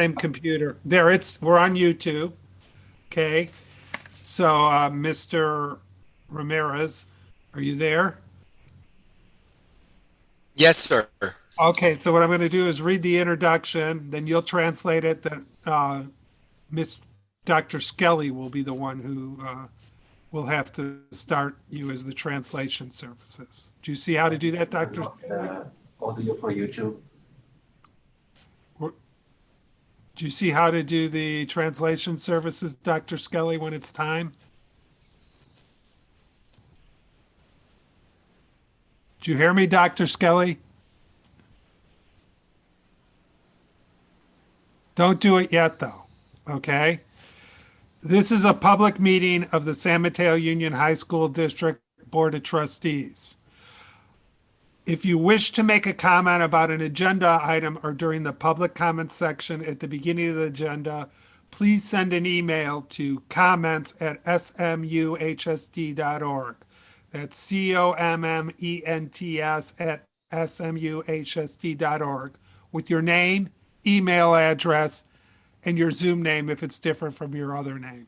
same computer. There, we're on YouTube. Okay. So, Mr. Ramirez, are you there? Yes, sir. Okay. So what I'm going to do is read the introduction, then you'll translate it. Then Miss Dr. Skelly will be the one who will have to start you as the translation services. Do you see how to do that, Turn Dr. off Skelly? the audio for YouTube. Do you see how to do the translation services, Dr. Skelly, when it's time? Do you hear me, Dr. Skelly? Don't do it yet, though. Okay. This is a public meeting of the San Mateo Union High School District Board of Trustees. If you wish to make a comment about an agenda item or during the public comment section at the beginning of the agenda, please send an email to comments@smuhsd.org. That's comments@smuhsd.org with your name, email address, and your Zoom name if it's different from your other name,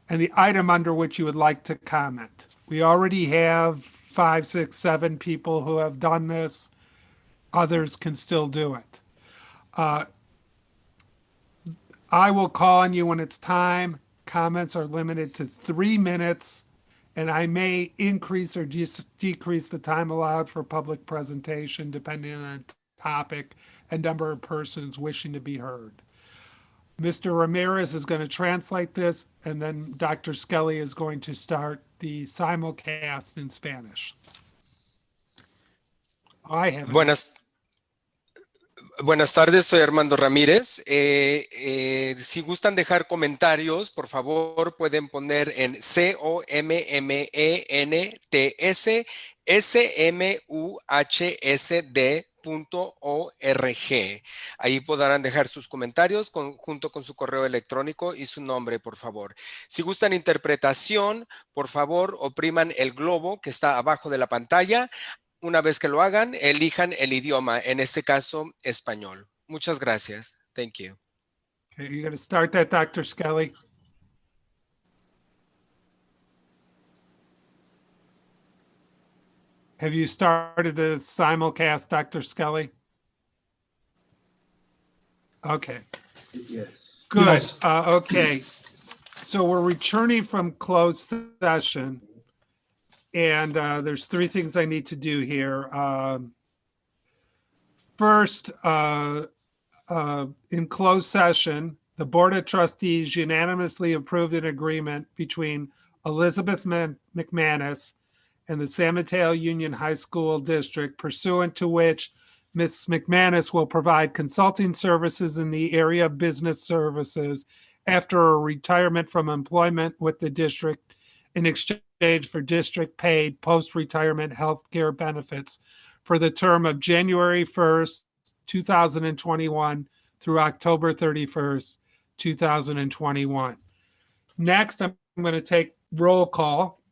and the item under which you would like to comment. We already have 5, 6, 7 people who have done this. Others can still do it. Uh, I will call on you when it's time. Comments are limited to 3 minutes, and I may increase or decrease the time allowed for public presentation depending on the topic and number of persons wishing to be heard. Mr. Ramirez is going to translate this, and then Dr. Skelly is going to start the simulcast in Spanish. I have Buenas tardes, soy Armando Ramírez. Si gustan dejar comentarios, por favor, pueden poner en COMMENTS SMUHSD.org. Ahí podrán dejar sus comentarios junto con su correo electrónico y su nombre, por favor. Si gustan interpretación, por favor, opriman el globo que está abajo de la pantalla. Una vez que lo hagan, elijan el idioma, en este caso, español. Muchas gracias. Thank you. Okay, you're going to start that, Dr. Skelly? Have you started the simulcast, Dr. Skelly? Okay. Yes. Good. Yes. Okay. So we're returning from closed session, and there's 3 things I need to do here. First, in closed session, the Board of Trustees unanimously approved an agreement between Elizabeth McManus and the San Mateo Union High School District, pursuant to which Ms. McManus will provide consulting services in the area of business services after a retirement from employment with the district in exchange for district-paid post-retirement health care benefits for the term of January 1st, 2021 through October 31st, 2021. Next, I'm going to take roll call,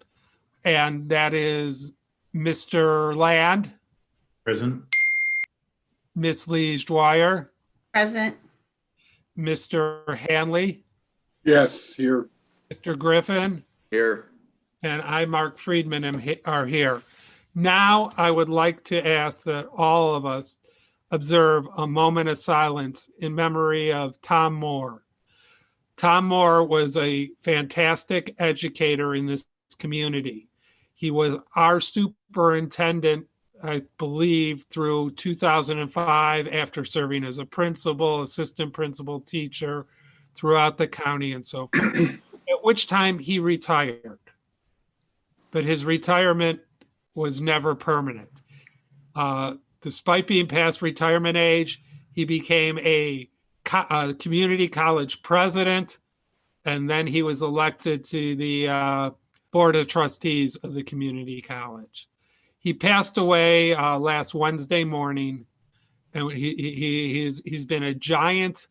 and that is Mr. Land, Present. Miss Liege Dwyer, Present. Mr. Hanley, Yes, here. Mr. Griffin, Here. and I, Mark Friedman, are here. Now, I would like to ask that all of us observe a moment of silence in memory of Tom Moore. Tom Moore was a fantastic educator in this community. He was our superintendent, I believe, through 2005 after serving as a principal, assistant principal, teacher throughout the county and so forth, at which time he retired. But his retirement was never permanent. Despite being past retirement age, he became a community college president, and then he was elected to the Board of Trustees of the community college. He passed away last Wednesday morning, and he's been a giant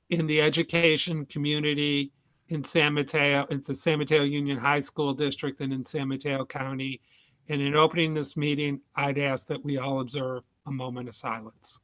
in the education community in San Mateo, at the San Mateo Union High School District and in San Mateo County. And in opening this meeting, I'd ask that we all observe a moment of silence.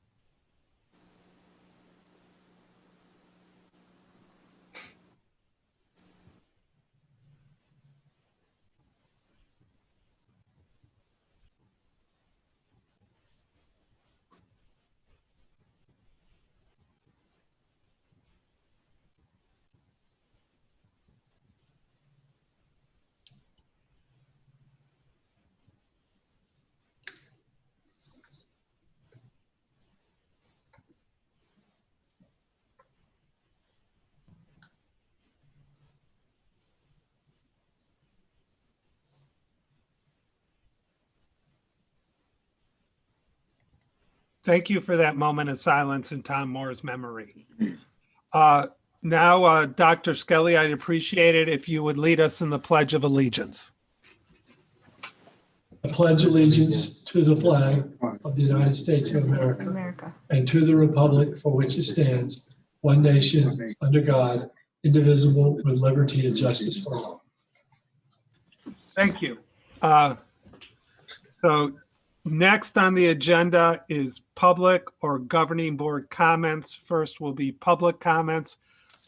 Thank you for that moment of silence in Tom Moore's memory. Now, Dr. Skelly, I'd appreciate it if you would lead us in the Pledge of Allegiance. I pledge allegiance to the flag of the United States of America and to the republic for which it stands, one nation, under God, indivisible, with liberty and justice for all. Thank you. So next on the agenda is public or governing board comments. First will be public comments.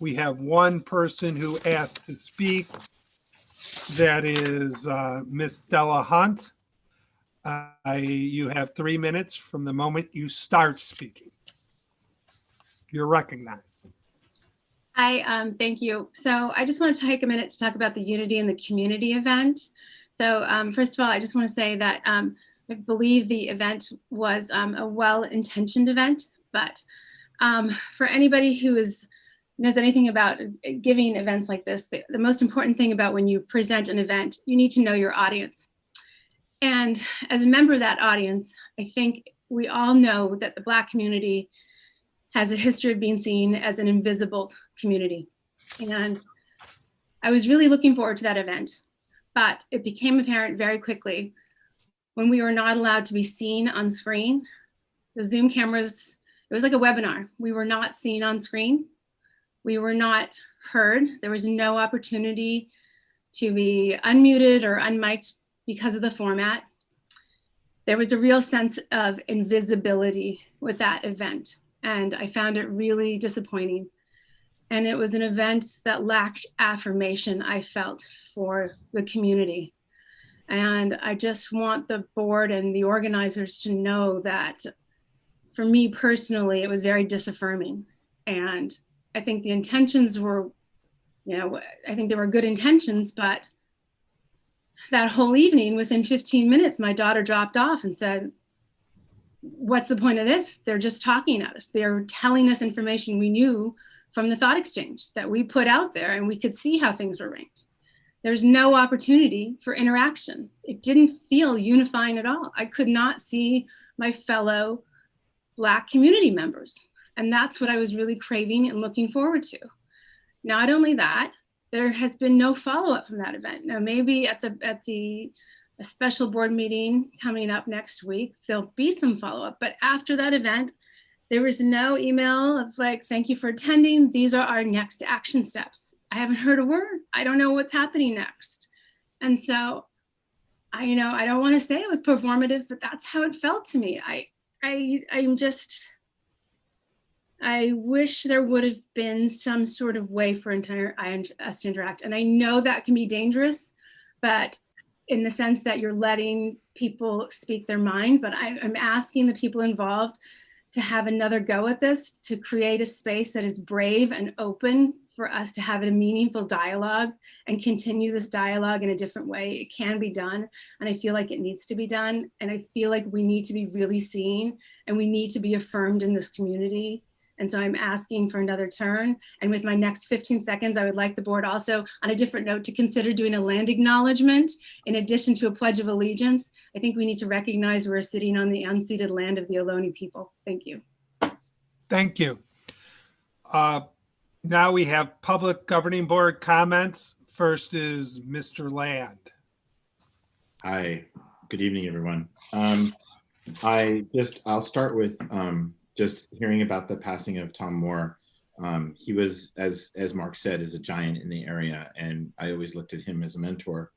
We have one person who asked to speak. That is Miss Stella Hunt. You have 3 minutes from the moment you start speaking. You're recognized. Hi, thank you. So I just want to take a minute to talk about the Unity in the Community event. So first of all, I just want to say that I believe the event was a well-intentioned event, but for anybody who knows anything about giving events like this, the most important thing about when you present an event, you need to know your audience. And as a member of that audience, I think we all know that the Black community has a history of being seen as an invisible community. And I was really looking forward to that event, but it became apparent very quickly when we were not allowed to be seen on screen. The Zoom cameras, it was like a webinar. We were not seen on screen. We were not heard. There was no opportunity to be unmuted or unmiked because of the format. There was a real sense of invisibility with that event, and I found it really disappointing. And it was an event that lacked affirmation, I felt, for the community. And I just want the board and the organizers to know that for me personally, it was very disaffirming. And I think the intentions were, I think there were good intentions, but that whole evening, within 15 minutes, my daughter dropped off and said, what's the point of this? They're just talking at us. They're telling us information we knew from the thought exchange that we put out there, and we could see how things were ranked. There's no opportunity for interaction. It didn't feel unifying at all. I could not see my fellow Black community members. And that's what I was really craving and looking forward to. Not only that, there has been no follow-up from that event. Now, maybe at a special board meeting coming up next week, there'll be some follow-up. But after that event, there was no email of like, thank you for attending. These are our next action steps. I haven't heard a word. I don't know what's happening next. And so, I don't want to say it was performative, but that's how it felt to me. I wish there would have been some sort of way for us to interact. And I know that can be dangerous, but in the sense that you're letting people speak their mind, but I'm asking the people involved to have another go at this, to create a space that is brave and open for us to have a meaningful dialogue and continue this dialogue in a different way. It can be done, and I feel like it needs to be done. And I feel like we need to be really seen, and we need to be affirmed in this community. And so I'm asking for another turn. And with my next 15 seconds, I would like the board also, on a different note, to consider doing a land acknowledgement in addition to a pledge of allegiance. I think we need to recognize we're sitting on the unceded land of the Ohlone people. Thank you. Thank you. Now we have public governing board comments. First is Mr. Land. Hi, good evening, everyone. I'll start with just hearing about the passing of Tom Moore. He was, as Mark said, is a giant in the area, and I always looked at him as a mentor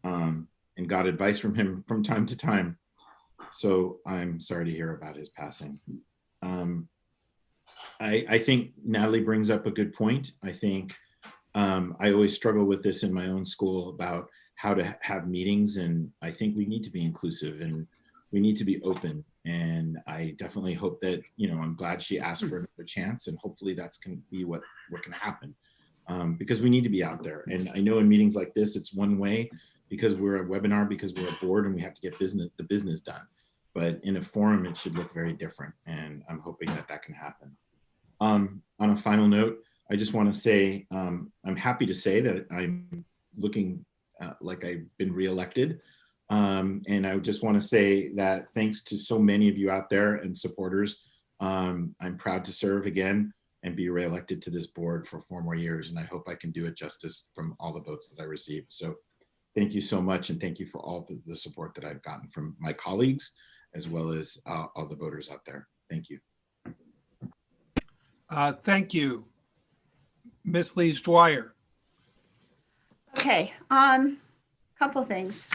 and got advice from him from time to time. So I'm sorry to hear about his passing. I think Natalie brings up a good point. I think I always struggle with this in my own school about how to have meetings, and I think we need to be inclusive and we need to be open. And I definitely hope that, I'm glad she asked for another chance, and hopefully that's going to be what can happen, because we need to be out there. And I know in meetings like this, it's one way because we're a webinar, because we're a board and we have to get the business done. But in a forum, it should look very different. And I'm hoping that can happen. On a final note, I just want to say, I'm happy to say that I'm looking like I've been reelected. And I just want to say that thanks to so many of you out there and supporters, I'm proud to serve again and be reelected to this board for 4 more years. And I hope I can do it justice from all the votes that I received. So thank you so much. And thank you for all the support that I've gotten from my colleagues, as well as all the voters out there. Thank you. Thank you. Ms. Lees Dwyer. Okay, couple things.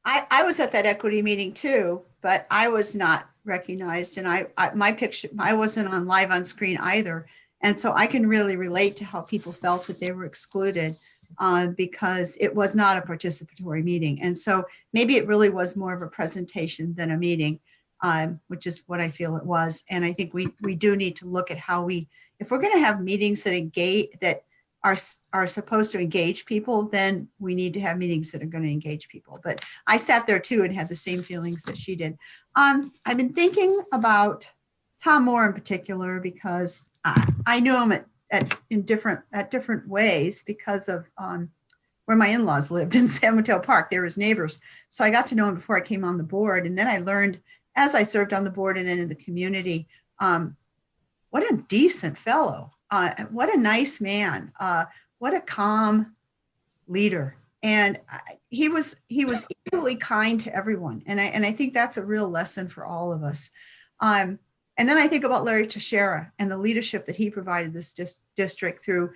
I was at that equity meeting too, but I was not recognized, and my picture, I wasn't on live on screen either. And so I can really relate to how people felt that they were excluded because it was not a participatory meeting. And so maybe it really was more of a presentation than a meeting, which is what I feel it was. And I think we do need to look at how if we're going to have meetings that engage, that are supposed to engage people, then we need to have meetings that are going to engage people. But I sat there too and had the same feelings that she did. I've been thinking about Tom Moore in particular because I knew him at different ways because of where my in-laws lived in San Mateo Park. They were his neighbors. So I got to know him before I came on the board. And then I learned as I served on the board and then in the community, what a decent fellow. What a nice man. What a calm leader. And he was equally kind to everyone. And I think that's a real lesson for all of us. And then I think about Larry Teixeira and the leadership that he provided this district through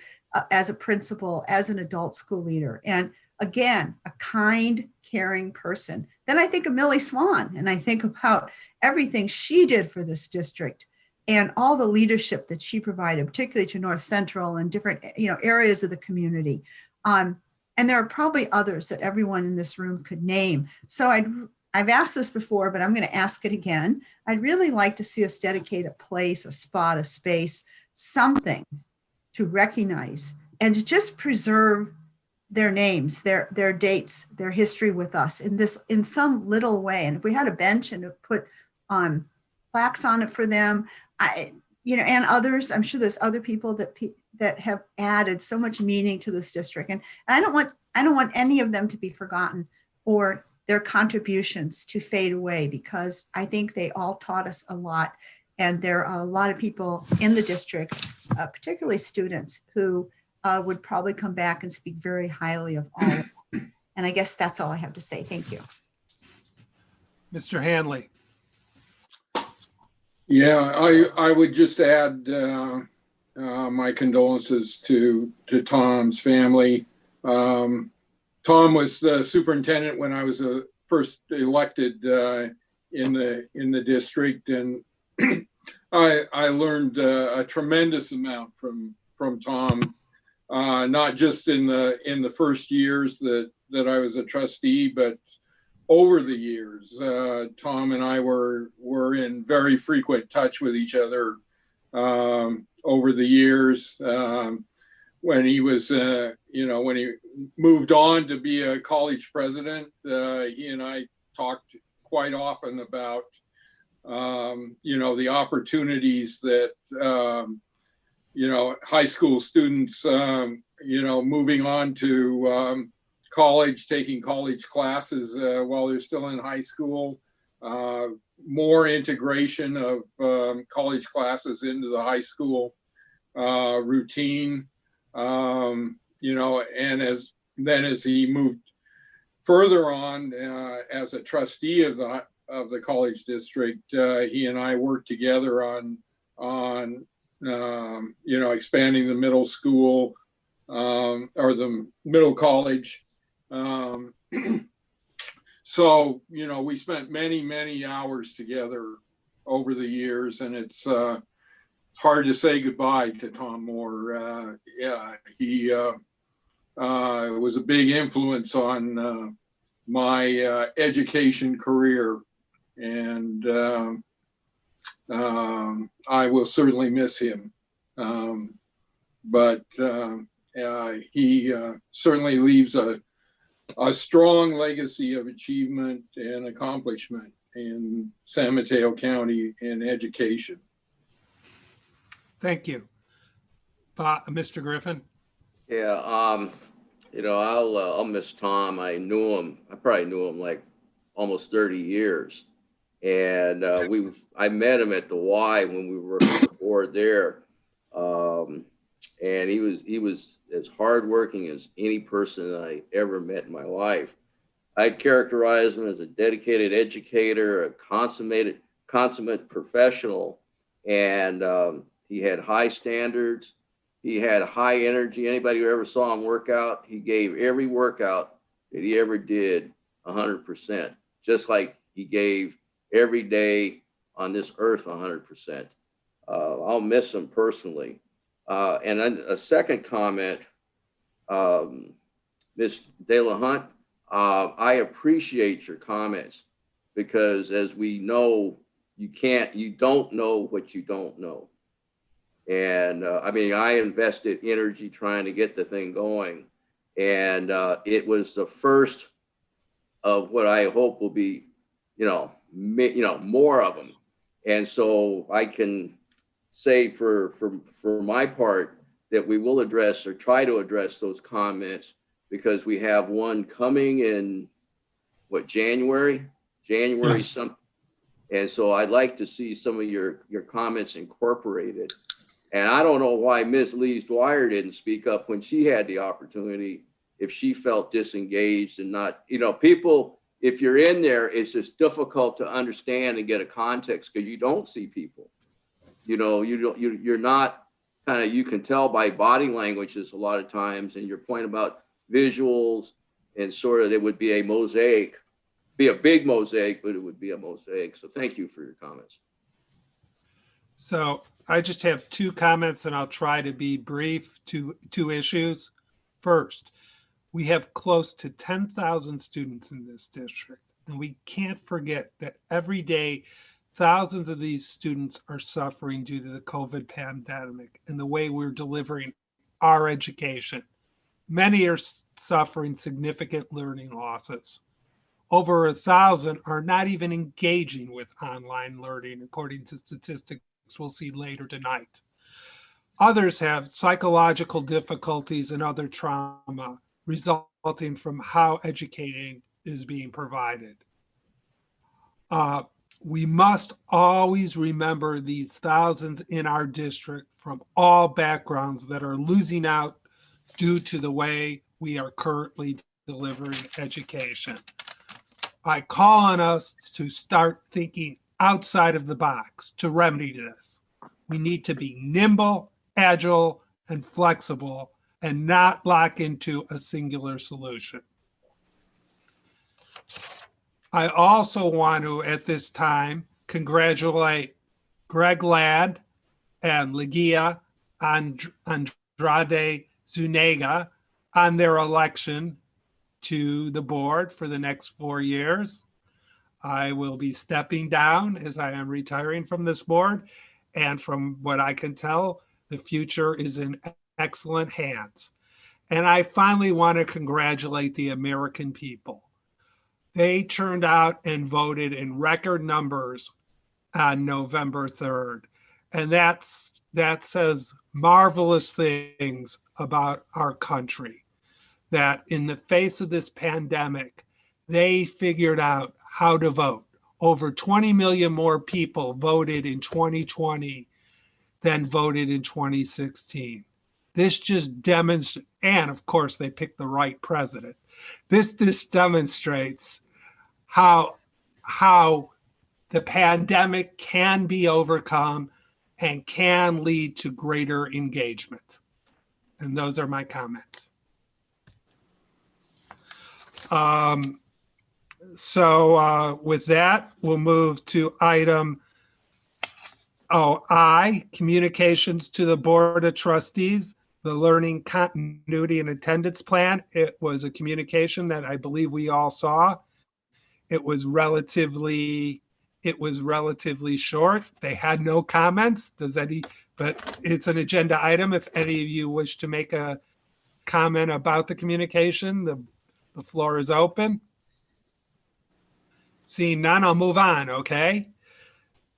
as a principal, as an adult school leader. And again, a kind, caring person. Then I think of Millie Swan and I think about everything she did for this district and all the leadership that she provided, particularly to North Central and different areas of the community. And there are probably others that everyone in this room could name. So I've asked this before, but I'm going to ask it again. I'd really like to see us dedicate a place, a spot, a space, something to recognize and to just preserve their names, their dates, their history with us in some little way. And if we had a bench and to put plaques on it for them, and others, I'm sure there's other people that have added so much meaning to this district. And I don't want any of them to be forgotten or their contributions to fade away, because I think they all taught us a lot. And there are a lot of people in the district, particularly students, who would probably come back and speak very highly of all of them. And I guess that's all I have to say. Thank you. Mr. Hanley. Yeah, I would just add my condolences to Tom's family. Tom was the superintendent when I was first elected in the district, and I learned a tremendous amount from Tom, not just in the first years that I was a trustee, but over the years. Tom and I were in very frequent touch with each other over the years. When he was, when he moved on to be a college president, he and I talked quite often about, the opportunities that, high school students, moving on to college, taking college classes while they're still in high school, more integration of college classes into the high school routine, and as he moved further on as a trustee of the college district, he and I worked together on expanding the middle school or the middle college. So, we spent many hours together over the years, and it's hard to say goodbye to Tom Moore. He was a big influence on my education career, and I will certainly miss him. But he certainly leaves a strong legacy of achievement and accomplishment in San Mateo County in education. Thank you. Mr. Griffin. Yeah, I'll miss Tom. I probably knew him like almost 30 years. And I met him at the Y when we were on the board there. And he was as hardworking as any person that I ever met in my life. I'd characterize him as a dedicated educator, a consummate professional, and he had high standards. He had high energy. Anybody who ever saw him work out, he gave every workout that he ever did 100%, just like he gave every day on this earth 100%. I'll miss him personally. And then a second comment, Ms. De La Hunt, I appreciate your comments, because as we know, you don't know what you don't know. And I mean, I invested energy trying to get the thing going, and it was the first of what I hope will be, more of them. And so I can say for my part that we will address or try to address those comments, because we have one coming in January Yes. something. And so I'd like to see some of your comments incorporated. And I don't know why Ms. Lees Dwyer didn't speak up when she had the opportunity, if she felt disengaged and not, people, if you're in there, it's just difficult to understand and get a context because you don't see people. You're not you can tell by body languages a lot of times, and your point about visuals and sort of, it would be a mosaic, be a big mosaic, but it would be a mosaic. So thank you for your comments. So I just have two comments, and I'll try to be brief. Two issues. First, we have close to 10,000 students in this district, and we can't forget that every day thousands of these students are suffering due to the COVID pandemic and the way we're delivering our education. Many are suffering significant learning losses. Over 1,000 are not even engaging with online learning, according to statistics we'll see later tonight. Others have psychological difficulties and other trauma resulting from how educating is being provided. We must always remember these thousands in our district from all backgrounds that are losing out due to the way we are currently delivering education. I call on us to start thinking outside of the box to remedy this. We need to be nimble, agile, and flexible, and not lock into a singular solution. I also want to, at this time, congratulate Greg Ladd and Legia Andrade Zuniga on their election to the board for the next 4 years. I will be stepping down as I am retiring from this board, and from what I can tell, the future is in excellent hands. And I finally want to congratulate the American people. They turned out and voted in record numbers on November 3rd. And that says marvelous things about our country, that in the face of this pandemic, they figured out how to vote. Over 20 million more people voted in 2020 than voted in 2016. This just demonstrates, and of course they picked the right president. This demonstrates how the pandemic can be overcome and can lead to greater engagement. And those are my comments. So with that, we'll move to item I, communications to the Board of Trustees, the Learning Continuity and Attendance Plan. It was a communication that I believe we all saw. It was relatively short. They had no comments. But it's an agenda item. If any of you wish to make a comment about the communication, the floor is open. Seeing none, I'll move on, okay?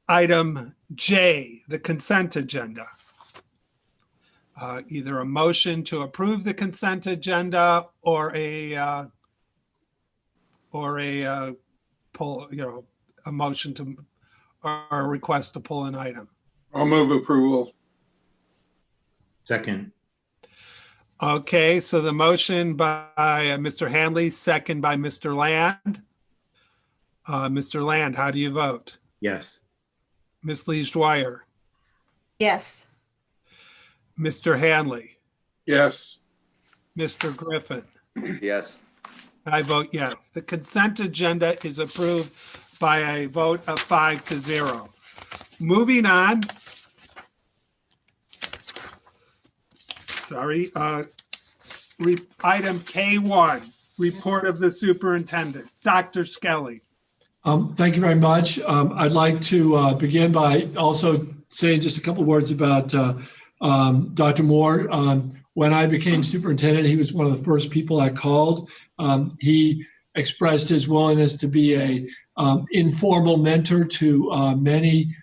Item J, the consent agenda. Either a motion to approve the consent agenda or a pull, a motion to, or a request to pull an item? I'll move approval. Second. Okay, so the motion by Mr. Hanley, second by Mr. Land. Mr. Land, how do you vote? Yes. Ms. Lees-Dwyer, Yes. Mr. Hanley, Yes. Mr. Griffin. Yes. I vote yes. The consent agenda is approved by a vote of 5-0. Moving on. Sorry, item K1, report of the superintendent. Dr. Skelly. Thank you very much. I'd like to begin by also saying just a couple of words about Dr. Moore. When I became superintendent, he was one of the first people I called. He expressed his willingness to be a informal mentor to many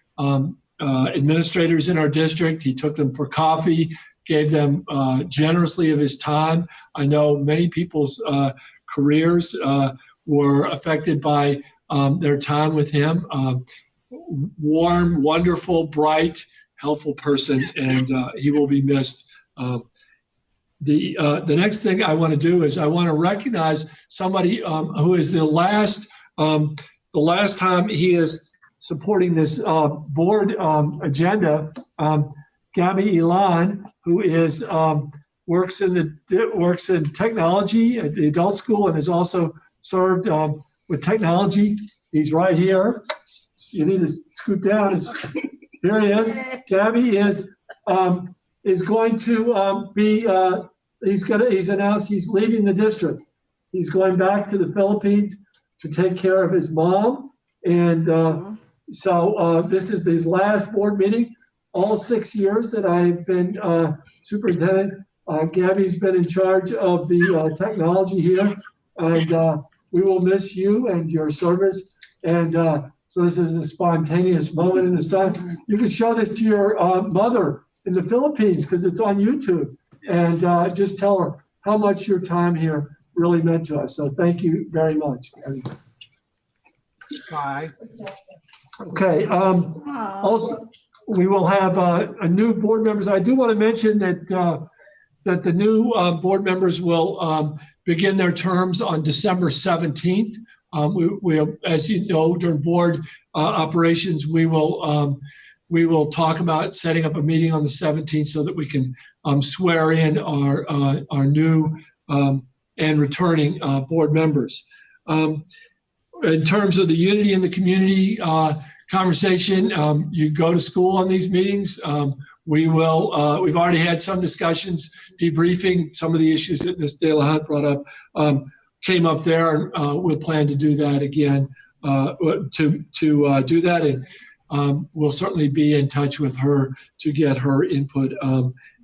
administrators in our district. He took them for coffee, gave them generously of his time. I know many people's careers were affected by their time with him. Warm, wonderful, bright, helpful person, and he will be missed. The next thing I want to do is I want to recognize somebody who is the last time he is supporting this board agenda. Gabby Elan, who is works in technology at the adult school and has also served with technology. He's right here. You need to scoot down. Here he is. Gabby is going to be. He's announced he's leaving the district. He's going back to the Philippines to take care of his mom, and so this is his last board meeting. All 6 years that I've been superintendent, Gabby's been in charge of the technology here, and we will miss you and your service. And so this is a spontaneous moment in this time. You can show this to your mother in the Philippines because it's on YouTube, and just tell her how much your time here really meant to us. So thank you very much. Bye. Okay. Also, we will have a new board members. I do want to mention that that the new board members will begin their terms on December 17th. We, as you know, during board operations, we will talk about setting up a meeting on the 17th so that we can swear in our new and returning board members. In terms of the unity in the community conversation, you go to school on these meetings. We've already had some discussions, debriefing some of the issues that Ms. De La Hunt brought up, came up there, and we'll plan to do that again, to do that. And we'll certainly be in touch with her to get her input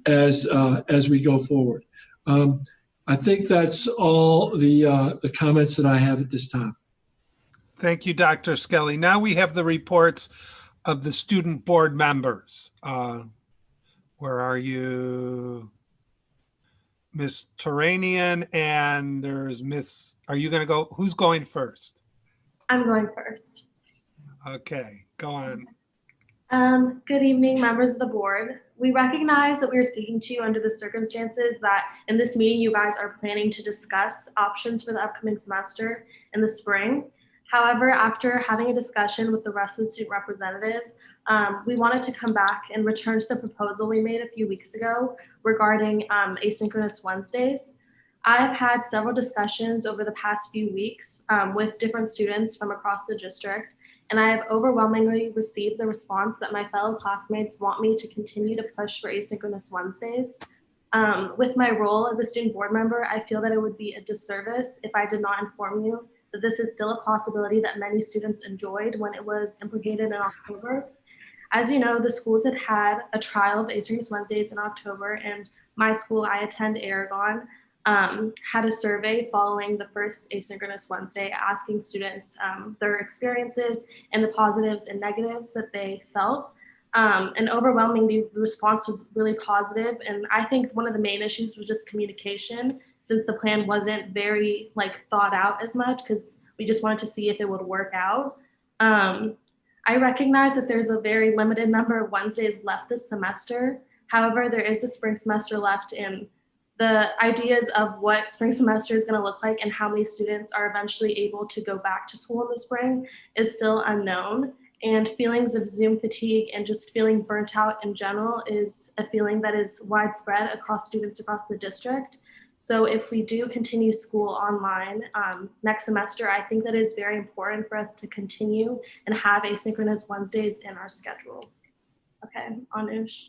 as we go forward. I think that's all the comments that I have at this time. Thank you, Dr. Skelly. Now we have the reports of the student board members. Where are you? Ms. Turanian, and there's Miss, are you going to go? Who's going first? I'm going first. Okay, go on. Good evening, members of the board. We recognize that we are speaking to you under the circumstances that in this meeting, you guys are planning to discuss options for the upcoming semester in the spring. However, after having a discussion with the rest of the student representatives, we wanted to come back and return to the proposal we made a few weeks ago regarding Asynchronous Wednesdays. I have had several discussions over the past few weeks with different students from across the district, and I have overwhelmingly received the response that my fellow classmates want me to continue to push for Asynchronous Wednesdays. With my role as a student board member, I feel that it would be a disservice if I did not inform you that this is still a possibility that many students enjoyed when it was implemented in October. As you know, the schools had a trial of Asynchronous Wednesdays in October, and my school, I attend Aragon, had a survey following the first Asynchronous Wednesday asking students their experiences and the positives and negatives that they felt. And overwhelmingly, the response was really positive. And I think one of the main issues was just communication, since the plan wasn't very thought out as much, because We just wanted to see if it would work out. I recognize that there's a very limited number of Wednesdays left this semester. However, there is a spring semester left, and the ideas of what spring semester is going to look like and how many students are eventually able to go back to school in the spring is still unknown. And feelings of Zoom fatigue and just feeling burnt out in general is a feeling that is widespread across students across the district. So if we do continue school online next semester, I think that it is very important for us to continue and have asynchronous Wednesdays in our schedule. Okay, Anush.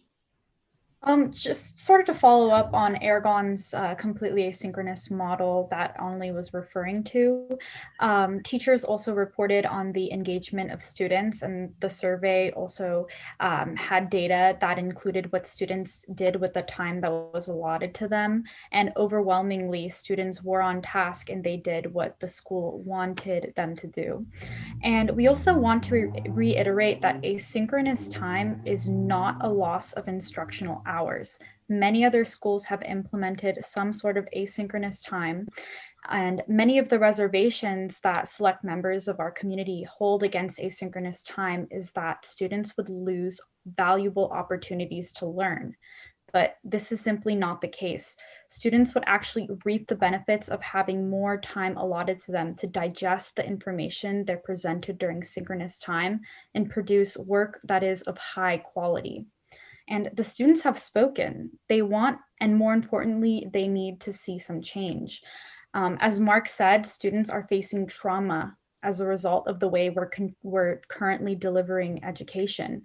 Just sort of to follow up on Aragon's completely asynchronous model that Annalie was referring to. Teachers also reported on the engagement of students, and the survey also had data that included what students did with the time that was allotted to them. And overwhelmingly, students were on task and they did what the school wanted them to do. And we also want to reiterate that asynchronous time is not a loss of instructional hours. Many other schools have implemented some sort of asynchronous time, and many of the reservations that select members of our community hold against asynchronous time is that students would lose valuable opportunities to learn. But this is simply not the case. Students would actually reap the benefits of having more time allotted to them to digest the information they're presented during synchronous time and produce work that is of high quality. And the students have spoken. They want, and more importantly, they need to see some change. As Mark said, students are facing trauma as a result of the way we're currently delivering education.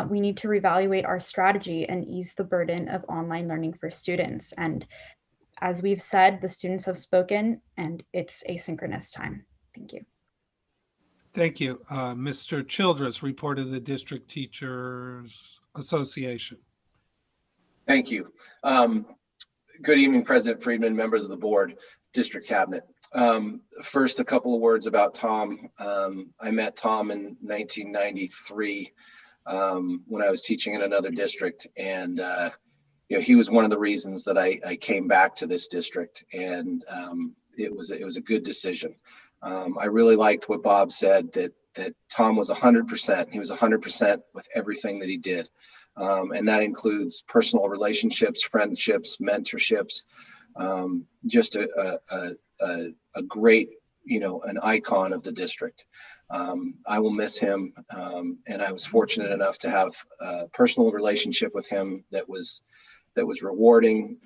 We need to reevaluate our strategy and ease the burden of online learning for students. And as we've said, the students have spoken, and it's asynchronous time. Thank you. Thank you. Mr. Childress, report of the District Teachers Association. Thank you. Good evening, President Friedman, members of the board, district cabinet. First, a couple of words about Tom. I met Tom in 1993 when I was teaching in another district, and he was one of the reasons that I came back to this district, and it was a good decision. I really liked what Bob said, that Tom was 100%. He was 100% with everything that he did. And that includes personal relationships, friendships, mentorships, just a great, an icon of the district. I will miss him. And I was fortunate enough to have a personal relationship with him that was rewarding,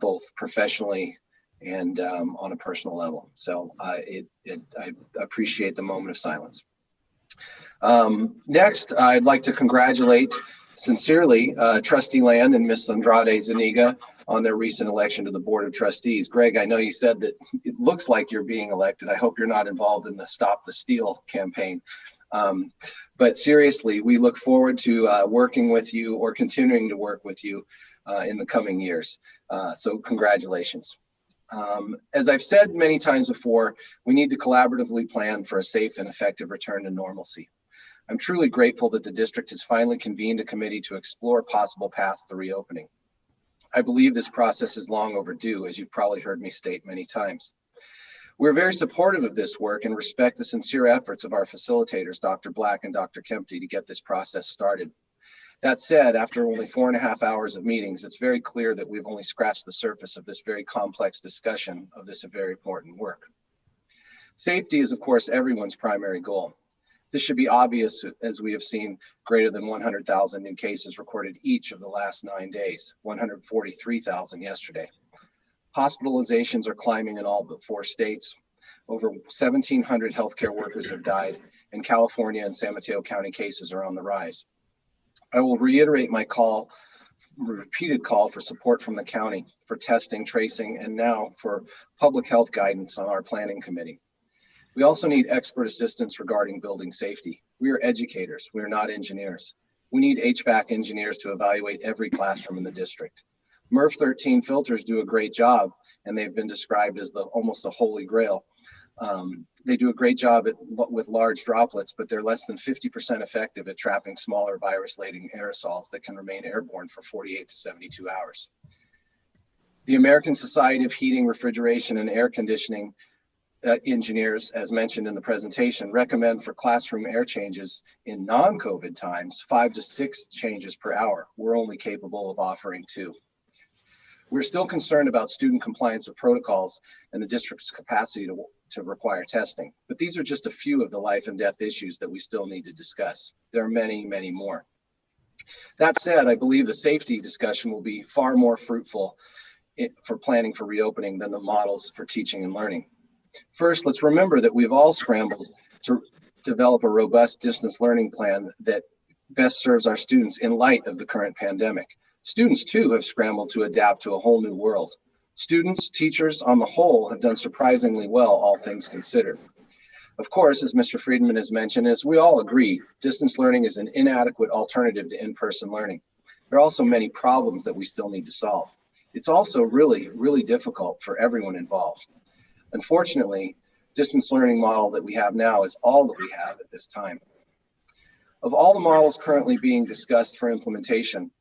both professionally and on a personal level. So I appreciate the moment of silence. Next, I'd like to congratulate sincerely Trustee Land and Ms. Andrade Zuniga on their recent election to the Board of Trustees. Greg, I know you said that it looks like you're being elected. I hope you're not involved in the Stop the Steal campaign. But seriously, we look forward to working with you or continuing to work with you in the coming years. So congratulations. As I've said many times before, we need to collaboratively plan for a safe and effective return to normalcy. I'm truly grateful that the district has finally convened a committee to explore possible paths to reopening. I believe this process is long overdue, as you've probably heard me state many times. We're very supportive of this work and respect the sincere efforts of our facilitators, Dr. Black and Dr. Kempty, to get this process started. That said, after only 4.5 hours of meetings, it's very clear that we've only scratched the surface of this very complex discussion of this very important work. Safety is, of course, everyone's primary goal. This should be obvious, as we have seen greater than 100,000 new cases recorded each of the last 9 days, 143,000 yesterday. Hospitalizations are climbing in all but 4 states. Over 1,700 healthcare workers have died, and California and San Mateo County cases are on the rise. I will reiterate my repeated call for support from the county for testing, tracing, and now for public health guidance on our planning committee. We also need expert assistance regarding building safety. We are educators, we are not engineers. We need HVAC engineers to evaluate every classroom in the district. MERV 13 filters do a great job, and they've been described as almost a holy grail. They do a great job with large droplets, but they're less than 50% effective at trapping smaller virus-laden aerosols that can remain airborne for 48 to 72 hours. The American Society of Heating, Refrigeration, and Air Conditioning engineers, as mentioned in the presentation, recommend for classroom air changes in non-COVID times, 5 to 6 changes per hour. We're only capable of offering 2. We're still concerned about student compliance with protocols and the district's capacity to require testing. But these are just a few of the life and death issues that we still need to discuss. There are many, many more. That said, I believe the safety discussion will be far more fruitful for planning for reopening than the models for teaching and learning. First, let's remember that we've all scrambled to develop a robust distance learning plan that best serves our students in light of the current pandemic. Students too have scrambled to adapt to a whole new world. Students, teachers on the whole have done surprisingly well, all things considered. Of course, as Mr. Friedman has mentioned, as we all agree, distance learning is an inadequate alternative to in-person learning. There are also many problems that we still need to solve. It's also really, really difficult for everyone involved. Unfortunately, distance learning model that we have now is all that we have at this time. Of all the models currently being discussed for implementation,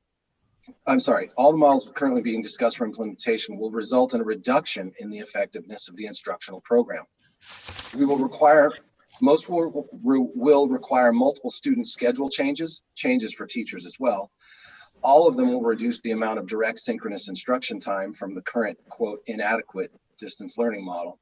all the models currently being discussed for implementation will result in a reduction in the effectiveness of the instructional program. Most will require multiple student schedule changes for teachers as well. All of them will reduce the amount of direct synchronous instruction time from the current, quote, inadequate distance learning model.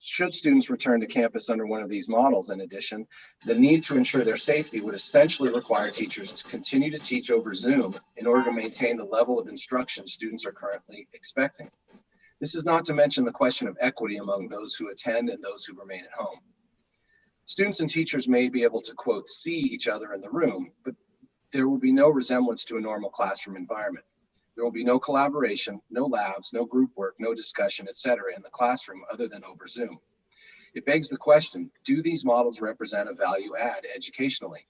Should students return to campus under one of these models, in addition, the need to ensure their safety would essentially require teachers to continue to teach over Zoom in order to maintain the level of instruction students are currently expecting. This is not to mention the question of equity among those who attend and those who remain at home. Students and teachers may be able to, quote, see each other in the room, but there will be no resemblance to a normal classroom environment. There will be no collaboration, no labs, no group work, no discussion, etc. in the classroom other than over Zoom. It begs the question, do these models represent a value add educationally?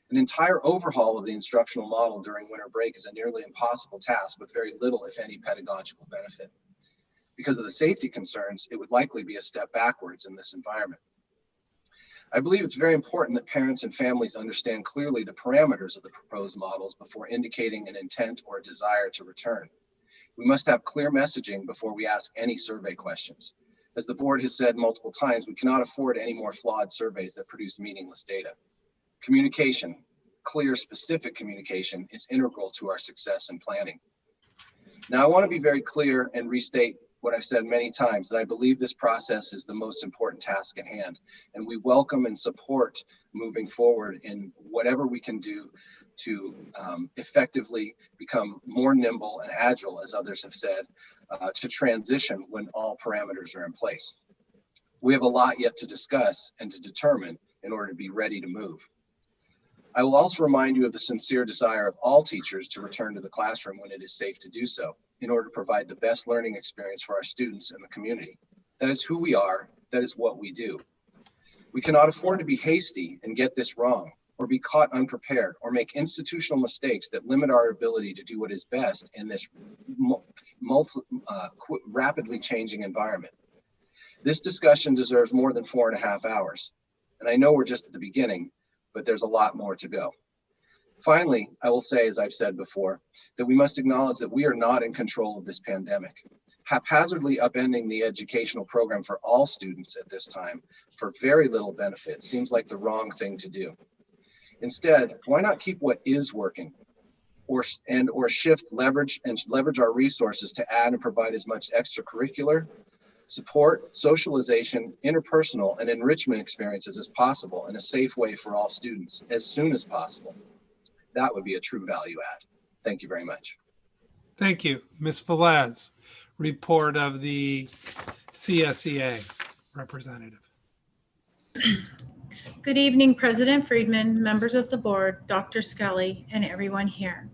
An entire overhaul of the instructional model during winter break is a nearly impossible task with very little, if any, pedagogical benefit. Because of the safety concerns, it would likely be a step backwards in this environment. I believe it's very important that parents and families understand clearly the parameters of the proposed models before indicating an intent or a desire to return. We must have clear messaging before we ask any survey questions. As the board has said multiple times, we cannot afford any more flawed surveys that produce meaningless data. Communication, clear, specific communication, is integral to our success in planning. Now, I want to be very clear and restate what I've said many times, that I believe this process is the most important task at hand, and we welcome and support moving forward in whatever we can do to effectively become more nimble and agile, as others have said, to transition when all parameters are in place. We have a lot yet to discuss and to determine in order to be ready to move. I will also remind you of the sincere desire of all teachers to return to the classroom when it is safe to do so, in order to provide the best learning experience for our students and the community. That is who we are, that is what we do. We cannot afford to be hasty and get this wrong, or be caught unprepared, or make institutional mistakes that limit our ability to do what is best in this rapidly changing environment. This discussion deserves more than 4.5 hours, and I know we're just at the beginning, but there's a lot more to go. Finally, I will say, as I've said before, that we must acknowledge that we are not in control of this pandemic. Haphazardly upending the educational program for all students at this time for very little benefit seems like the wrong thing to do. Instead, why not keep what is working or leverage our resources to add and provide as much extracurricular support, socialization, interpersonal, and enrichment experiences as possible in a safe way for all students as soon as possible. That would be a true value add. Thank you very much. Thank you. Ms. Velez, report of the CSEA representative. Good evening, President Friedman, members of the board, Dr. Skelly, and everyone here.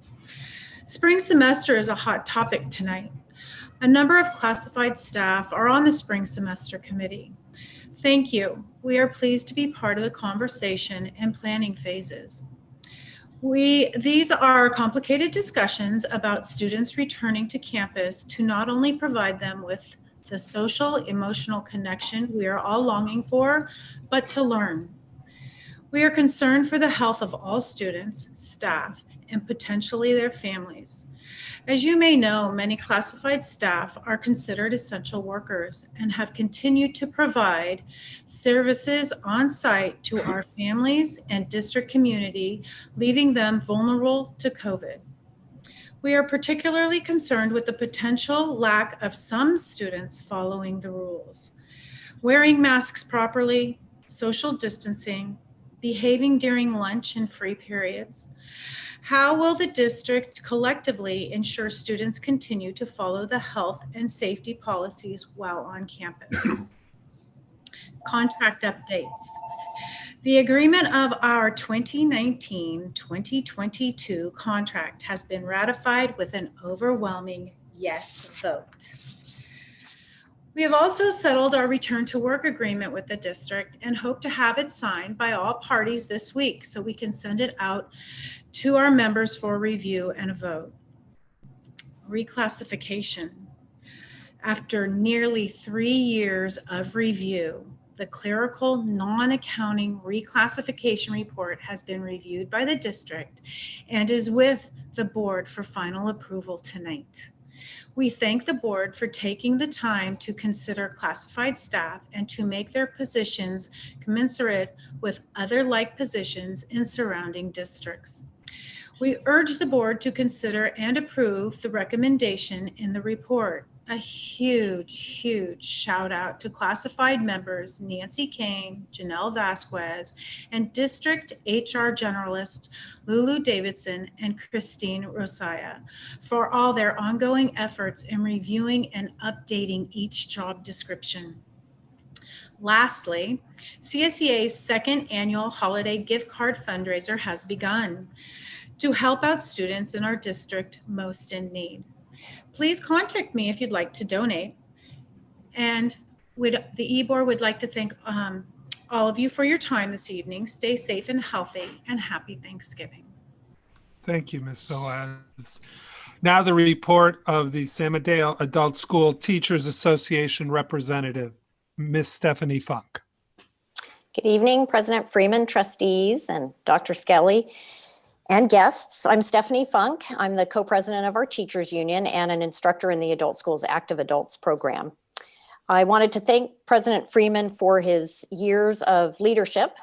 Spring semester is a hot topic tonight. A number of classified staff are on the spring semester committee. Thank you. We are pleased to be part of the conversation and planning phases. These are complicated discussions about students returning to campus to not only provide them with the social, emotional connection we are all longing for, but to learn. We are concerned for the health of all students, staff, and potentially their families. As you may know, many classified staff are considered essential workers and have continued to provide services on site to our families and district community, leaving them vulnerable to COVID. We are particularly concerned with the potential lack of some students following the rules, wearing masks properly, social distancing, behaving during lunch and free periods. How will the district collectively ensure students continue to follow the health and safety policies while on campus? Contract updates. The agreement of our 2019-2022 contract has been ratified with an overwhelming yes vote. We have also settled our return to work agreement with the district and hope to have it signed by all parties this week so we can send it out to our members for review and a vote. Reclassification. After nearly 3 years of review, the clerical non-accounting reclassification report has been reviewed by the district and is with the board for final approval tonight. We thank the board for taking the time to consider classified staff and to make their positions commensurate with other like positions in surrounding districts. We urge the board to consider and approve the recommendation in the report. A huge shout out to classified members Nancy Kane, Janelle Vasquez, and District HR Generalist Lulu Davidson and Christine Rosaya for all their ongoing efforts in reviewing and updating each job description. Lastly, CSEA's second annual holiday gift card fundraiser has begun to help out students in our district most in need. Please contact me if you'd like to donate. And the e-board would like to thank all of you for your time this evening. Stay safe and healthy, and happy Thanksgiving. Thank you, Ms. Velez. Now the report of the San Mateo Adult School Teachers Association representative, Ms. Stephanie Funk. Good evening, President Freeman, trustees, and Dr. Skelly, and guests. I'm Stephanie Funk. I'm the co-president of our teachers union and an instructor in the Adult Schools Active Adults program. I wanted to thank President Freeman for his years of leadership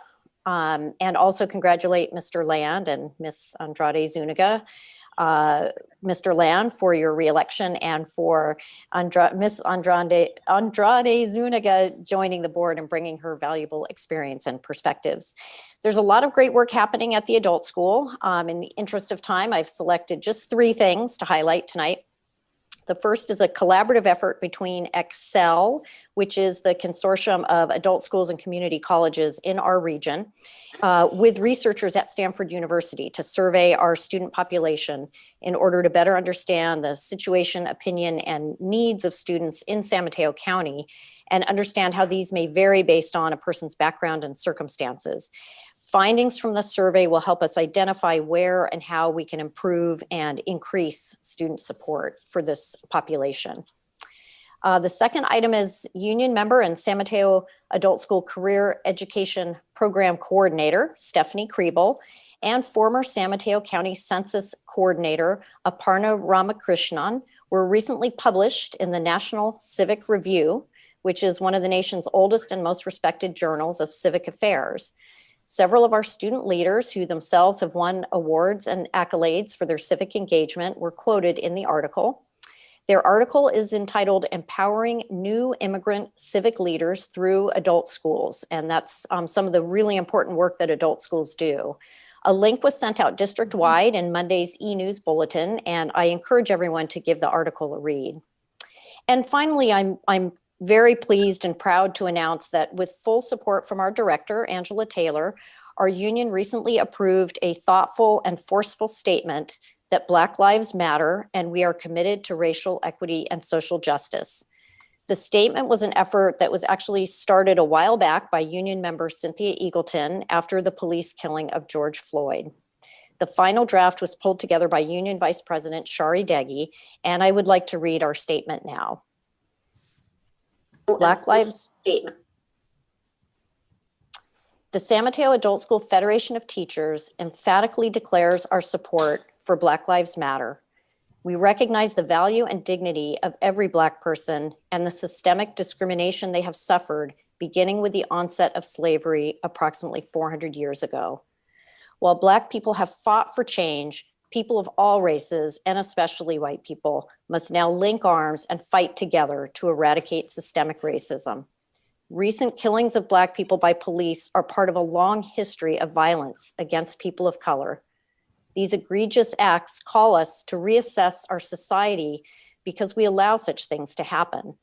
and also congratulate Mr. Land and Ms. Andrade Zuniga. Mr. Land, for your reelection, and for Ms. Andrade Zuniga joining the board and bringing her valuable experience and perspectives. There's a lot of great work happening at the adult school. In the interest of time, I've selected just 3 things to highlight tonight. The first is a collaborative effort between Excel, which is the consortium of adult schools and community colleges in our region, with researchers at Stanford University to survey our student population in order to better understand the situation, opinion, and needs of students in San Mateo County and understand how these may vary based on a person's background and circumstances. Findings from the survey will help us identify where and how we can improve and increase student support for this population. The second item is union member and San Mateo Adult School Career Education Program Coordinator, Stephanie Kriebel, and former San Mateo County Census Coordinator, Aparna Ramakrishnan, were recently published in the National Civic Review, which is one of the nation's oldest and most respected journals of civic affairs. Several of our student leaders who themselves have won awards and accolades for their civic engagement were quoted in the article. Their article is entitled Empowering New Immigrant Civic Leaders Through Adult Schools, and that's some of the really important work that adult schools do. A link was sent out district-wide in Monday's e-news bulletin, and I encourage everyone to give the article a read. And finally, I'm very pleased and proud to announce that with full support from our director, Angela Taylor, our union recently approved a thoughtful and forceful statement that Black Lives Matter and we are committed to racial equity and social justice. The statement was an effort that was actually started a while back by union member Cynthia Eagleton after the police killing of George Floyd. The final draft was pulled together by Union Vice President Shari Deggy, and I would like to read our statement now. Black Lives Statement. The San Mateo Adult School Federation of Teachers emphatically declares our support for Black Lives Matter. We recognize the value and dignity of every Black person and the systemic discrimination they have suffered, beginning with the onset of slavery approximately 400 years ago. While Black people have fought for change, people of all races, and especially white people, must now link arms and fight together to eradicate systemic racism. Recent killings of Black people by police are part of a long history of violence against people of color. These egregious acts call us to reassess our society because we allow such things to happen.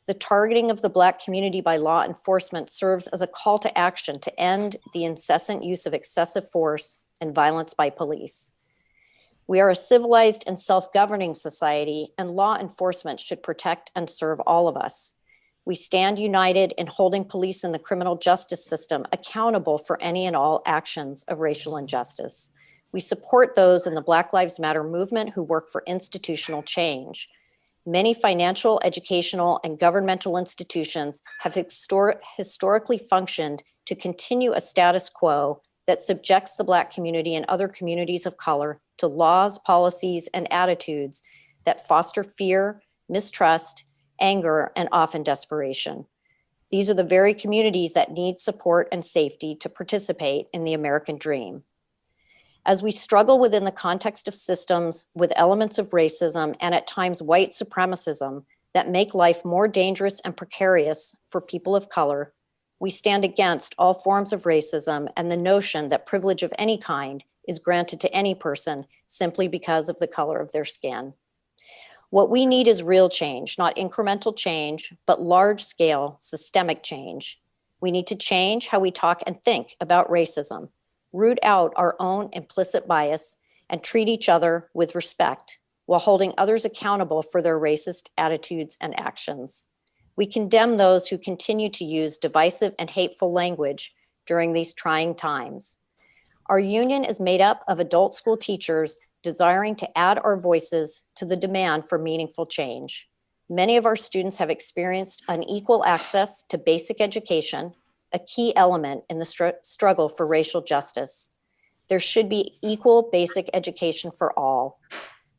The targeting of the Black community by law enforcement serves as a call to action to end the incessant use of excessive force and violence by police. We are a civilized and self-governing society, and law enforcement should protect and serve all of us. We stand united in holding police and the criminal justice system accountable for any and all actions of racial injustice. We support those in the Black Lives Matter movement who work for institutional change. Many financial, educational, and governmental institutions have historically functioned to continue a status quo that subjects the Black community and other communities of color to laws, policies, and attitudes that foster fear, mistrust, anger, and often desperation. These are the very communities that need support and safety to participate in the American dream. As we struggle within the context of systems with elements of racism and at times white supremacism that make life more dangerous and precarious for people of color, we stand against all forms of racism and the notion that privilege of any kind is granted to any person simply because of the color of their skin. What we need is real change, not incremental change, but large-scale systemic change. We need to change how we talk and think about racism, root out our own implicit bias, and treat each other with respect while holding others accountable for their racist attitudes and actions. We condemn those who continue to use divisive and hateful language during these trying times. Our union is made up of adult school teachers desiring to add our voices to the demand for meaningful change. Many of our students have experienced unequal access to basic education, a key element in the struggle for racial justice. There should be equal basic education for all.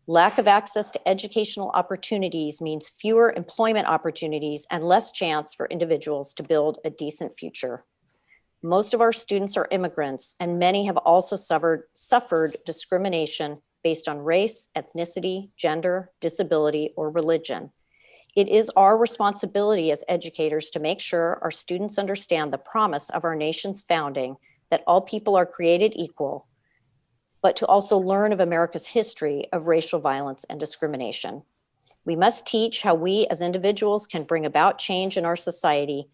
Lack of access to educational opportunities means fewer employment opportunities and less chance for individuals to build a decent future. Most of our students are immigrants, and many have also suffered discrimination based on race, ethnicity, gender, disability, or religion. It is our responsibility as educators to make sure our students understand the promise of our nation's founding that all people are created equal, but to also learn of America's history of racial violence and discrimination. We must teach how we as individuals can bring about change in our society,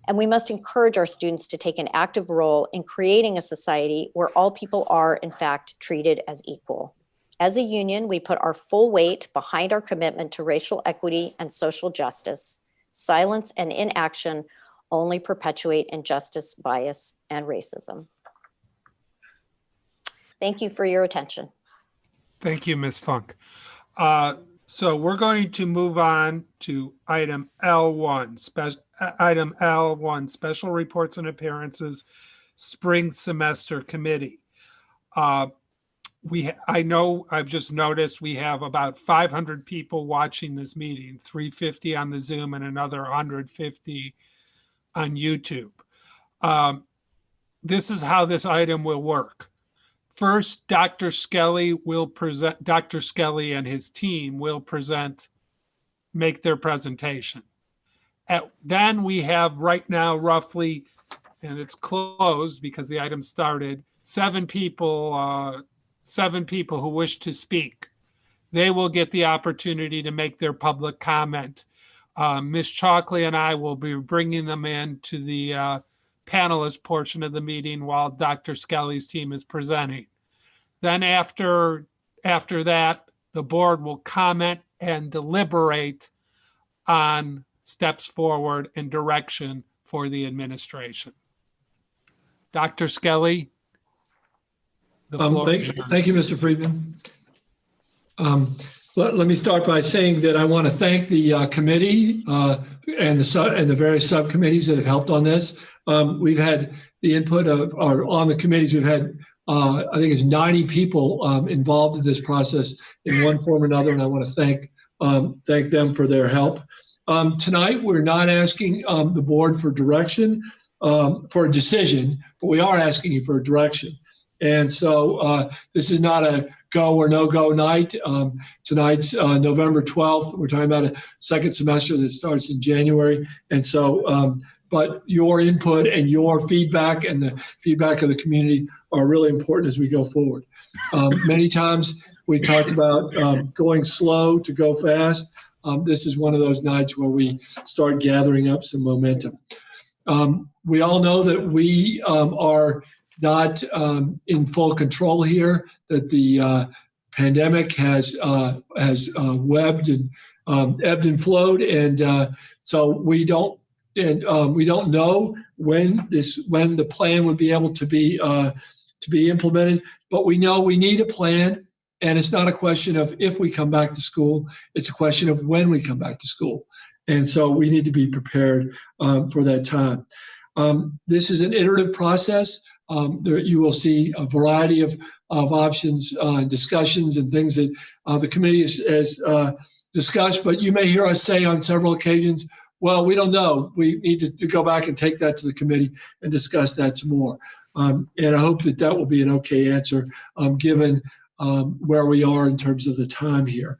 and we must encourage our students to take an active role in creating a society where all people are, in fact, treated as equal. As a union, we put our full weight behind our commitment to racial equity and social justice. Silence and inaction only perpetuate injustice, bias, and racism. Thank you for your attention. Thank you, Ms. Funk. So we're going to move on to item L1, special reports and appearances, spring semester committee. I know I've just noticed we have about 500 people watching this meeting, 350 on the Zoom and another 150 on YouTube. This is how this item will work. First, Dr. Skelly and his team will make their presentation. Then we have right now roughly, and it's closed because the item started, seven people who wish to speak. They will get the opportunity to make their public comment. Ms. Chalkley and I will be bringing them in to the panelist portion of the meeting while Dr. Skelly's team is presenting. Then after that, the board will comment and deliberate on steps forward and direction for the administration. Dr. Skelly, the floor is yours. Thank you, Mr. Friedman. Let me start by saying that I want to thank the committee and the various subcommittees that have helped on this. We've had the input on the committees. We've had I think it's 90 people involved in this process in one form or another, and I want to thank them for their help. Tonight, we're not asking the board for direction, for a decision, but we are asking you for a direction. And so this is not a go or no go night. Tonight's November 12th. We're talking about a second semester that starts in January. And so, but your input and your feedback and the feedback of the community are really important as we go forward. Many times we've talked about going slow to go fast. This is one of those nights where we start gathering up some momentum. We all know that we are not in full control here, that the pandemic has ebbed and flowed, and so we don't know when the plan would be able to be implemented, but we know we need a plan. And it's not a question of if we come back to school, it's a question of when we come back to school. And so we need to be prepared for that time. This is an iterative process. You will see a variety of options, discussions, and things that the committee has discussed. But you may hear us say on several occasions, well, we don't know. We need to go back and take that to the committee and discuss that some more. And I hope that will be an okay answer given where we are in terms of the time here.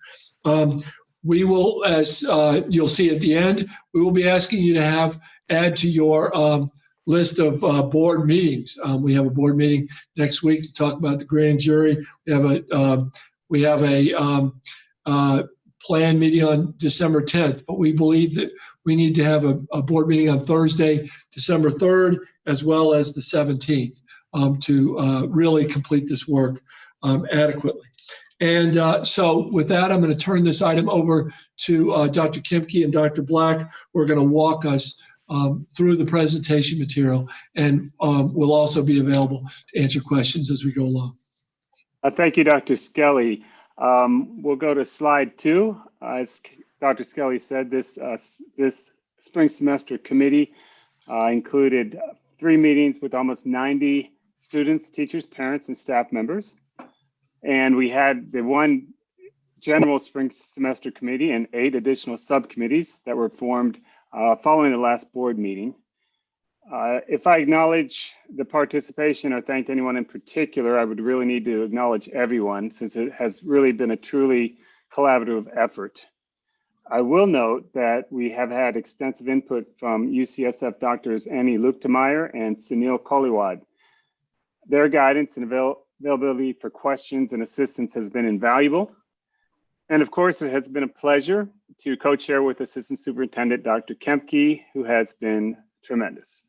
We will, as you'll see at the end, we will be asking you to add to your list of board meetings. We have a board meeting next week to talk about the grand jury. We have a planned meeting on December 10th, but we believe that we need to have a board meeting on Thursday, December 3rd, as well as the 17th to really complete this work adequately. And so with that, I'm going to turn this item over to Dr. Kempke and Dr. Black. We're going to walk us through the presentation material, and we'll also be available to answer questions as we go along. Thank you, Dr. Skelly. We'll go to slide 2. As Dr. Skelly said, this spring semester committee included 3 meetings with almost 90 students, teachers, parents, and staff members. And we had the one general spring semester committee and 8 additional subcommittees that were formed following the last board meeting. If I acknowledge the participation or thanked anyone in particular, I would really need to acknowledge everyone, since it has really been a truly collaborative effort. I will note that we have had extensive input from UCSF doctors Annie Luchtemeier and Sunil Koliwad. Their guidance and availability for questions and assistance has been invaluable. And of course, it has been a pleasure to co-chair with Assistant Superintendent Dr. Kempke, who has been tremendous.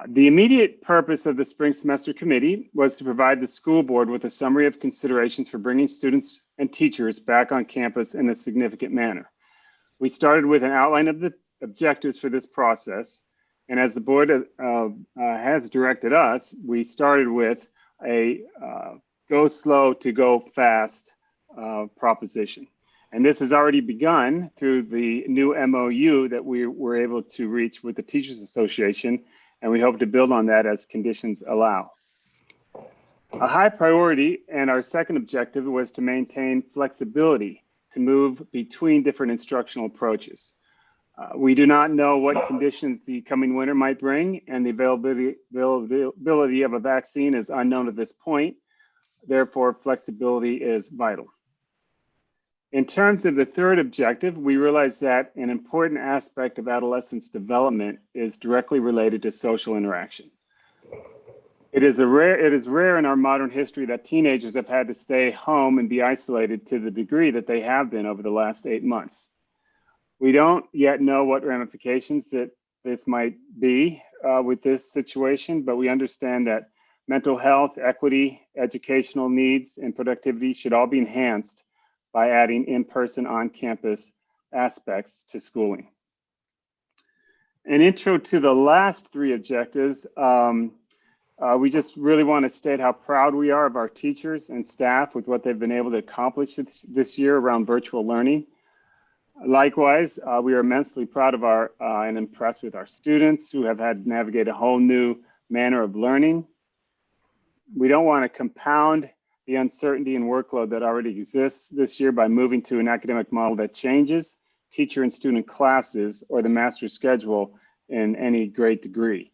The immediate purpose of the Spring Semester Committee was to provide the school board with a summary of considerations for bringing students and teachers back on campus in a significant manner. We started with an outline of the objectives for this process, and as the board has directed us, we started with a go slow to go fast proposition. And this has already begun through the new MOU that we were able to reach with the Teachers Association, and we hope to build on that as conditions allow. A high priority and our second objective was to maintain flexibility to move between different instructional approaches. We do not know what conditions the coming winter might bring, and the availability of a vaccine is unknown at this point. Therefore, flexibility is vital. In terms of the third objective, we realize that an important aspect of adolescence development is directly related to social interaction. It is rare in our modern history that teenagers have had to stay home and be isolated to the degree that they have been over the last 8 months. We don't yet know what ramifications that this might be with this situation, but we understand that mental health, equity, educational needs, and productivity should all be enhanced by adding in-person on-campus aspects to schooling. An intro to the last 3 objectives, we just really want to state how proud we are of our teachers and staff with what they've been able to accomplish this year around virtual learning. Likewise, we are immensely proud of and impressed with our students who have had to navigate a whole new manner of learning. We don't want to compound the uncertainty and workload that already exists this year by moving to an academic model that changes teacher and student classes or the master schedule in any great degree.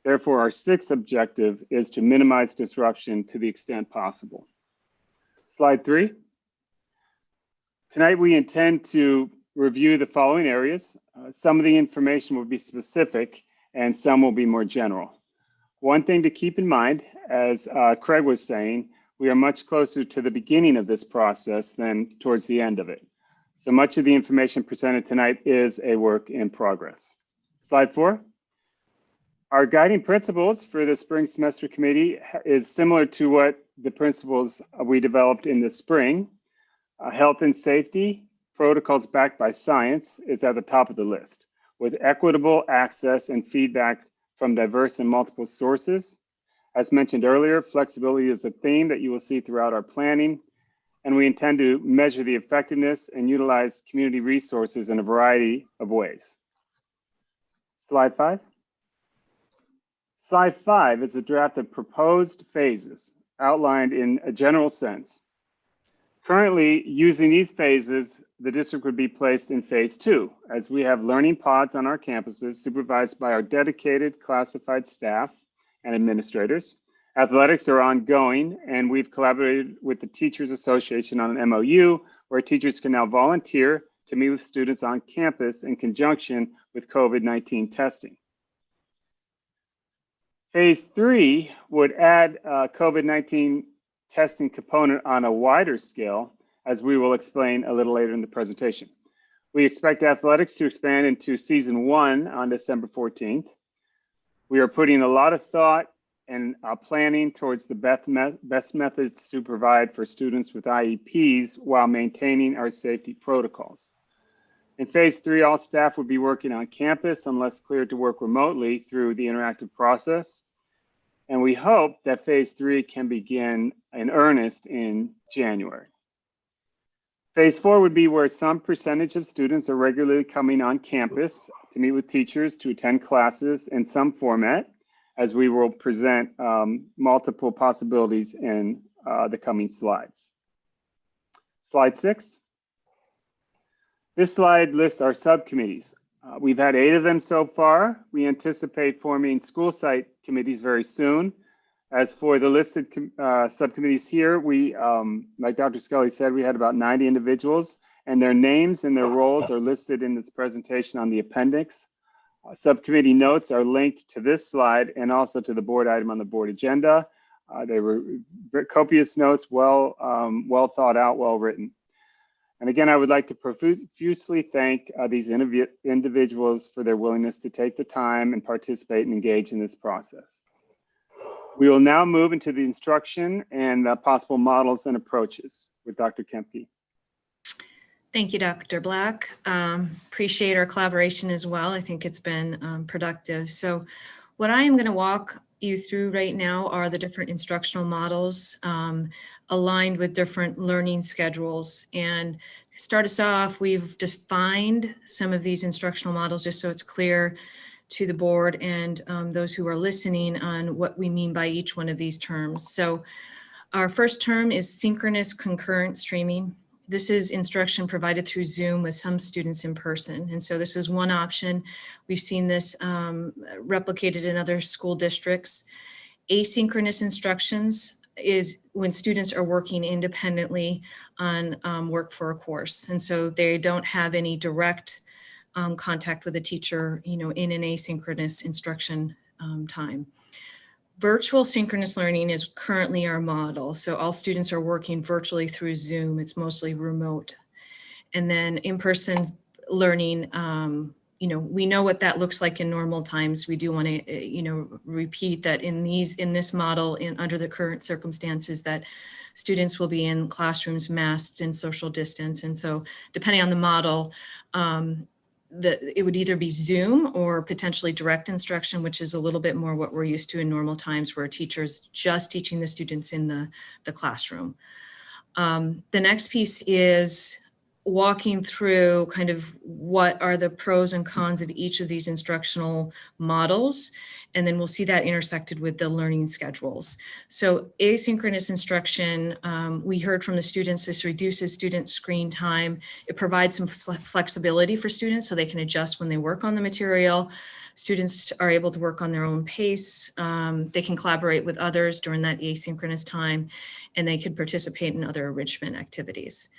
Therefore, our sixth objective is to minimize disruption to the extent possible. Slide 3. Tonight, we intend to review the following areas. Some of the information will be specific and some will be more general. One thing to keep in mind, as Craig was saying, we are much closer to the beginning of this process than towards the end of it. So much of the information presented tonight is a work in progress. Slide 4. Our guiding principles for the Spring Semester Committee is similar to what the principles we developed in the spring. Health and safety, protocols backed by science is at the top of the list, with equitable access and feedback from diverse and multiple sources. As mentioned earlier, flexibility is a theme that you will see throughout our planning, and we intend to measure the effectiveness and utilize community resources in a variety of ways. Slide 5. Slide 5 is a draft of proposed phases outlined in a general sense. Currently, using these phases, the district would be placed in phase 2, as we have learning pods on our campuses supervised by our dedicated classified staff and administrators. Athletics are ongoing, and we've collaborated with the Teachers Association on an MOU where teachers can now volunteer to meet with students on campus in conjunction with COVID-19 testing. Phase 3 would add a COVID-19 testing component on a wider scale, as we will explain a little later in the presentation. We expect athletics to expand into season 1 on December 14th. We are putting a lot of thought and planning towards the best methods to provide for students with IEPs while maintaining our safety protocols. In phase 3, all staff would be working on campus unless cleared to work remotely through the interactive process. And we hope that phase 3 can begin in earnest in January. Phase 4 would be where some percentage of students are regularly coming on campus to meet with teachers to attend classes in some format, as we will present multiple possibilities in the coming slides. Slide 6. This slide lists our subcommittees. We've had 8 of them so far. We anticipate forming school site committees very soon. As for the listed subcommittees here, we, like Dr. Scully said, we had about 90 individuals, and their names and their roles are listed in this presentation on the appendix. Subcommittee notes are linked to this slide and also to the board item on the board agenda. They were copious notes, well thought out, well written. And again, I would like to profusely thank these individuals for their willingness to take the time and participate and engage in this process. We will now move into the instruction and possible models and approaches with Dr. Kempke. Thank you, Dr. Black. Appreciate our collaboration as well. I think it's been productive. So what I am going to walk you through right now are the different instructional models aligned with different learning schedules. And to start us off, we've defined some of these instructional models just so it's clear to the board and those who are listening on what we mean by each one of these terms. So our first term is synchronous concurrent streaming. This is instruction provided through Zoom with some students in person. And so this is one option. We've seen this replicated in other school districts. Asynchronous instructions is when students are working independently on work for a course. And so they don't have any direct contact with a teacher, in an asynchronous instruction time. Virtual synchronous learning is currently our model. So all students are working virtually through Zoom. It's mostly remote. And then in-person learning, we know what that looks like in normal times. We do want to, repeat that in this model, under the current circumstances, that students will be in classrooms masked and social distance. And so depending on the model, it would either be Zoom or potentially direct instruction, which is a little bit more what we're used to in normal times, where a teacher's just teaching the students in the classroom. The next piece is walking through kind of what are the pros and cons of each of these instructional models. And then we'll see that intersected with the learning schedules. So asynchronous instruction, we heard from the students, this reduces student screen time. It provides some flexibility for students so they can adjust when they work on the material. Students are able to work on their own pace. They can collaborate with others during that asynchronous time, and they can participate in other enrichment activities.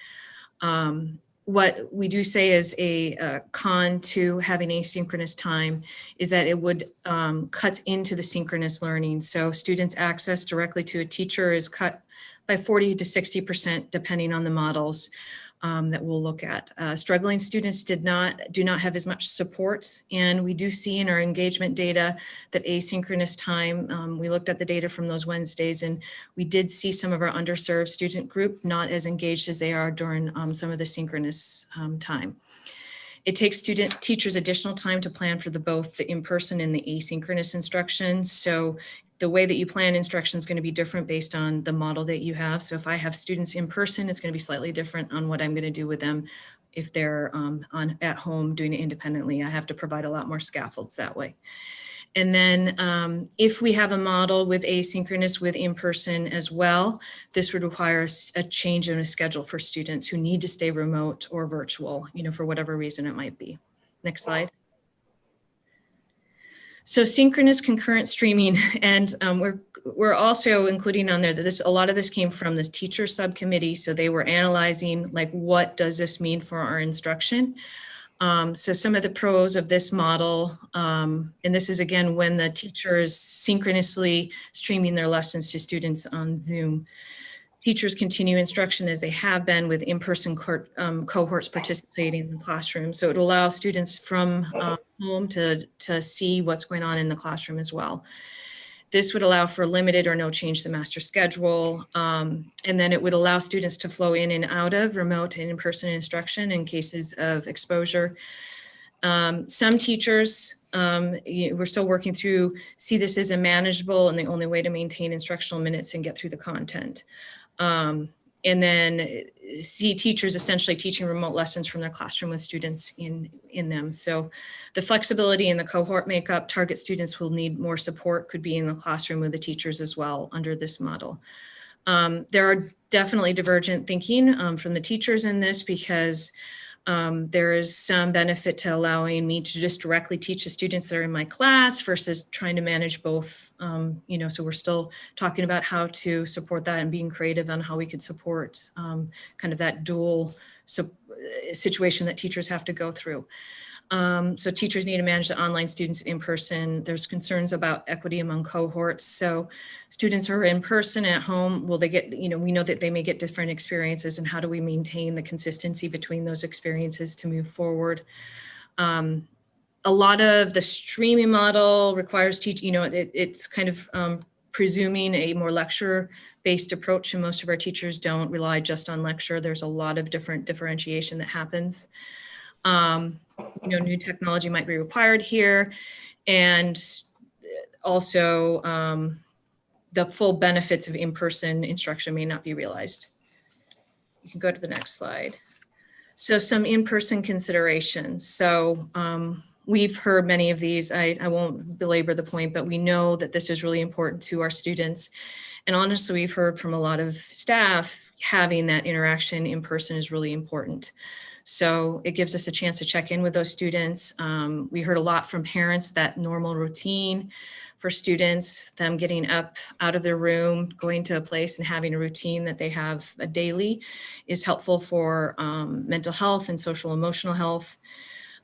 What we do say is a con to having asynchronous time is that it would cut into the synchronous learning. So students' access directly to a teacher is cut by 40 to 60% depending on the models that we'll look at. Struggling students do not have as much support, and we do see in our engagement data that asynchronous time, we looked at the data from those Wednesdays, and we did see some of our underserved student group not as engaged as they are during some of the synchronous time. It takes teachers additional time to plan for both the in-person and the asynchronous instruction. So the way that you plan instruction is going to be different based on the model that you have. So if I have students in person, it's going to be slightly different on what I'm going to do with them. If they're at home doing it independently, I have to provide a lot more scaffolds that way. And then if we have a model with asynchronous with in-person as well, this would require a change in a schedule for students who need to stay remote or virtual, for whatever reason it might be. Next slide. So synchronous concurrent streaming, and we're also including on there that a lot of this came from this teacher subcommittee. So they were analyzing what does this mean for our instruction? So some of the pros of this model, and this is again when the teacher is synchronously streaming their lessons to students on Zoom. Teachers continue instruction as they have been with in-person cohorts participating in the classroom. So it allows students from home to see what's going on in the classroom as well. This would allow for limited or no change to the master schedule. And then it would allow students to flow in and out of remote and in-person instruction in cases of exposure. Some teachers, we're still working through, see this as a manageable and the only way to maintain instructional minutes and get through the content. And then see teachers essentially teaching remote lessons from their classroom with students in them. So the flexibility in the cohort makeup, target students will need more support, could be in the classroom with the teachers as well under this model. There are definitely divergent thinking from the teachers in this because there is some benefit to allowing me to just directly teach the students that are in my class versus trying to manage both, so we're still talking about how to support that and being creative on how we could support kind of that dual situation that teachers have to go through. So teachers need to manage the online students in person. There's concerns about equity among cohorts. So students who are in person at home, will they get, we know that they may get different experiences, and how do we maintain the consistency between those experiences to move forward? A lot of the streaming model requires it's kind of presuming a more lecture-based approach, and most of our teachers don't rely just on lecture. There's a lot of different differentiation that happens. New technology might be required here, and also the full benefits of in-person instruction may not be realized. You can go to the next slide. So some in-person considerations. So we've heard many of these. I won't belabor the point, but we know that this is really important to our students. And honestly, we've heard from a lot of staff having that interaction in person is really important. So it gives us a chance to check in with those students. We heard a lot from parents that normal routine for students, them getting up out of their room, going to a place and having a routine that they have a daily is helpful for mental health and social emotional health.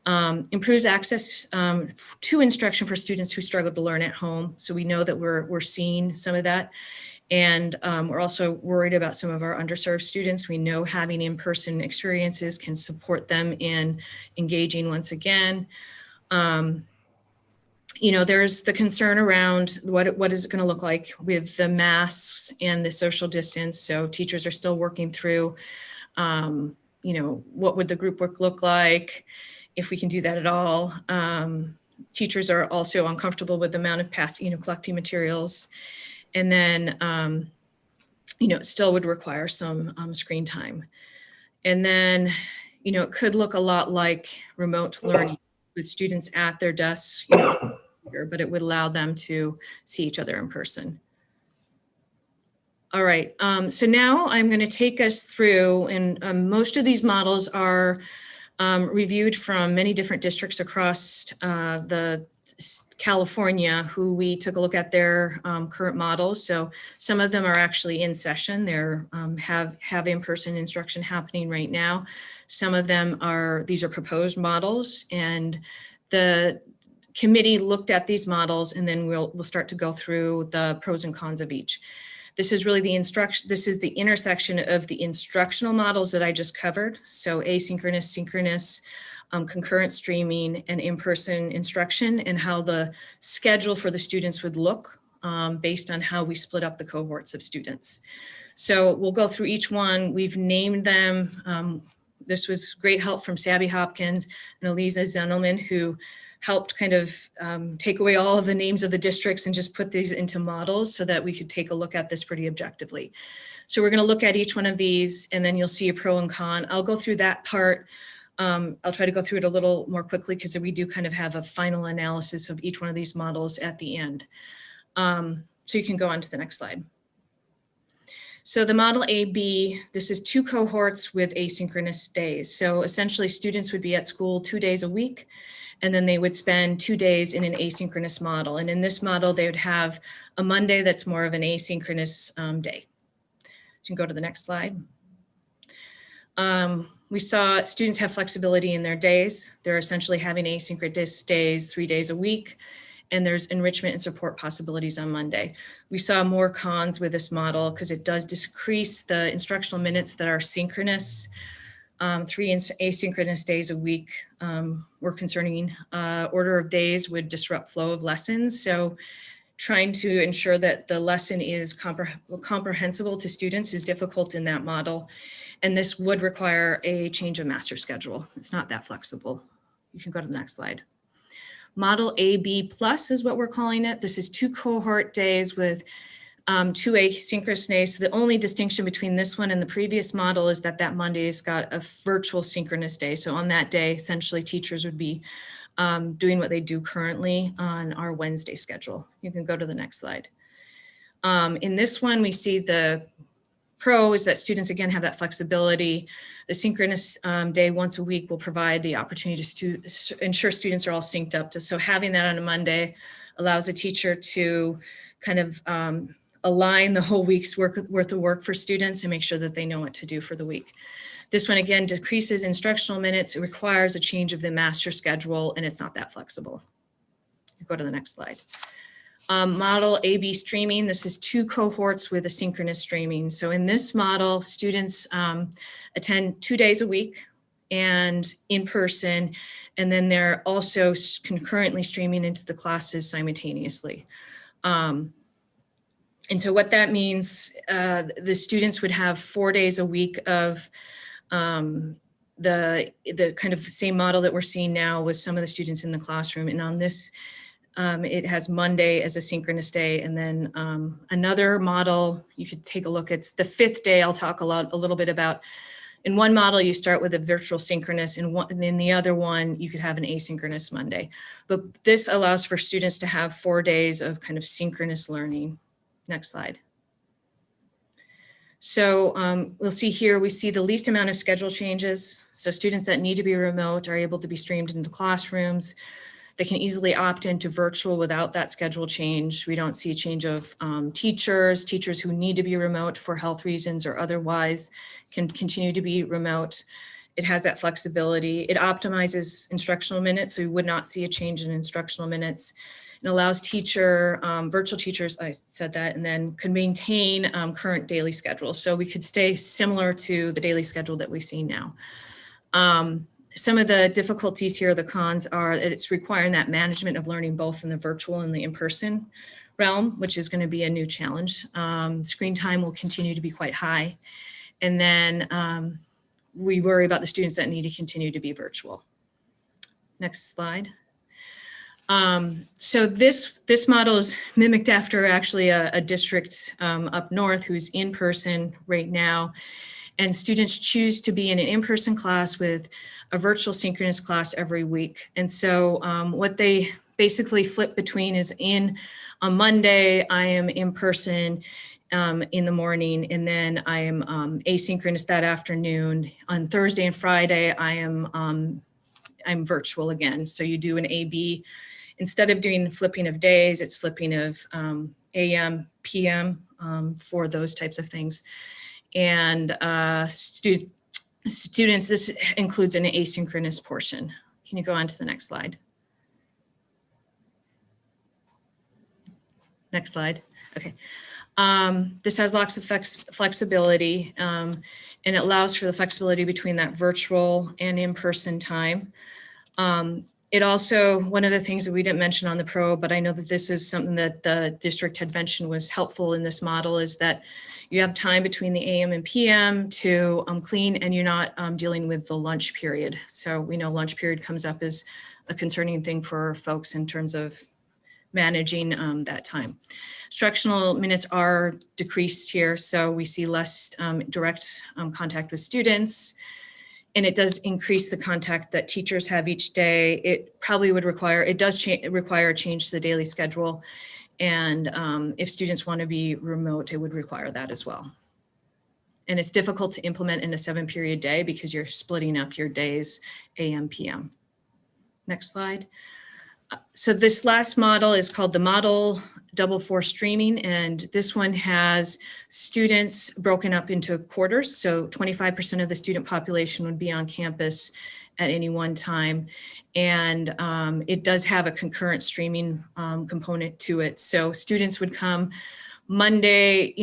Improves access to instruction for students who struggle to learn at home. So we know that we're seeing some of that. And we're also worried about some of our underserved students. We know having in-person experiences can support them in engaging once again. There's the concern around what is it going to look like with the masks and the social distance. So teachers are still working through, what would the group work look like, if we can do that at all. Teachers are also uncomfortable with the amount of collecting materials. And then, it still would require some screen time. And then, you know, it could look a lot like remote learning with students at their desks, you know, but it would allow them to see each other in person. All right, so now I'm going to take us through, and most of these models are reviewed from many different districts across the California, who we took a look at their current models. So some of them are actually in session. They're have in-person instruction happening right now. Some of them are, these are proposed models, and the committee looked at these models, and then we'll start to go through the pros and cons of each. This is really this is the intersection of the instructional models that I just covered. So asynchronous, synchronous, concurrent streaming, and in-person instruction, and how the schedule for the students would look based on how we split up the cohorts of students. So we'll go through each one. We've named them. This was great help from Sabby Hopkins and Eliza Zendelman, who helped kind of take away all of the names of the districts and just put these into models so that we could take a look at this pretty objectively. So we're going to look at each one of these, and then you'll see a pro and con. I'll go through that part. I'll try to go through it a little more quickly because we do kind of have a final analysis of each one of these models at the end. So you can go on to the next slide. So the model AB, this is 2 cohorts with asynchronous days. So essentially students would be at school 2 days a week, and then they would spend 2 days in an asynchronous model. And in this model, they would have a Monday that's more of an asynchronous day. You can go to the next slide. We saw students have flexibility in their days. They're essentially having asynchronous days 3 days a week, and there's enrichment and support possibilities on Monday. We saw more cons with this model because it does decrease the instructional minutes that are synchronous. 3 asynchronous days a week were concerning. Order of days would disrupt flow of lessons. So trying to ensure that the lesson is comprehensible to students is difficult in that model. And this would require a change of master schedule. It's not that flexible. You can go to the next slide. Model AB plus is what we're calling it. This is 2 cohort days with 2 asynchronous days. So the only distinction between this one and the previous model is that that Monday's got a virtual synchronous day. So on that day, essentially teachers would be doing what they do currently on our Wednesday schedule. You can go to the next slide. In this one, we see the pro is that students again have that flexibility. The synchronous day once a week will provide the opportunity to ensure students are all synced up. So having that on a Monday allows a teacher to kind of align the whole week's worth of work for students and make sure that they know what to do for the week. This one again decreases instructional minutes. It requires a change of the master schedule, and it's not that flexible. Go to the next slide. Model AB streaming, this is 2 cohorts with asynchronous streaming. So in this model, students attend 2 days a week and in person, and then they're also concurrently streaming into the classes simultaneously. And so what that means, the students would have 4 days a week of the kind of same model that we're seeing now with some of the students in the classroom. And on this, it has Monday as a synchronous day, and then another model you could take a look. It's the 5th day. I'll talk a little bit about. In one model, you start with a virtual synchronous, and in the other one, you could have an asynchronous Monday. But this allows for students to have 4 days of kind of synchronous learning. Next slide. So we'll see here, we see the least amount of schedule changes. So students that need to be remote are able to be streamed into classrooms. They can easily opt into virtual without that schedule change. We don't see a change of teachers who need to be remote for health reasons or otherwise can continue to be remote. It has that flexibility. It optimizes instructional minutes, so we would not see a change in instructional minutes. It allows virtual teachers, I said that, and then could maintain current daily schedule. So we could stay similar to the daily schedule that we see now. Some of the difficulties here, the cons, are that it's requiring that management of learning both in the virtual and the in-person realm, which is going to be a new challenge. Screen time will continue to be quite high. And then we worry about the students that need to continue to be virtual. Next slide. So this model is mimicked after actually a district up north who's in person right now. and students choose to be in an in-person class with a virtual synchronous class every week. And so what they basically flip between is on Monday, I am in person in the morning, and then I am asynchronous that afternoon. On Thursday and Friday, I'm virtual again. So you do an A/B. Instead of doing flipping of days, it's flipping of AM, PM for those types of things. And students, this includes an asynchronous portion. Can you go on to the next slide? Next slide. Okay. This has lots of flexibility, and it allows for the flexibility between that virtual and in-person time. It also, one of the things that we didn't mention on the pro, but I know that this is something that the district had mentioned was helpful in this model, is that you have time between the AM and PM to clean, and you're not dealing with the lunch period. So we know lunch period comes up as a concerning thing for folks in terms of managing that time. Instructional minutes are decreased here, so we see less direct contact with students. And it does increase the contact that teachers have each day. It probably would require, it does require a change to the daily schedule. And if students want to be remote, it would require that as well. And it's difficult to implement in a 7-period day because you're splitting up your days AM, PM. Next slide. So this last model is called the model double four streaming, and this one has students broken up into quarters. So 25% of the student population would be on campus at any one time. And it does have a concurrent streaming component to it. So students would come Monday,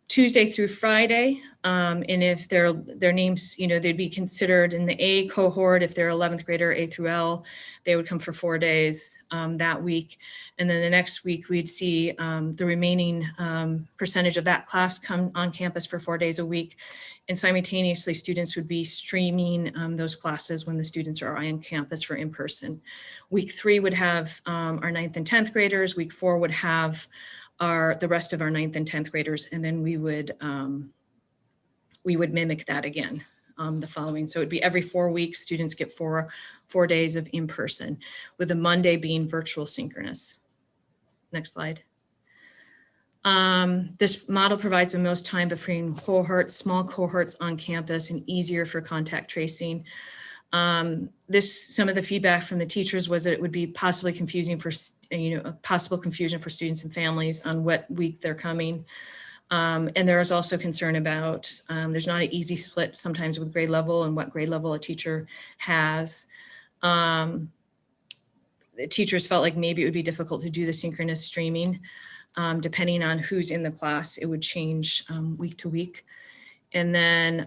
Tuesday through Friday. And if their names, they'd be considered in the A cohort. If they're 11th grader, A through L, they would come for 4 days that week. And then the next week we'd see the remaining percentage of that class come on campus for 4 days a week. And simultaneously students would be streaming those classes when the students are on campus for in-person. Week 3 would have our 9th and 10th graders. Week 4 would have the rest of our 9th and 10th graders, and then we would mimic that again the following. So it'd be every 4 weeks, students get four days of in-person, with the Monday being virtual synchronous. Next slide. This model provides the most time between cohorts, small cohorts on campus, and easier for contact tracing. Some of the feedback from the teachers was that it would be possibly confusing for, possible confusion for students and families on what week they're coming. And there is also concern about, there's not an easy split sometimes with grade level and what grade level a teacher has. The teachers felt like maybe it would be difficult to do the synchronous streaming. Depending on who's in the class, it would change week to week. And then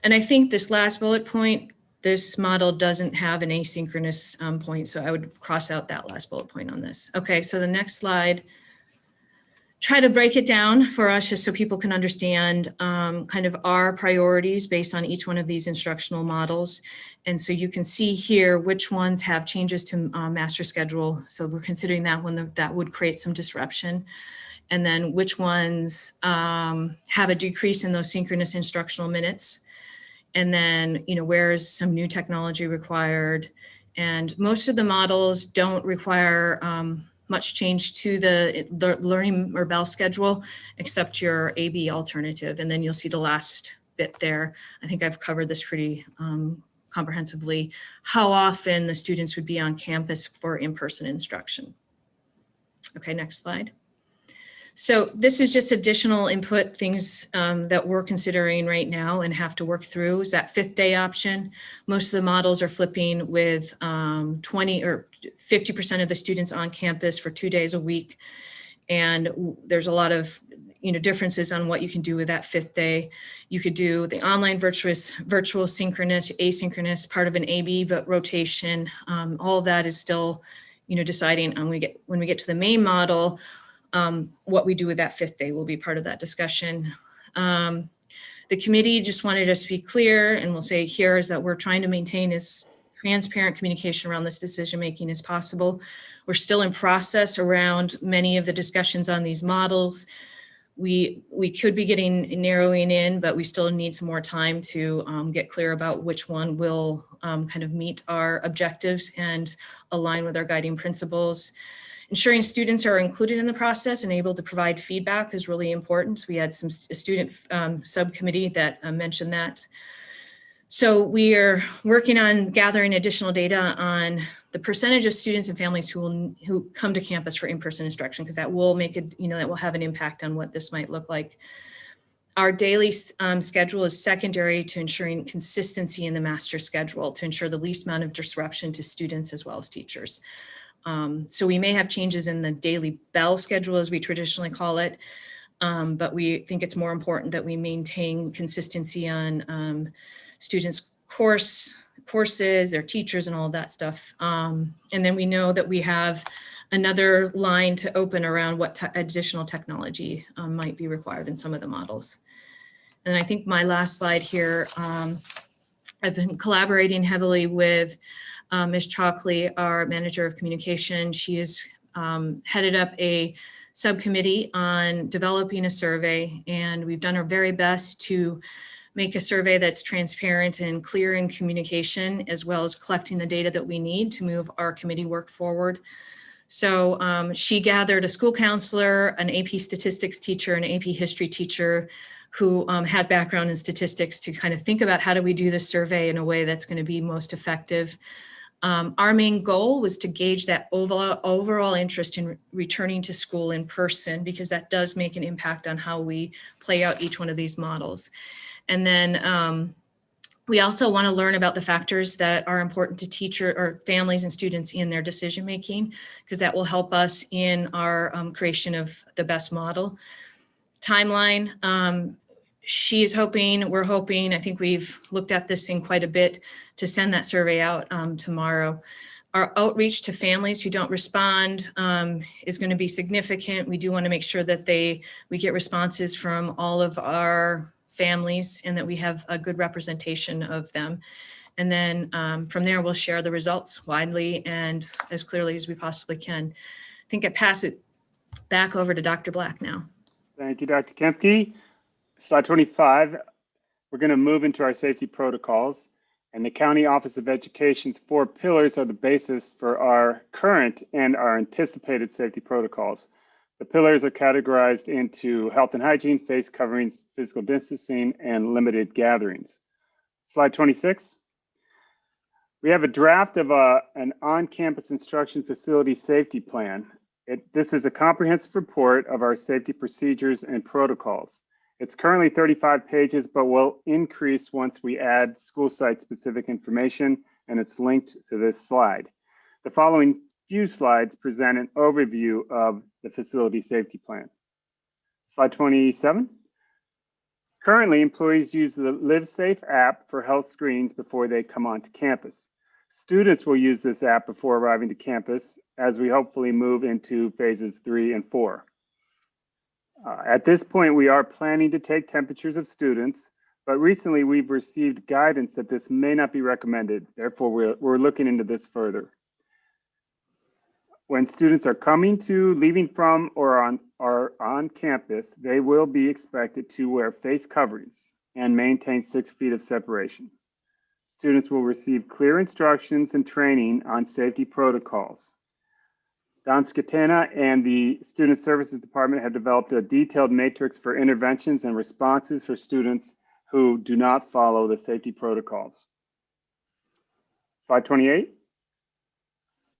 and I think this last bullet point, this model doesn't have an asynchronous point, so I would cross out that last bullet point on this. Okay, so the next slide, try to break it down for us just so people can understand kind of our priorities based on each one of these instructional models. And so you can see here which ones have changes to master schedule. So we're considering that one that would create some disruption. And then which ones have a decrease in those synchronous instructional minutes. And then, where is some new technology required? And most of the models don't require much change to the learning or bell schedule, except your AB alternative. And then you'll see the last bit there. I think I've covered this pretty comprehensively, how often the students would be on campus for in-person instruction. Okay, next slide. So this is just additional input, things that we're considering right now and have to work through, is that 5th day option. Most of the models are flipping with 20 or 50% of the students on campus for 2 days a week. And there's a lot of differences on what you can do with that 5th day. You could do the online virtual synchronous, asynchronous, part of an AB rotation. All of that is still deciding on when we get to the main model. What we do with that 5th day will be part of that discussion. The committee just wanted us to be clear, and we'll say here is that we're trying to maintain as transparent communication around this decision-making as possible. We're still in process around many of the discussions on these models. we could be narrowing in, but we still need some more time to get clear about which one will kind of meet our objectives and align with our guiding principles. Ensuring students are included in the process and able to provide feedback is really important. So we had a student subcommittee that mentioned that. So we are working on gathering additional data on the percentage of students and families who come to campus for in-person instruction, because that will make it, that will have an impact on what this might look like. Our daily schedule is secondary to ensuring consistency in the master schedule to ensure the least amount of disruption to students as well as teachers. So we may have changes in the daily bell schedule, as we traditionally call it, but we think it's more important that we maintain consistency on students' courses, their teachers, and all of that stuff. And then we know that we have another line to open around what additional technology might be required in some of the models. And I think my last slide here, I've been collaborating heavily with Ms. Chalkley, our manager of communication. She has headed up a subcommittee on developing a survey, and we've done our very best to make a survey that's transparent and clear in communication, as well as collecting the data that we need to move our committee work forward. So she gathered a school counselor, an AP statistics teacher, an AP history teacher who has background in statistics to kind of think about how do we do this survey in a way that's going to be most effective. Our main goal was to gauge that overall interest in returning to school in person, because that does make an impact on how we play out each one of these models. And then we also want to learn about the factors that are important to teacher or families and students in their decision making, because that will help us in our creation of the best model. Timeline. She is hoping, we're hoping, I think we've looked at this thing quite a bit, to send that survey out tomorrow. Our outreach to families who don't respond is going to be significant. We do want to make sure that we get responses from all of our families and that we have a good representation of them. And then from there, we'll share the results widely and as clearly as we possibly can. I think I pass it back over to Dr. Black now. Thank you, Dr. Kempke. Slide 25, we're going to move into our safety protocols, and the County Office of Education's 4 pillars are the basis for our current and our anticipated safety protocols. The pillars are categorized into health and hygiene, face coverings, physical distancing, and limited gatherings. Slide 26. We have a draft of an on-campus instruction facility safety plan. This is a comprehensive report of our safety procedures and protocols. It's currently 35 pages, but will increase once we add school site specific information, and it's linked to this slide. The following few slides present an overview of the facility safety plan. Slide 27. Currently, employees use the LiveSafe app for health screens before they come onto campus. Students will use this app before arriving to campus as we hopefully move into phases 3 and 4. At this point, we are planning to take temperatures of students, but recently we've received guidance that this may not be recommended. Therefore, we're looking into this further. When students are coming to, leaving from, or on campus, they will be expected to wear face coverings and maintain 6 feet of separation. Students will receive clear instructions and training on safety protocols. Don Scatena and the Student Services Department have developed a detailed matrix for interventions and responses for students who do not follow the safety protocols. Slide 28.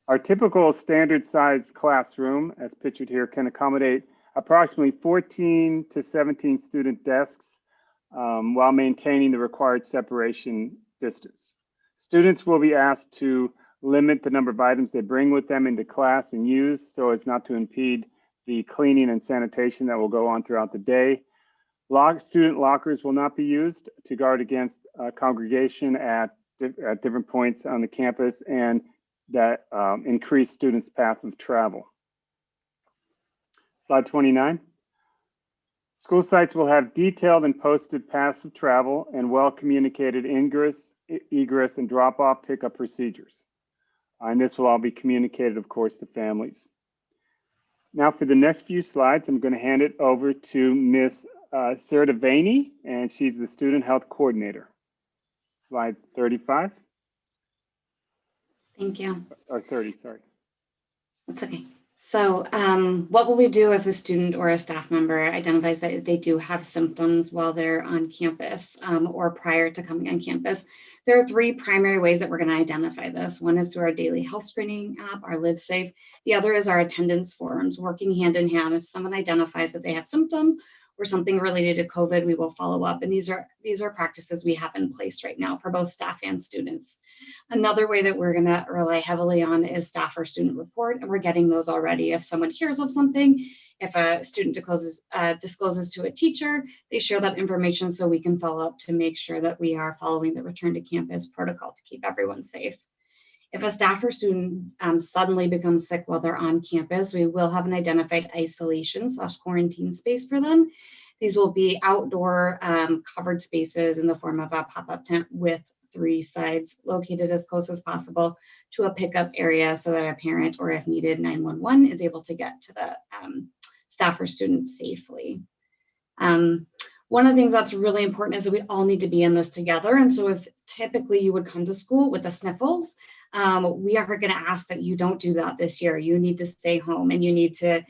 Our typical standard size classroom, as pictured here, can accommodate approximately 14 to 17 student desks while maintaining the required separation distance. Students will be asked to limit the number of items they bring with them into class and use so as not to impede the cleaning and sanitation that will go on throughout the day. Student lockers will not be used to guard against congregation at different points on the campus and that increase students' path of travel. Slide 29. School sites will have detailed and posted paths of travel and well-communicated ingress, egress, and drop-off pickup procedures. And this will all be communicated, of course, to families. Now for the next few slides, I'm going to hand it over to Ms. Sarah Devaney, and she's the Student Health Coordinator. Slide 35. Thank you. Or 30, sorry. That's okay. So what will we do if a student or a staff member identifies that they do have symptoms while they're on campus or prior to coming on campus? There are three primary ways that we're going to identify this. One is through our daily health screening app, our Live Safe. The other is our attendance forms, working hand in hand. If someone identifies that they have symptoms or something related to COVID, we will follow up. And these are practices we have in place right now for both staff and students. Another way that we're going to rely heavily on is staff or student report, and we're getting those already. If someone hears of something, if a student discloses to a teacher, they share that information so we can follow up to make sure that we are following the return to campus protocol to keep everyone safe. If a staff or student suddenly becomes sick while they're on campus, we will have an identified isolation/quarantine space for them. These will be outdoor covered spaces in the form of a pop-up tent with 3 sides located as close as possible to a pickup area so that a parent, or if needed, 911 is able to get to the staff or student safely. One of the things that's really important is that we all need to be in this together. And so if typically you would come to school with the sniffles, we are going to ask that you don't do that this year. You need to stay home, and you need to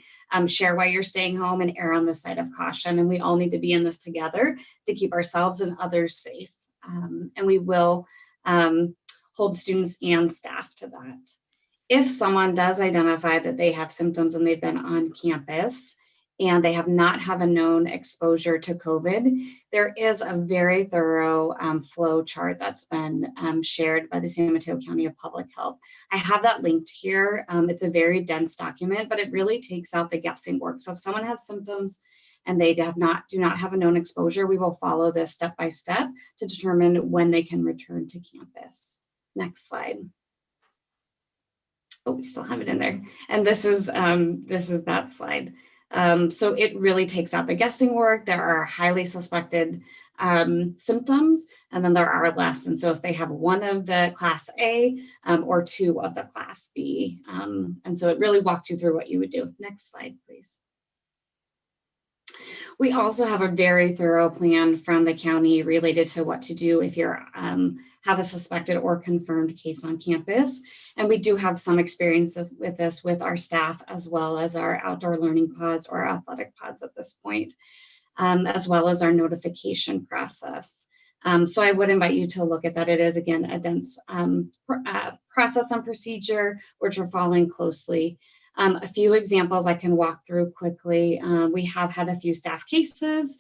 share why you're staying home and err on the side of caution. And we all need to be in this together to keep ourselves and others safe. And we will hold students and staff to that. If someone does identify that they have symptoms and they've been on campus and they have not have a known exposure to COVID, there is a very thorough flow chart that's been shared by the San Mateo County of Public Health. I have that linked here. It's a very dense document, but it really takes out the guessing work. So if someone has symptoms and they do not have a known exposure, we will follow this step by step to determine when they can return to campus. Next slide. Oh, we still have it in there. And this is that slide. So it really takes out the guessing work. There are highly suspected symptoms, and then there are less. And so if they have one of the class A or 2 of the class B. And so it really walks you through what you would do. Next slide, please. We also have a very thorough plan from the county related to what to do if you have a suspected or confirmed case on campus. And we do have some experiences with this with our staff, as well as our outdoor learning pods or athletic pods at this point, as well as our notification process. So I would invite you to look at that. It is, again, a dense process and procedure, which we're following closely. A few examples I can walk through quickly. We have had a few staff cases.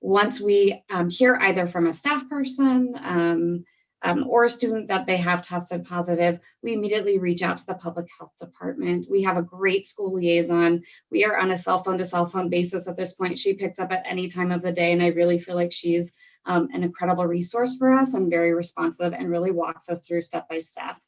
Once we hear either from a staff person or a student that they have tested positive, we immediately reach out to the public health department. We have a great school liaison. We are on a cell phone to cell phone basis at this point. She picks up at any time of the day, and I really feel like she's an incredible resource for us and very responsive, and really walks us through step by step.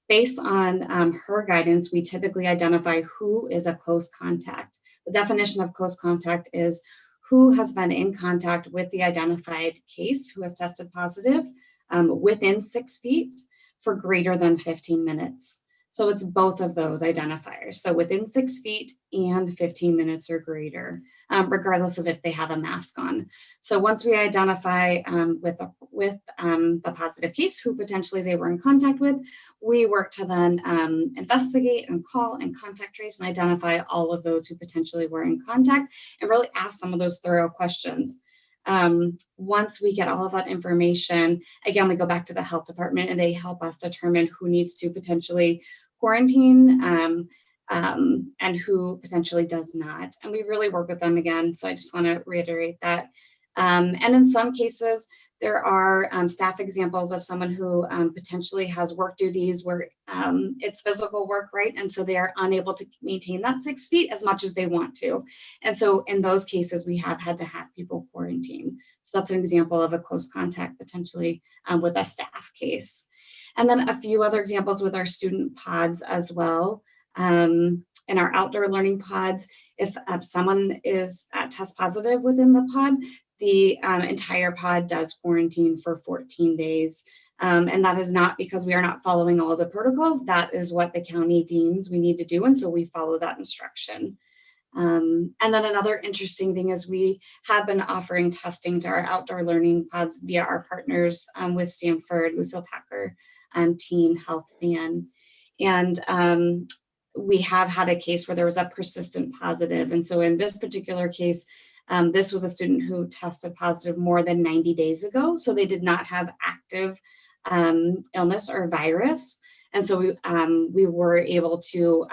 Based on her guidance, we typically identify who is a close contact. The definition of close contact is who has been in contact with the identified case who has tested positive within 6 feet for greater than 15 minutes. So it's both of those identifiers. So within 6 feet and 15 minutes or greater, regardless of if they have a mask on. So once we identify with the positive case who potentially they were in contact with, we work to then investigate and call and contact trace and identify all of those who potentially were in contact, and really ask some of those thorough questions. Once we get all of that information, again, we go back to the health department and they help us determine who needs to potentially quarantine and who potentially does not. And we really work with them again. So I just want to reiterate that. And in some cases, there are staff examples of someone who potentially has work duties where it's physical work, right? And so they are unable to maintain that 6 feet as much as they want to. And so in those cases, we have had to have people quarantine. So that's an example of a close contact potentially with a staff case. And then a few other examples with our student pods as well. In our outdoor learning pods, if someone is test positive within the pod, the entire pod does quarantine for 14 days. And that is not because we are not following all of the protocols. That is what the county deems we need to do. And so we follow that instruction. And then another interesting thing is we have been offering testing to our outdoor learning pods via our partners with Stanford, Lucille Packer, Teen Health Van. And we have had a case where there was a persistent positive. And so in this particular case, this was a student who tested positive more than 90 days ago. So they did not have active illness or virus. And so we were able to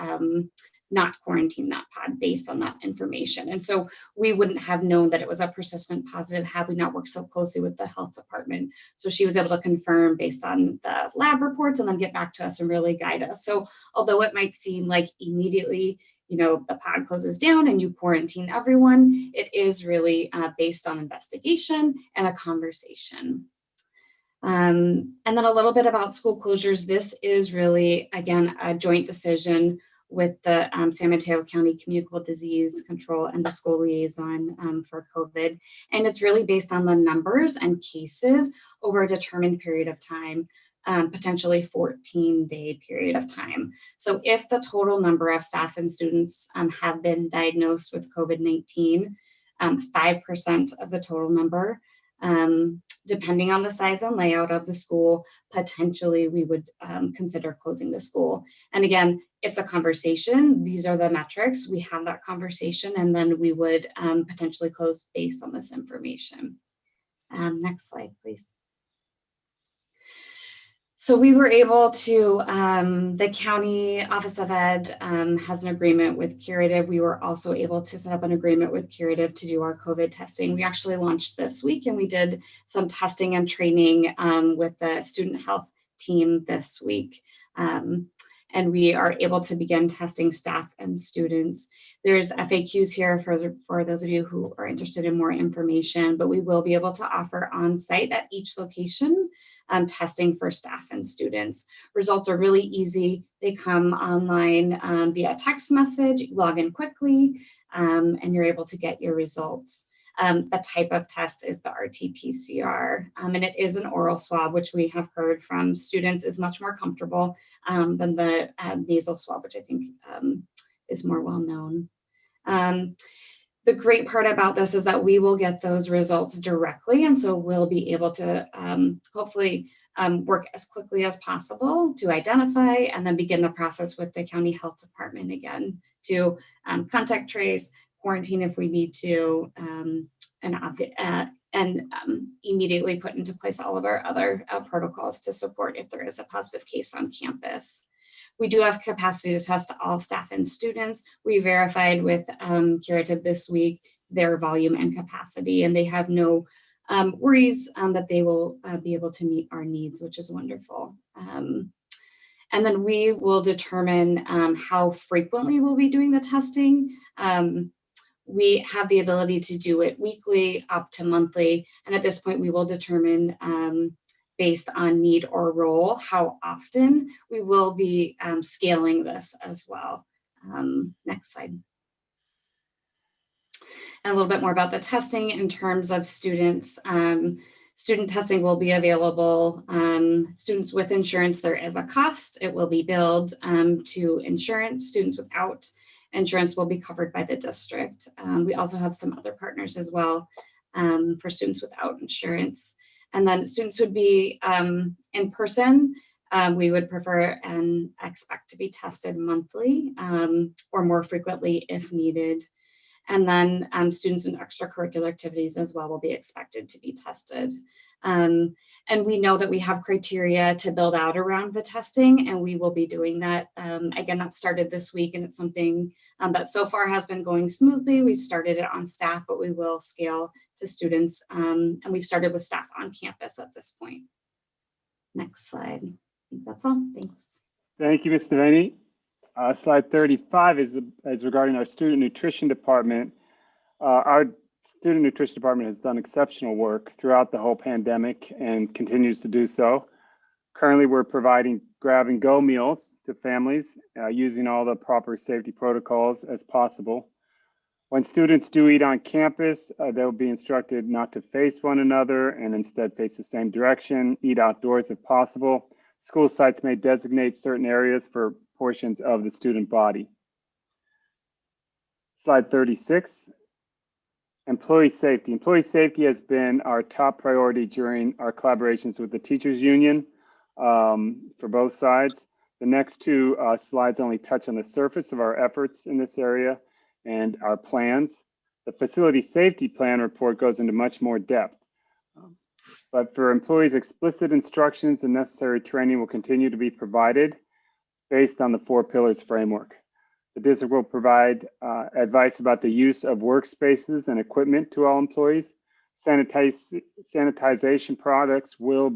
not quarantine that pod based on that information. And so we wouldn't have known that it was a persistent positive had we not worked so closely with the health department. So she was able to confirm based on the lab reports and then get back to us and really guide us. So although it might seem like immediately, you know, the pod closes down and you quarantine everyone, it is really based on investigation and a conversation. And then a little bit about school closures. This is really, again, a joint decision with the San Mateo County Communicable Disease Control and the school liaison for COVID. And it's really based on the numbers and cases over a determined period of time, potentially 14-day period of time. So if the total number of staff and students have been diagnosed with COVID-19, 5% of the total number, depending on the size and layout of the school, potentially we would consider closing the school. And again, it's a conversation. These are the metrics. We have that conversation, and then we would potentially close based on this information. Next slide, please. So we were able to, the County Office of Ed has an agreement with Curative. We were also able to set up an agreement with Curative to do our COVID testing. We actually launched this week, and we did some testing and training with the student health team this week. And we are able to begin testing staff and students. There's FAQs here for those of you who are interested in more information, but we will be able to offer on-site at each location testing for staff and students. Results are really easy. They come online via text message, you log in quickly, and you're able to get your results. The type of test is the RT-PCR, and it is an oral swab, which we have heard from students is much more comfortable than the nasal swab, which I think is more well known. The great part about this is that we will get those results directly, and so we'll be able to hopefully work as quickly as possible to identify and then begin the process with the county health department again to contact trace, quarantine if we need to, and immediately put into place all of our other protocols to support if there is a positive case on campus. We do have capacity to test all staff and students. We verified with Curative this week their volume and capacity, and they have no worries that they will be able to meet our needs, which is wonderful. And then we will determine how frequently we'll be doing the testing. We have the ability to do it weekly up to monthly. And at this point, we will determine based on need or role, how often we will be scaling this as well. Next slide. And a little bit more about the testing in terms of students. Student testing will be available. Students with insurance, there is a cost. It will be billed to insurance. Students without insurance will be covered by the district. We also have some other partners as well for students without insurance. And then students would be in person. We would prefer and expect to be tested monthly or more frequently if needed. And then students in extracurricular activities as well will be expected to be tested. And we know that we have criteria to build out around the testing, and we will be doing that. Again, that started this week, and it's something that so far has been going smoothly. We started it on staff, but we will scale to students. And we've started with staff on campus at this point. Next slide. I think that's all. Thanks. Thank you, Ms. Devaney. Slide 35 is regarding our student nutrition department. Our student nutrition department has done exceptional work throughout the whole pandemic and continues to do so. Currently, we're providing grab-and-go meals to families using all the proper safety protocols as possible. When students do eat on campus, they'll be instructed not to face one another and instead face the same direction, eat outdoors if possible. School sites may designate certain areas for portions of the student body. Slide 36, employee safety. Employee safety has been our top priority during our collaborations with the teachers union for both sides. The next two slides only touch on the surface of our efforts in this area and our plans. The facility safety plan report goes into much more depth. But for employees, explicit instructions and necessary training will continue to be provided based on the 4 pillars framework. The district will provide advice about the use of workspaces and equipment to all employees. Sanitization products will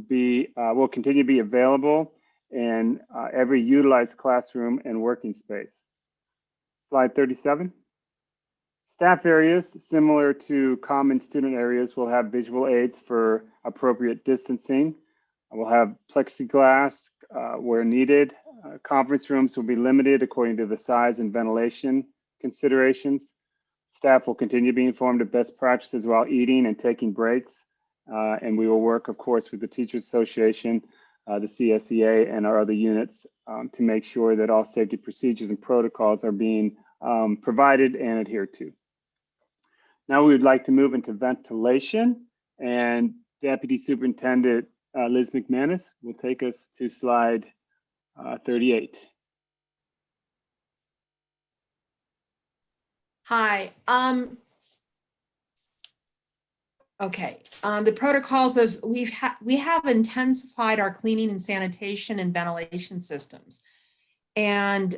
continue to be available in every utilized classroom and working space. Slide 37. Staff areas, similar to common student areas, will have visual aids for appropriate distancing. We'll have plexiglass where needed. Conference rooms will be limited according to the size and ventilation considerations. Staff will continue to be informed of best practices while eating and taking breaks. And we will work, of course, with the Teachers Association, the CSEA, and our other units to make sure that all safety procedures and protocols are being provided and adhered to. Now we would like to move into ventilation, and Deputy Superintendent Liz McManus will take us to slide 38. Hi. Okay. The protocols of we have intensified our cleaning and sanitation and ventilation systems, and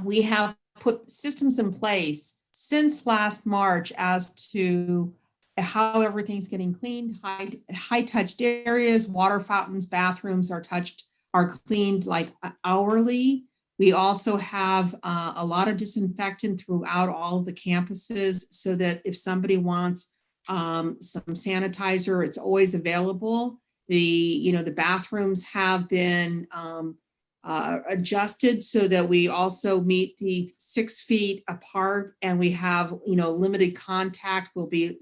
we have put systems in place since last March as to how everything's getting cleaned. High touched areas, water fountains, bathrooms are cleaned like hourly. We also have a lot of disinfectant throughout all of the campuses so that if somebody wants some sanitizer, it's always available. The bathrooms have been adjusted so that we also meet the 6 feet apart, and we have limited contact. We'll be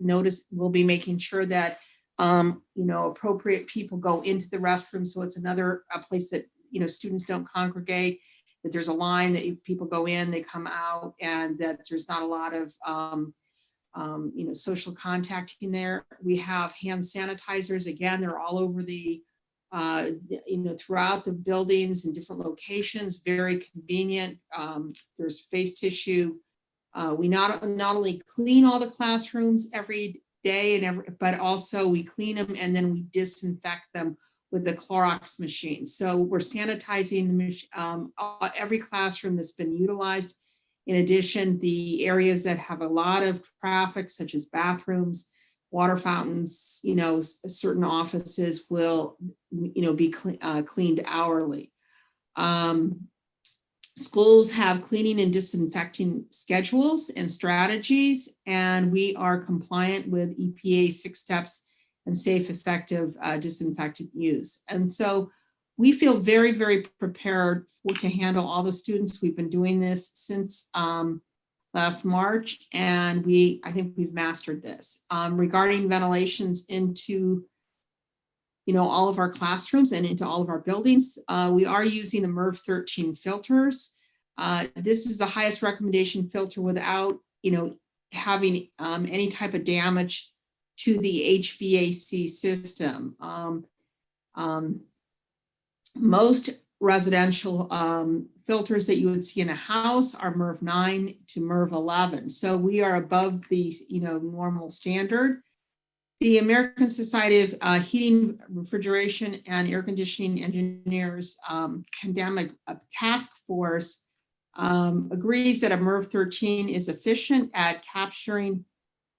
making sure that appropriate people go into the restroom, so it's a place that students don't congregate, that there's a line that people go in, they come out, and that there's not a lot of social contacting there. We have hand sanitizers. Again, they're all over the throughout the buildings in different locations, very convenient. There's face tissue. We not only clean all the classrooms every day but also we clean them and then we disinfect them with the Clorox machine. So we're sanitizing every classroom that's been utilized. In addition, the areas that have a lot of traffic, such as bathrooms, water fountains, certain offices will, be cleaned hourly. Schools have cleaning and disinfecting schedules and strategies, and we are compliant with EPA 6 steps and safe, effective disinfectant use. And so we feel very, very prepared to handle all the students. We've been doing this since last March, and I think we've mastered this. Regarding ventilations into all of our classrooms and into all of our buildings, we are using the MERV 13 filters. This is the highest recommendation filter without having any type of damage to the HVAC system. Most residential filters that you would see in a house are MERV 9 to MERV 11. So we are above the normal standard. The American Society of Heating, Refrigeration, and Air Conditioning Engineers Pandemic Task Force agrees that a MERV 13 is efficient at capturing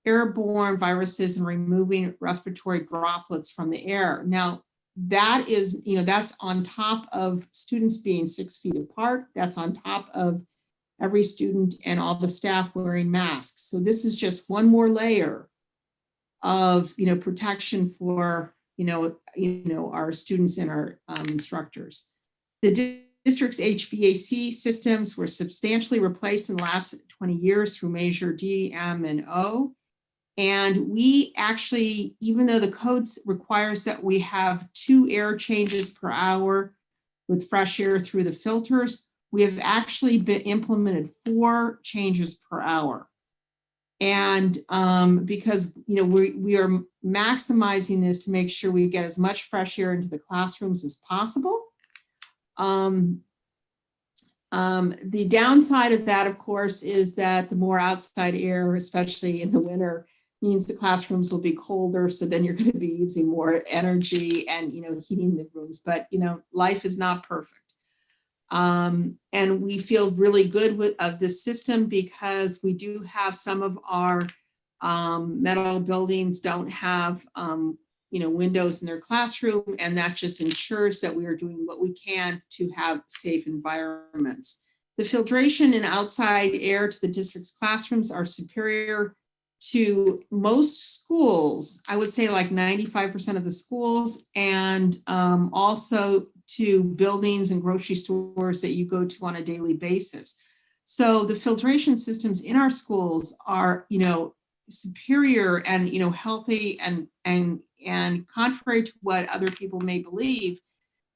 airborne viruses and removing respiratory droplets from the air. Now, that is, that's on top of students being 6 feet apart. That's on top of every student and all the staff wearing masks. So this is just one more layer of, protection for, our students and our instructors. The district's HVAC systems were substantially replaced in the last 20 years through measure D, M, and O. And we actually, even though the code requires that we have 2 air changes per hour with fresh air through the filters, we have actually been implemented 4 changes per hour. And because we are maximizing this to make sure we get as much fresh air into the classrooms as possible. The downside of that, of course, is that the more outside air, especially in the winter, means the classrooms will be colder. So then you're going to be using more energy and heating the rooms. But life is not perfect. And we feel really good of this system because we do have some of our metal buildings don't have windows in their classroom, and that just ensures that we are doing what we can to have safe environments. The filtration and outside air to the district's classrooms are superior to most schools. I would say like 95% of the schools, and also to buildings and grocery stores that you go to on a daily basis. So the filtration systems in our schools are, superior and, healthy and contrary to what other people may believe,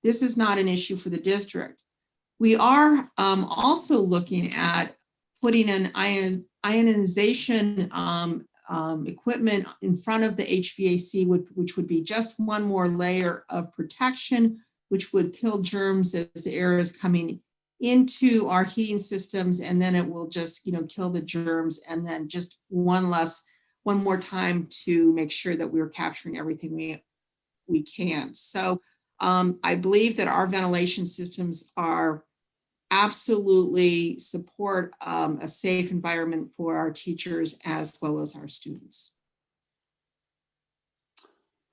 this is not an issue for the district. We are also looking at putting an ionization equipment in front of the HVAC, which would be just one more layer of protection, which would kill germs as the air is coming into our heating systems, and then it will just kill the germs, and then just one more time to make sure that we're capturing everything we can. So I believe that our ventilation systems are absolutely support a safe environment for our teachers as well as our students.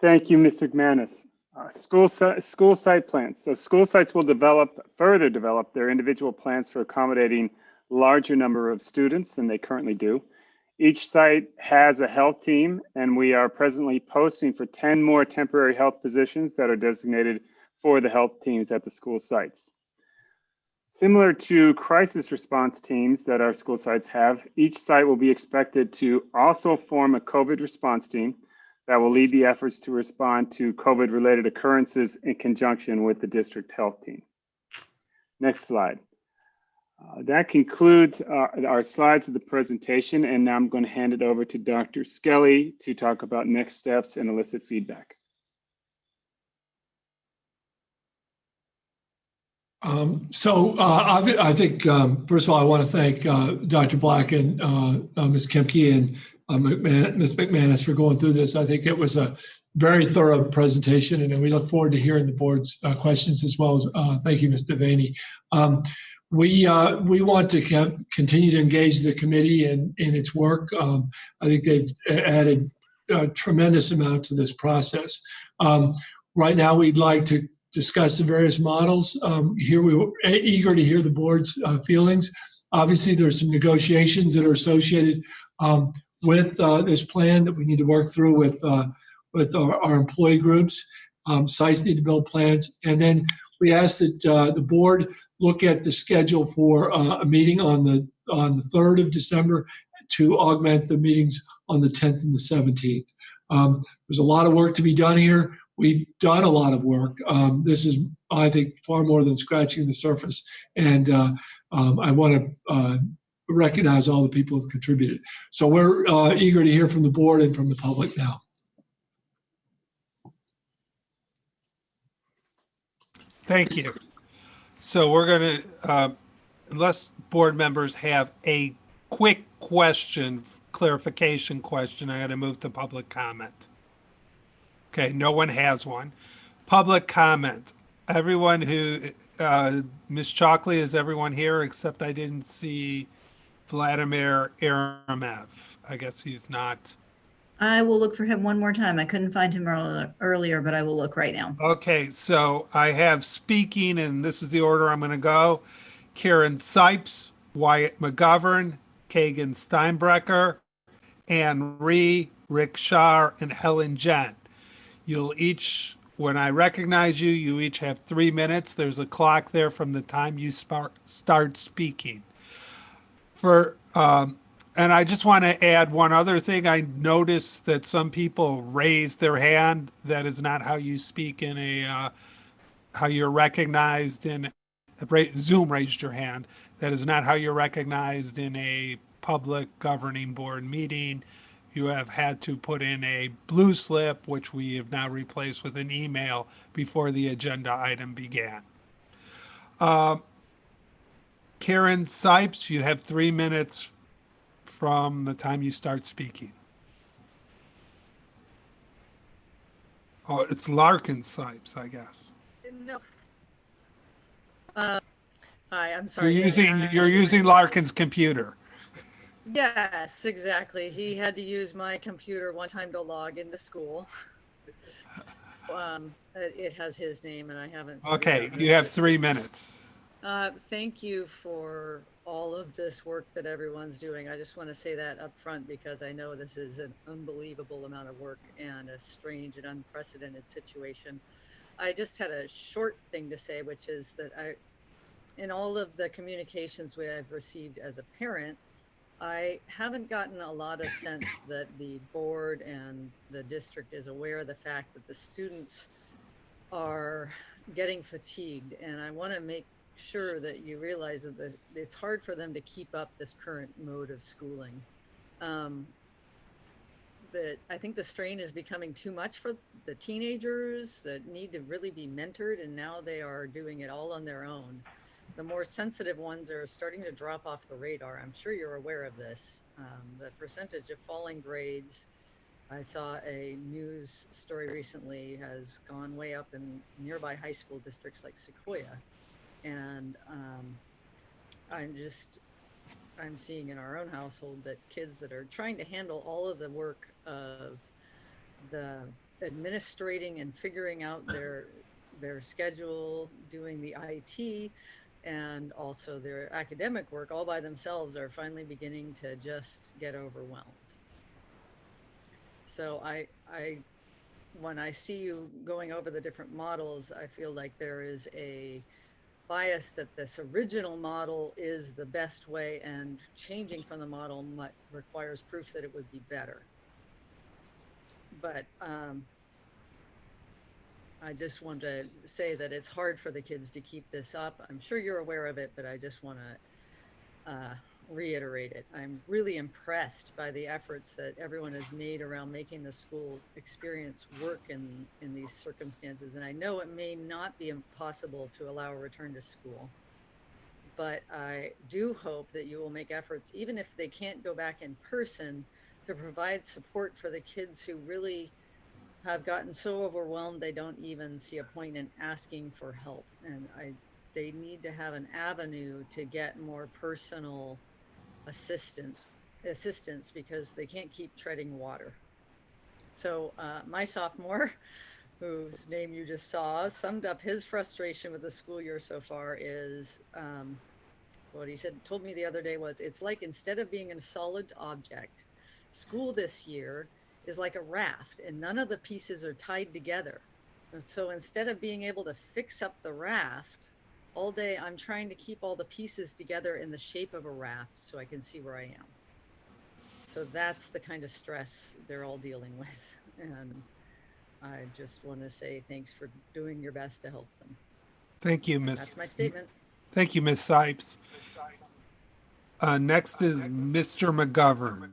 Thank you, Ms. McManus. School site plans. So school sites will further develop their individual plans for accommodating larger number of students than they currently do. Each site has a health team, and we are presently posting for 10 more temporary health positions that are designated for the health teams at the school sites. Similar to crisis response teams that our school sites have, each site will be expected to also form a COVID response team that will lead the efforts to respond to COVID-related occurrences in conjunction with the district health team. Next slide. That concludes our slides of the presentation, and now I'm going to hand it over to Dr. Skelly to talk about next steps and elicit feedback. I think, first of all, I want to thank Dr. Black and Ms. Kemke and Ms. McManus for going through this. I think it was a very thorough presentation, and we look forward to hearing the board's questions as well. As thank you, Ms. Devaney. We want to continue to engage the committee in its work. I think they've added a tremendous amount to this process. Right now, we'd like to discuss the various models. Here we were eager to hear the board's feelings. Obviously, there's some negotiations that are associated with this plan that we need to work through with our employee groups. Sites need to build plans, and then we asked that the board look at the schedule for a meeting on the 3rd of December to augment the meetings on the 10th and the 17th. There's a lot of work to be done here. We've done a lot of work. This is, I think, far more than scratching the surface. And I want to recognize all the people who've contributed. So we're eager to hear from the board and from the public now. Thank you. So we're going to, unless board members have a quick question, clarification question, I got to move to public comment. Okay, no one has one. Public comment. Everyone who, Ms. Chalkley, is everyone here except I didn't see Vladimir Aramev. I guess he's not. I will look for him one more time. I couldn't find him earlier, but I will look right now. Okay, so I have speaking, and this is the order I'm going to go. Karen Sipes, Wyatt McGovern, Kagan Steinbrecher, Anne Rhee, Rick Shar, and Helen Jen. You'll each when I recognize you, you each have 3 minutes. There's a clock there from the time you start speaking. And I just want to add one other thing. I noticed that some people raised their hand. That is not how you speak in a, how you're recognized in, Zoom raised your hand. That is not how you're recognized in a public governing board meeting. You have had to put in a blue slip, which we have now replaced with an email before the agenda item began. Karen Sipes, you have 3 minutes from the time you start speaking. Oh, it's Larkin Sipes, I guess. No. Hi, I'm sorry. You're using Larkin's computer. Yes, exactly. He had to use my computer one time to log into school. It has his name, and I haven't. Okay, you have 3 minutes. Thank you for all of this work that everyone's doing. I just want to say that up front because I know this is an unbelievable amount of work and a strange and unprecedented situation. I just had a short thing to say, which is that in all of the communications I've received as a parent, I haven't gotten a lot of sense that the board and the district is aware of the fact that the students are getting fatigued. And I want to make sure that you realize that it's hard for them to keep up this current mode of schooling. That I think the strain is becoming too much for the teenagers that need to really be mentored, and now they are doing it all on their own. The more sensitive ones are starting to drop off the radar. I'm sure you're aware of this. The percentage of falling grades, I saw a news story recently, has gone way up in nearby high school districts like Sequoia. And I'm seeing in our own household that kids that are trying to handle all of the work of the administrating and figuring out their schedule, doing the IT, and also their academic work all by themselves are finally beginning to just get overwhelmed. So when I see you going over the different models, I feel like there is a bias that this original model is the best way, and changing from the model requires proof that it would be better. But I just want to say that it's hard for the kids to keep this up. I'm sure you're aware of it, but I just want to reiterate it. I'm really impressed by the efforts that everyone has made around making the school experience work in these circumstances. And I know it may not be impossible to allow a return to school, but I do hope that you will make efforts, even if they can't go back in person, to provide support for the kids who really have gotten so overwhelmed they don't even see a point in asking for help. And they need to have an avenue to get more personal assistance because they can't keep treading water. So my sophomore, whose name you just saw, summed up his frustration with the school year so far is what he told me the other day was, it's like instead of being a solid object, school this year is like a raft and none of the pieces are tied together. And so instead of being able to fix up the raft, all day I'm trying to keep all the pieces together in the shape of a raft so I can see where I am. So that's the kind of stress they're all dealing with. And I just want to say thanks for doing your best to help them. Thank you, Ms. That's my statement. Thank you, Ms. Sipes. Next is Mr. McGovern.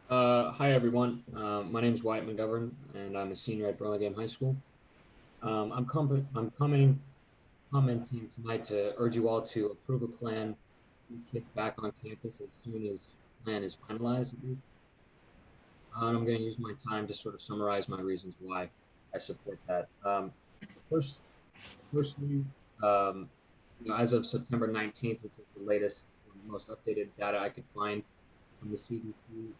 Hi, everyone. My name is Wyatt McGovern, and I'm a senior at Burlingame High School. I'm commenting tonight to urge you all to approve a plan to get kids back on campus as soon as the plan is finalized. And I'm going to use my time to sort of summarize my reasons why I support that. Firstly, as of September 19th, which is the latest, most updated data I could find from the CDC,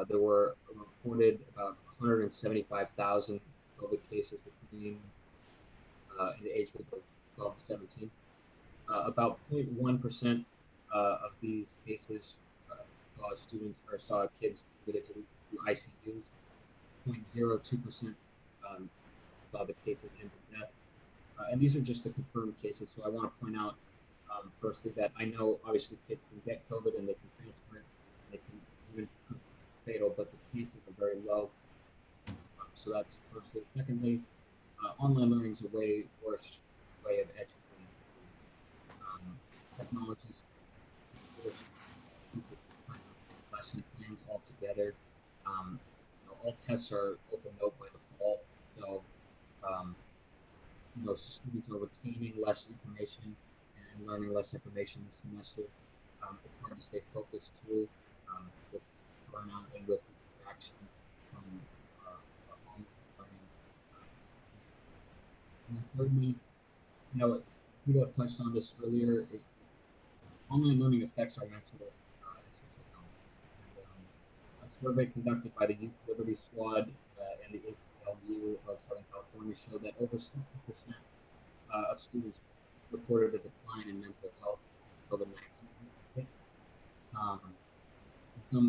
there were reported about 175,000 COVID cases between in the age group of 12 to 17. About 0.1% of these cases saw kids admitted to ICUs. 0.02% saw the cases end in death. And these are just the confirmed cases. So I want to point out, firstly, that I know obviously kids can get COVID and they can transfer it, and they can even prove fatal, but the chances are very low. So that's firstly. Secondly, online learning is a way worse way of educating. Technologies lesson plans altogether. All tests are open note by default, so students are retaining less information and learning less information this semester. It's hard to stay focused too, with burnout and with distraction from online learning. And then thirdly, people have touched on this earlier. Online learning affects our mental and social health. And, a survey conducted by the Youth Liberty Squad and the ACLU of Southern California showed that over 60% of students reported a decline in mental health COVID-19.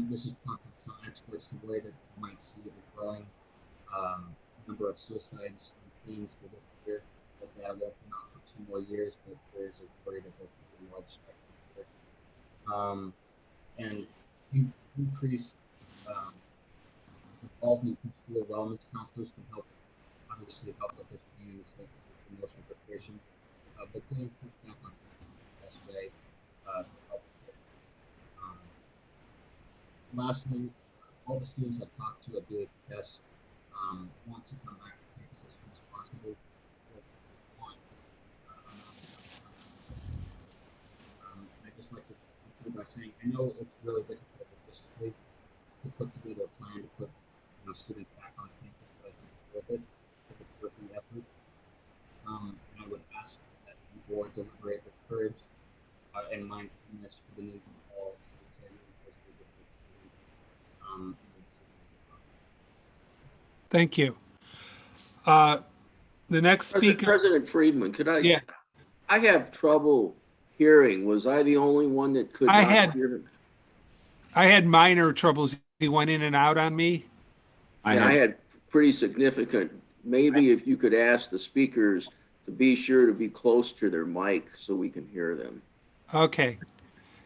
This has prompted some experts to worry that we might see a growing number of suicides in teens for this year, but that won't come out for 2 more years, but there is a worry that there could be more spike here. And increased involvement from school wellness counselors can obviously help with this pain and emotional frustration, but getting back on the best way to help. Lastly, all the students I've talked to at BHS want to come back to campus as soon as possible. I'd just like to conclude by saying I know it's really difficult logistically to put together a plan to put students back on campus, but I think it's worth it. I think it's worth the effort. And I would ask that the board deliberate with courage and mindfulness for the need for all sanitary and Thank you. The next speaker. President Friedman, could I? Yeah. I have trouble hearing. Was I the only one that could not hear? I had minor troubles. He went in and out on me. I had pretty significant. Maybe if you could ask the speakers to be sure to be close to their mic so we can hear them. Okay.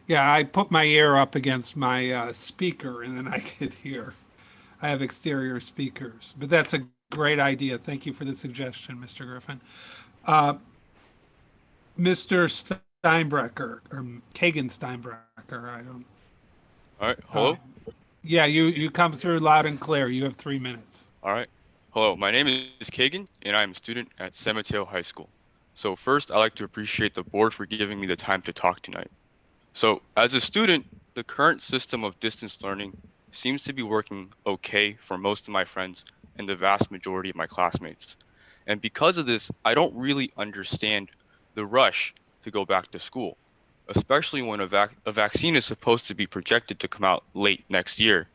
Yeah, I put my ear up against my speaker and then I could hear. I have exterior speakers, but that's a great idea. Thank you for the suggestion, Mr. Griffin. Mr. Steinbrecher, or Kagan Steinbrecher, I don't. All right, hello? Yeah, you come through loud and clear. You have 3 minutes. All right. Hello, my name is Kagan, and I'm a student at San Mateo High School. So first, I'd like to appreciate the board for giving me the time to talk tonight. So as a student, the current system of distance learning seems to be working okay for most of my friends and the vast majority of my classmates. And because of this, I don't really understand the rush to go back to school, especially when a vaccine is supposed to be projected to come out late next year.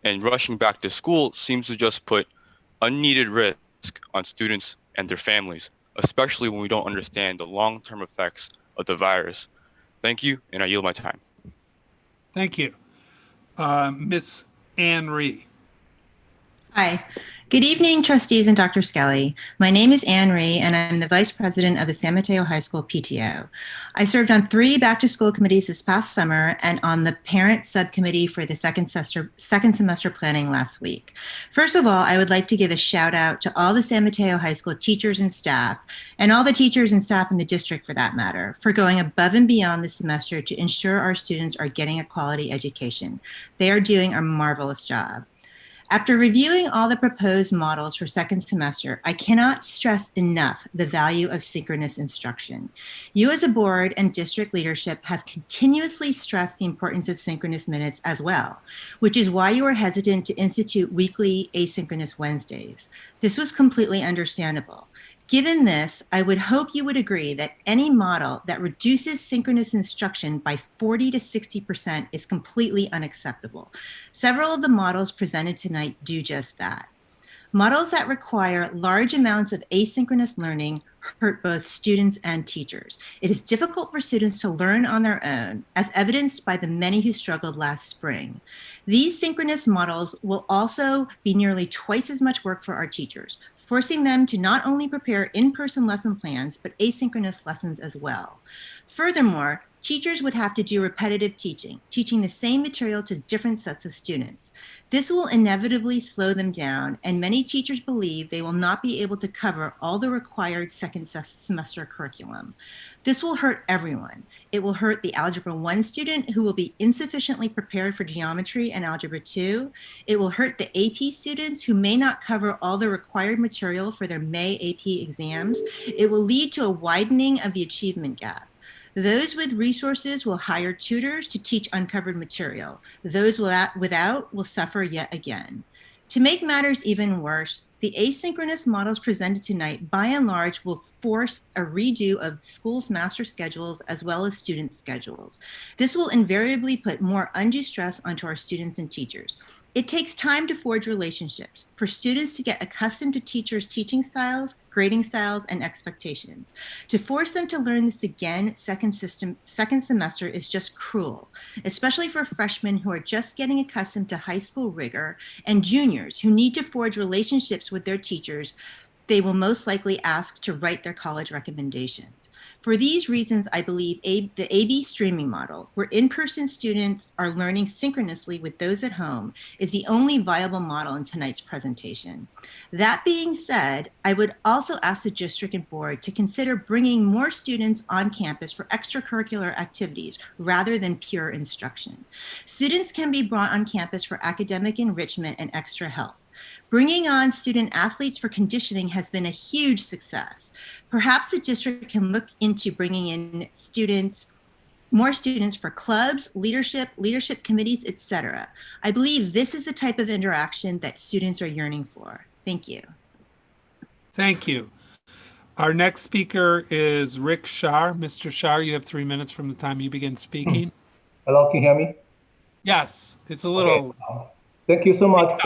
And rushing back to school seems to just put unneeded risk on students and their families, especially when we don't understand the long-term effects of the virus. Thank you, and I yield my time. Thank you. Miss Ann Rhee. Hi. Good evening, trustees and Dr. Skelly. My name is Ann Rhee, and I'm the Vice President of the San Mateo High School PTO. I served on 3 back-to-school committees this past summer and on the parent subcommittee for the second semester planning last week. First of all, I would like to give a shout out to all the San Mateo High School teachers and staff, and all the teachers and staff in the district for that matter, for going above and beyond this semester to ensure our students are getting a quality education. They are doing a marvelous job. After reviewing all the proposed models for second semester, I cannot stress enough the value of synchronous instruction. You as a board and district leadership have continuously stressed the importance of synchronous minutes as well, which is why you were hesitant to institute weekly asynchronous Wednesdays. This was completely understandable. Given this, I would hope you would agree that any model that reduces synchronous instruction by 40 to 60% is completely unacceptable. Several of the models presented tonight do just that. Models that require large amounts of asynchronous learning hurt both students and teachers. It is difficult for students to learn on their own, as evidenced by the many who struggled last spring. These synchronous models will also be nearly twice as much work for our teachers, forcing them to not only prepare in-person lesson plans, but asynchronous lessons as well. Furthermore, teachers would have to do repetitive teaching the same material to different sets of students. This will inevitably slow them down, and many teachers believe they will not be able to cover all the required second semester curriculum. This will hurt everyone. It will hurt the Algebra 1 student who will be insufficiently prepared for geometry and Algebra 2. It will hurt the AP students who may not cover all the required material for their May AP exams. It will lead to a widening of the achievement gap. Those with resources will hire tutors to teach uncovered material. Those without will suffer yet again. To make matters even worse, the asynchronous models presented tonight, by and large, will force a redo of schools' master schedules as well as student schedules. This will invariably put more undue stress onto our students and teachers. It takes time to forge relationships, for students to get accustomed to teachers' teaching styles, grading styles, and expectations. To force them to learn this again second semester is just cruel, especially for freshmen who are just getting accustomed to high school rigor and juniors who need to forge relationships with their teachers they will most likely ask to write their college recommendations. For these reasons, I believe the AB streaming model, where in-person students are learning synchronously with those at home, is the only viable model in tonight's presentation. That being said, I would also ask the district and board to consider bringing more students on campus for extracurricular activities rather than pure instruction. Students can be brought on campus for academic enrichment and extra help. Bringing on student athletes for conditioning has been a huge success. Perhaps the district can look into bringing in more students for clubs, leadership committees, etc. I believe this is the type of interaction that students are yearning for. Thank you. Thank you. Our next speaker is Rick Shar. Mr. Shar, you have 3 minutes from the time you begin speaking. Hello, can you hear me? Yes, it's a little. Okay. Thank you so much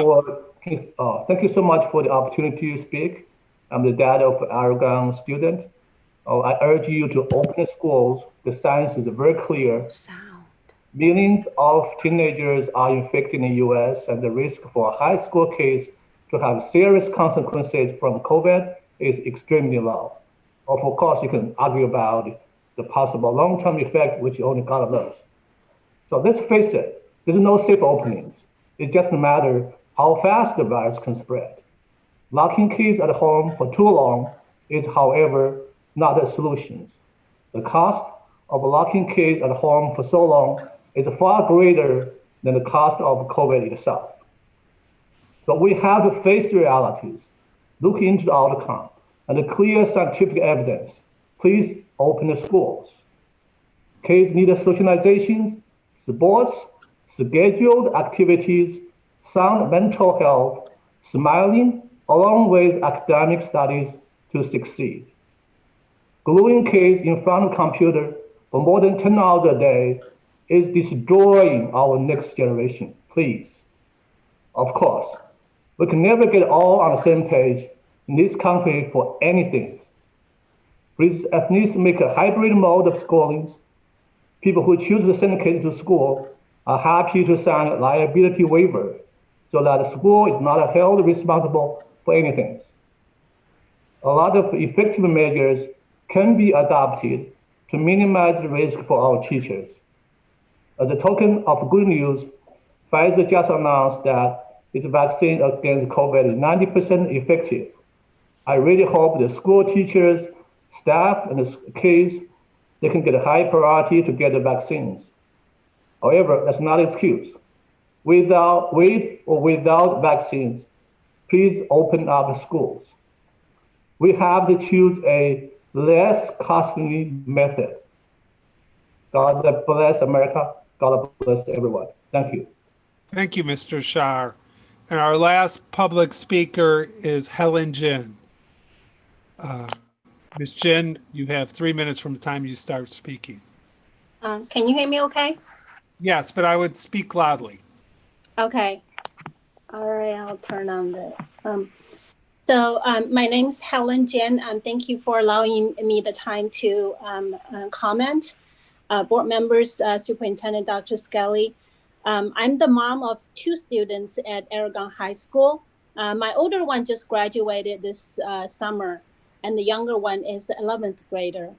for the opportunity to speak. I'm the dad of an Oregon student. I urge you to open schools. The science is very clear. Millions of teenagers are infected in the US, and the risk for high school kids to have serious consequences from COVID is extremely low. Of course, you can argue about the possible long-term effect, which only God knows. So let's face it, there's no safe openings. It just matters how fast the virus can spread. Locking kids at home for too long is, however, not a solution. The cost of locking kids at home for so long is far greater than the cost of COVID itself. So we have to face the realities, look into the outcome, and the clear scientific evidence. Please open the schools. Kids need socialization, sports, scheduled activities, sound mental health, smiling, along with academic studies to succeed. Gluing kids in front of a computer for more than 10 hours a day is destroying our next generation, please. Of course, we can never get all on the same page in this country for anything. Please at least make a hybrid mode of schooling. People who choose to send kids to school are happy to sign a liability waiver so that the school is not held responsible for anything. A lot of effective measures can be adopted to minimize the risk for our teachers. As a token of good news, Pfizer just announced that its vaccine against COVID is 90% effective. I really hope the school teachers, staff, and the kids, they can get a high priority to get the vaccines. However, that's not an excuse. With or without vaccines, please open up the schools. We have to choose a less costly method. God bless America. God bless everyone. Thank you. Thank you, Mr. Shar. And our last public speaker is Helen Jin. Ms. Jin, you have 3 minutes from the time you start speaking. Can you hear me okay? Yes, but I would speak loudly. Okay. All right, I'll turn on the. So my name's Helen Jen. Thank you for allowing me the time to comment. Board members, Superintendent Dr. Skelly. I'm the mom of 2 students at Aragon High School. My older one just graduated this summer, and the younger one is the 11th grader.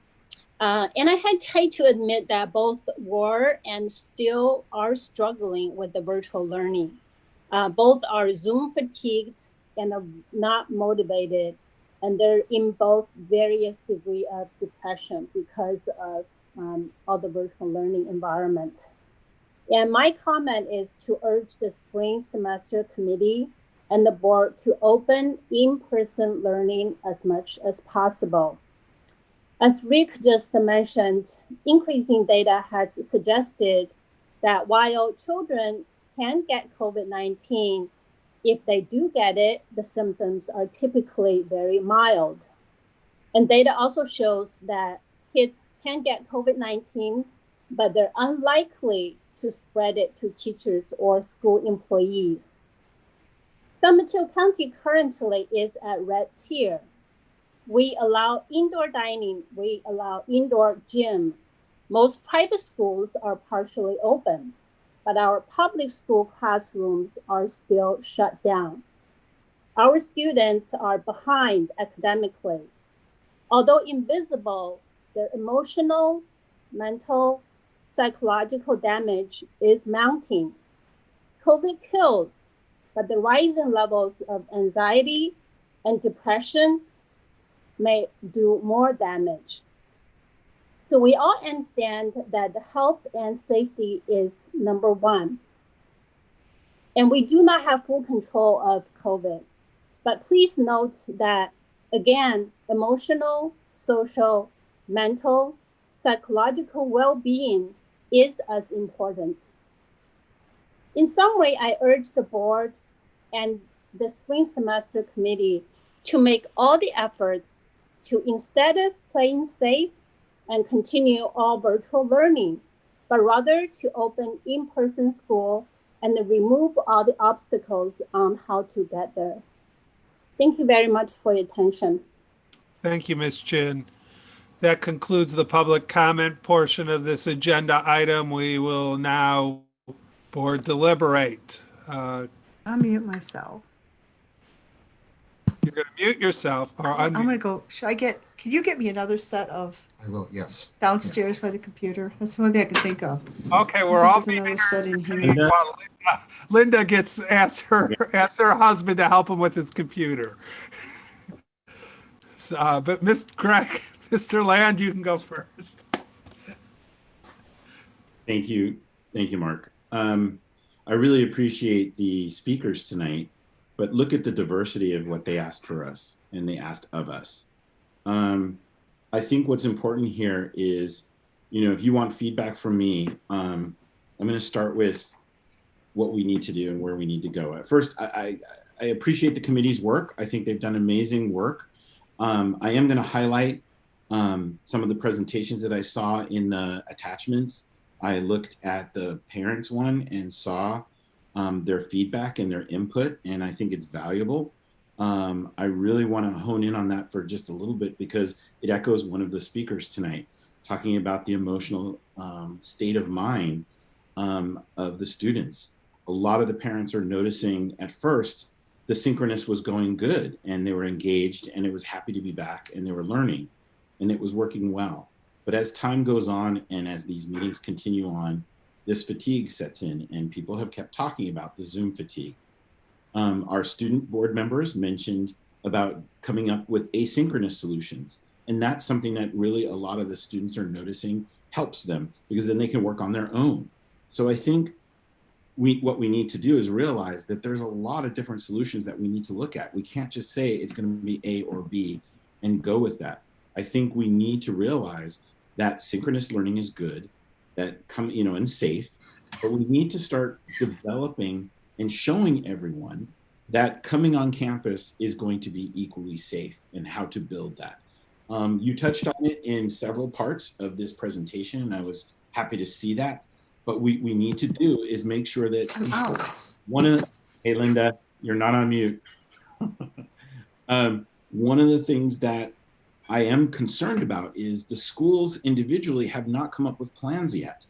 And I hate to admit that both were and still are struggling with the virtual learning. Both are Zoom fatigued and are not motivated, and they're in both various degree of depression because of all the virtual learning environment. And my comment is to urge the spring semester committee and the board to open in-person learning as much as possible. As Rick just mentioned, increasing data has suggested that while children can get COVID-19, if they do get it, the symptoms are typically very mild. And data also shows that kids can get COVID-19, but they're unlikely to spread it to teachers or school employees. San Mateo County currently is at red tier. We allow indoor dining, we allow indoor gym. Most private schools are partially open, but our public school classrooms are still shut down. Our students are behind academically. Although invisible, their emotional, mental, psychological damage is mounting. COVID kills, but the rising levels of anxiety and depression may do more damage. So we all understand that the health and safety is number one. And we do not have full control of COVID. But please note that, again, emotional, social, mental, psychological well-being is as important. In summary, I urge the board and the spring semester committee to make all the efforts to, instead of playing safe and continue all virtual learning, but rather to open in-person school and remove all the obstacles on how to get there. Thank you very much for your attention. Thank you, Ms. Chin. That concludes the public comment portion of this agenda item. We will now board deliberate. I'll mute myself. You're going to mute yourself or I'm unmute. going to go. Can you get me another set of I will, yes. downstairs by the computer? That's the only thing I can think of. Okay, we're all There's another set in here. Linda, Linda gets asked her husband to help him with his computer. So, but Mr. Land, you can go first. Thank you, Mark. I really appreciate the speakers tonight, but look at the diversity of what they asked for us and they asked of us. I think what's important here is, if you want feedback from me, I'm going to start with what we need to do and where we need to go. At first, I appreciate the committee's work. I think they've done amazing work. I am going to highlight some of the presentations that I saw in the attachments. I looked at the parents one and saw their feedback and their input, and I think it's valuable. I really want to hone in on that for just a little bit because it echoes one of the speakers tonight, talking about the emotional state of mind of the students. A lot of the parents are noticing at first the synchronous was going good and they were engaged and it was happy to be back and they were learning and it was working well. But as time goes on and as these meetings continue on, this fatigue sets in and people have kept talking about the Zoom fatigue. Our student board members mentioned about coming up with asynchronous solutions. And that's something that really a lot of the students are noticing helps them because then they can work on their own. So I think what we need to do is realize that there's a lot of different solutions that we need to look at. We can't just say it's going to be A or B and go with that. I think we need to realize that synchronous learning is good, that and safe, but we need to start developing and showing everyone that coming on campus is going to be equally safe and how to build that. You touched on it in several parts of this presentation, and I was happy to see that. But what we need to do is make sure that hey Linda, you're not on mute. One of the things that I am concerned about is the schools individually have not come up with plans yet.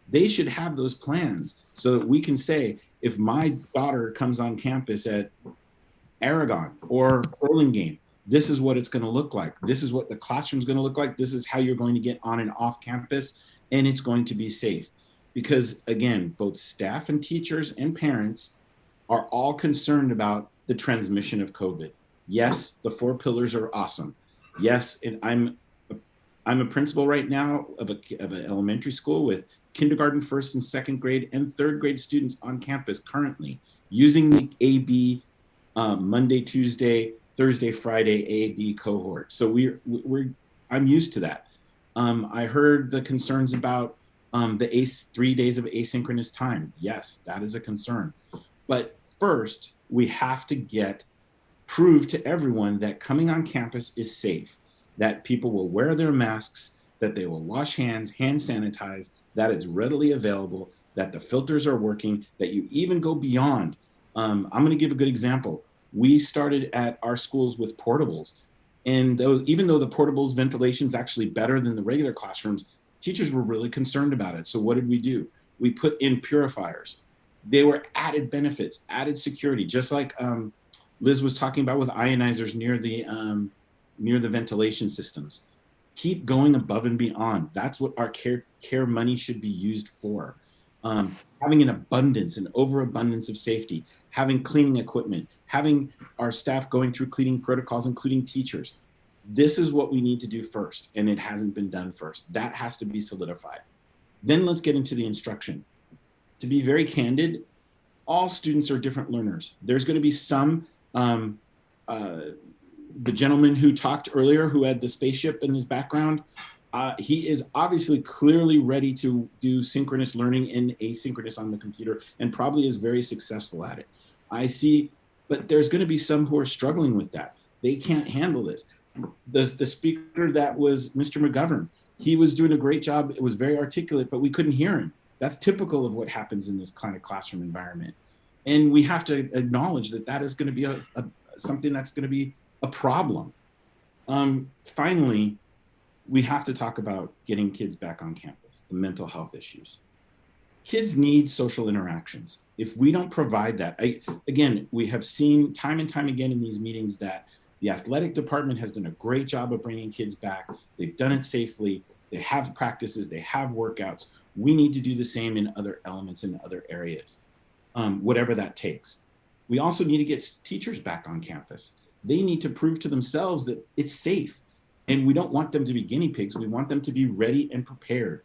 They should have those plans so that we can say, if my daughter comes on campus at Aragon or Burlingame, this is what it's going to look like. This is what the classroom's going to look like. This is how you're going to get on and off campus, and it's going to be safe. Because again, both staff and teachers and parents are all concerned about the transmission of COVID. Yes, the 4 pillars are awesome. Yes, and I'm a principal right now of an elementary school with kindergarten, 1st and 2nd grade, and 3rd grade students on campus currently using the AB Monday, Tuesday, Thursday, Friday A/B cohort. So I'm used to that. I heard the concerns about the 3 days of asynchronous time. Yes, that is a concern. But first, we have to prove to everyone that coming on campus is safe, that people will wear their masks, that they will wash hands, hand sanitize, that it's readily available, that the filters are working, that you even go beyond. I'm going to give a good example. We started at our schools with portables. And even though the portables ventilation is actually better than the regular classrooms, teachers were really concerned about it. So what did we do? We put in purifiers. They were added benefits, added security, just like Liz was talking about with ionizers near the ventilation systems. Keep going above and beyond. That's what our care money should be used for. Having an overabundance of safety, having cleaning equipment, having our staff going through cleaning protocols, including teachers. This is what we need to do first, and it hasn't been done first. That has to be solidified. Then let's get into the instruction. To be very candid, all students are different learners. There's going to be some, the gentleman who talked earlier who had the spaceship in his background, he is obviously clearly ready to do synchronous learning and asynchronous on the computer and probably is very successful at it. I see, but there's going to be some who are struggling with that. They can't handle this. The speaker that was Mr. McGovern, he was doing a great job. It was very articulate, but we couldn't hear him. That's typical of what happens in this kind of classroom environment. And we have to acknowledge that that is going to be something that's going to be a problem. Finally, we have to talk about getting kids back on campus, the mental health issues. Kids need social interactions. If we don't provide that, again, we have seen time and time again in these meetings that the athletic department has done a great job of bringing kids back. They've done it safely. They have practices, they have workouts. We need to do the same in other elements, in other areas, whatever that takes. We also need to get teachers back on campus. They need to prove to themselves that it's safe. And we don't want them to be guinea pigs. We want them to be ready and prepared.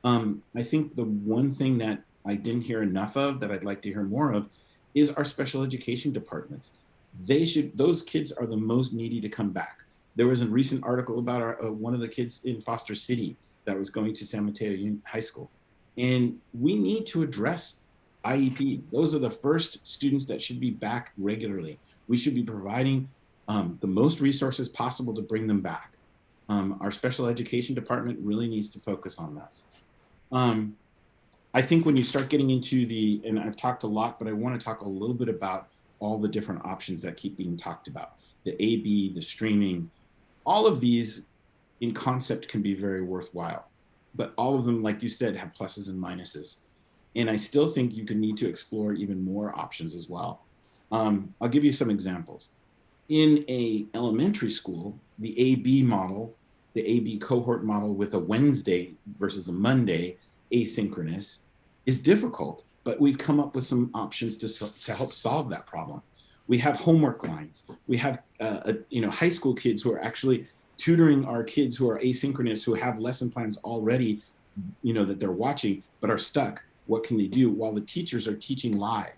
I think the one thing that I didn't hear enough of that I'd like to hear more of is our special education departments. Those kids are the most needy to come back. There was a recent article about one of the kids in Foster City that was going to San Mateo High School. And we need to address IEP. Those are the first students that should be back regularly. We should be providing the most resources possible to bring them back. Our special education department really needs to focus on this. I think when you start getting into and I've talked a lot, but I want to talk a little bit about all the different options that keep being talked about. The AB, the streaming, all of these in concept can be very worthwhile, but all of them, like you said, have pluses and minuses. And I still think you could need to explore even more options as well. I'll give you some examples. In a elementary school, the AB model, the AB cohort model with a Wednesday versus a Monday asynchronous is difficult, but we've come up with some options to help solve that problem. We have homework lines. We have high school kids who are actually tutoring our kids who are asynchronous, who have lesson plans already, that they're watching, but are stuck. What can they do while the teachers are teaching live?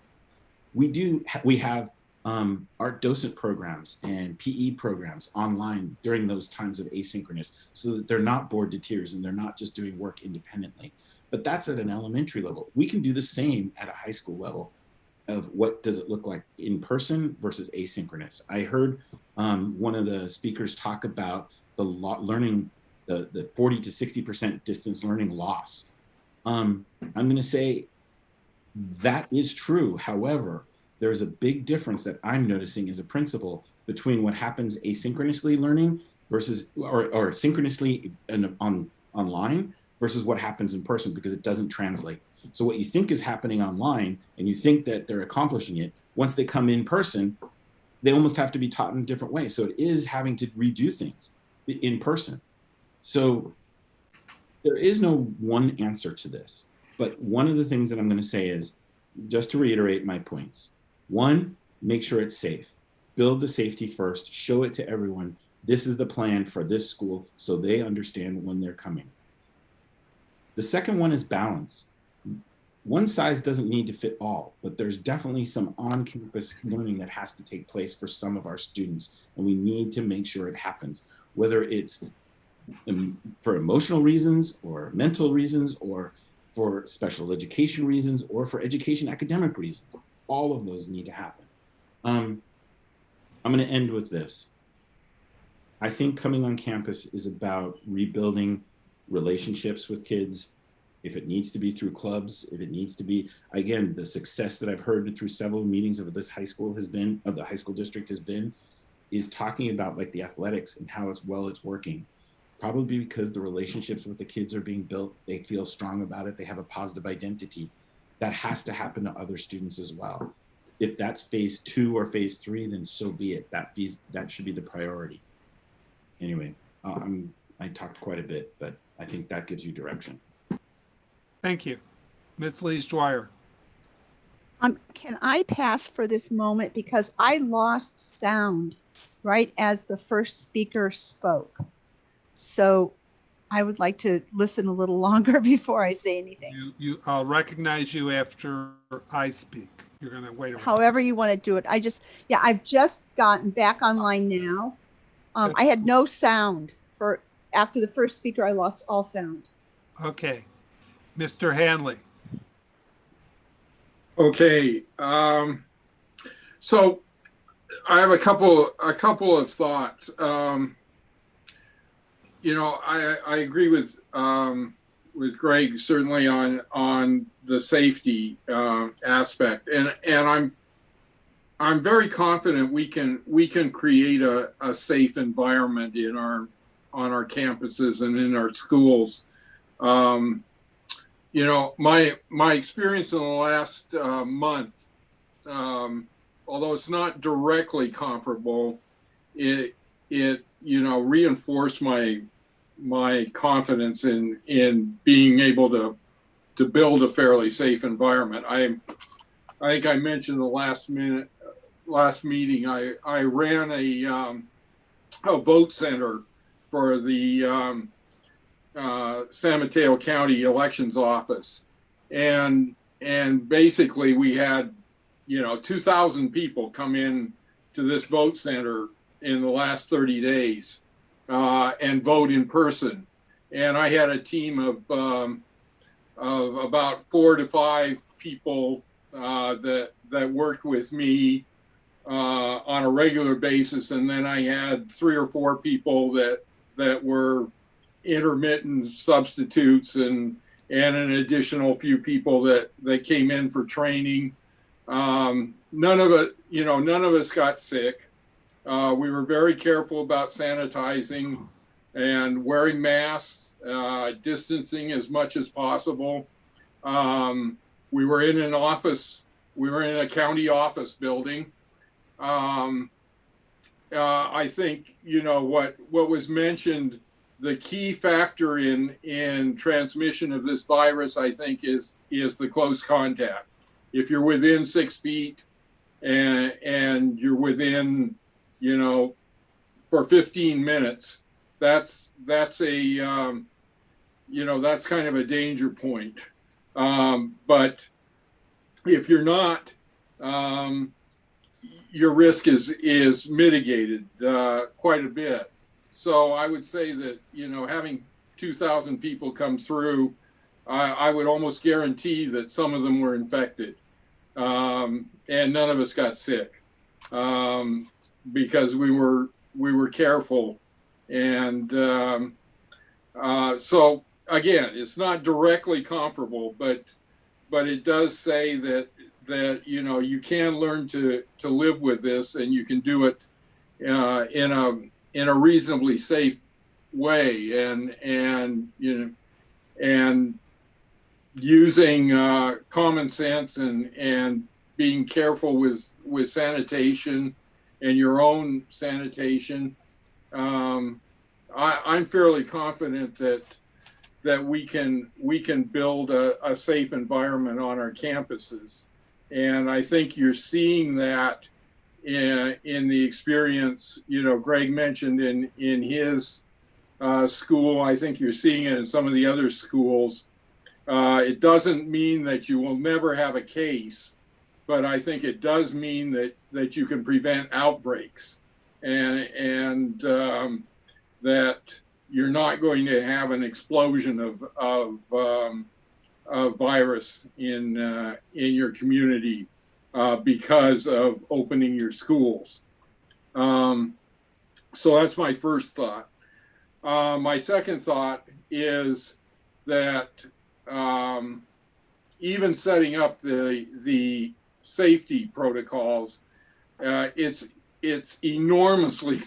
We have art docent programs and PE programs online during those times of asynchronous so that they're not bored to tears and they're not just doing work independently. But that's at an elementary level. We can do the same at a high school level of what does it look like in person versus asynchronous. I heard one of the speakers talk about the 40 to 60% distance learning loss. I'm going to say that is true. However, there's a big difference that I'm noticing as a principal between what happens asynchronously learning versus or synchronously online versus what happens in person, because it doesn't translate. So what you think is happening online and you think that they're accomplishing it, once they come in person, they almost have to be taught in a different way. So it is having to redo things in person. So there is no one answer to this. But one of the things that I'm going to say is, just to reiterate my points. One, make sure it's safe. Build the safety first. Show it to everyone. This is the plan for this school so they understand when they're coming. The second one is balance. One size doesn't need to fit all, but there's definitely some on-campus learning that has to take place for some of our students, and we need to make sure it happens, whether it's for emotional reasons or mental reasons or for special education reasons or for education academic reasons. All of those need to happen. I'm going to end with this. I think coming on campus is about rebuilding relationships with kids. If it needs to be through clubs, if it needs to be, again, the success that I've heard through several meetings of this high school has been, of the high school district has been, is talking about like the athletics and how it's working. Probably because the relationships with the kids are being built, they feel strong about it, they have a positive identity. That has to happen to other students as well. If that's phase 2 or phase 3, then so be it. That should be the priority. Anyway, I talked quite a bit, but I think that gives you direction. Thank you. Ms. Lees-Dwyer. Can I pass for this moment because I lost sound right as the first speaker spoke. So I would like to listen a little longer before I say anything. I'll recognize you after I speak. You're going to wait a minute. However you want to do it. I've just gotten back online now. I had no sound after the first speaker. I lost all sound. Okay. Mr. Hanley. Okay. So I have a couple of thoughts. I agree with Greg certainly on the safety aspect, and I'm very confident we can create a safe environment on our campuses and in our schools. My experience in the last month, although it's not directly comparable, it reinforced my confidence in being able to build a fairly safe environment. I think I mentioned the last meeting, I ran a vote center for the San Mateo County Elections Office, and basically we had 2,000 people come in to this vote center in the last 30 days and vote in person. And I had a team of about 4 to 5 people that worked with me on a regular basis, and then I had 3 or 4 people that were intermittent substitutes and an additional few people that came in for training. None of us got sick. We were very careful about sanitizing and wearing masks, distancing as much as possible. We were in an office. We were in a county office building. I think what was mentioned. The key factor in transmission of this virus, I think, is the close contact. If you're within 6 feet and you're within, for 15 minutes, that's a, that's kind of a danger point. But if you're not, your risk is mitigated quite a bit. So I would say that, having 2,000 people come through, I would almost guarantee that some of them were infected. And none of us got sick because we were careful. And so again, it's not directly comparable, but it does say that you can learn to live with this, and you can do it in a reasonably safe way, and using common sense and being careful with sanitation and your own sanitation. I'm fairly confident that we can build a safe environment on our campuses, and I think you're seeing that in the experience. Greg mentioned in his school. I think you're seeing it in some of the other schools. It doesn't mean that you will never have a case, but I think it does mean that you can prevent outbreaks, and that you're not going to have an explosion of virus in your community because of opening your schools. So that's my first thought. My second thought is that even setting up the safety protocols, it's enormously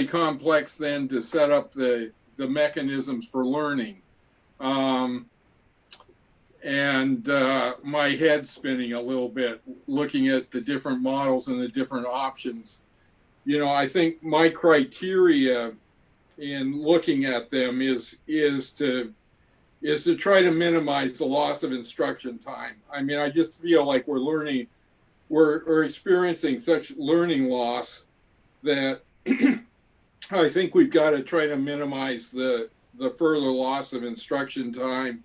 complex then to set up the mechanisms for learning. And my head's spinning a little bit looking at the different models and the different options. I think my criteria in looking at them is to try to minimize the loss of instruction time. I mean, I just feel like we're experiencing such learning loss that I think we've got to try to minimize the further loss of instruction time.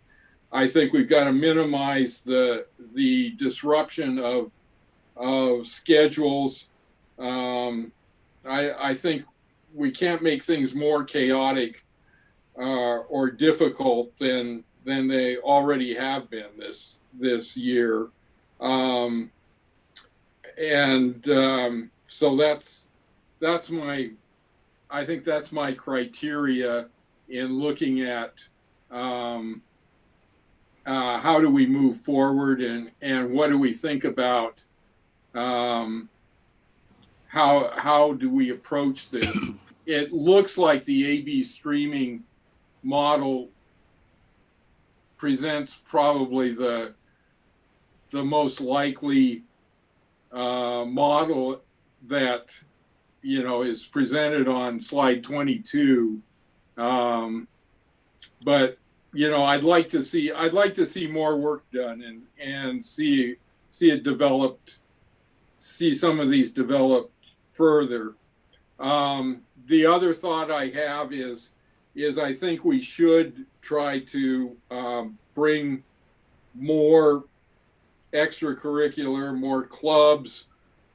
I think we've got to minimize the disruption of schedules. I think we can't make things more chaotic or difficult than they already have been this year. So I think that's my criteria in looking at how do we move forward, and what do we think about how do we approach this. It looks like the A/B streaming model presents probably the most likely model that is presented on slide 22. But I'd like to see more work done and see it developed, see some of these developed further. The other thought I have is I think we should try to bring more extracurricular, more clubs,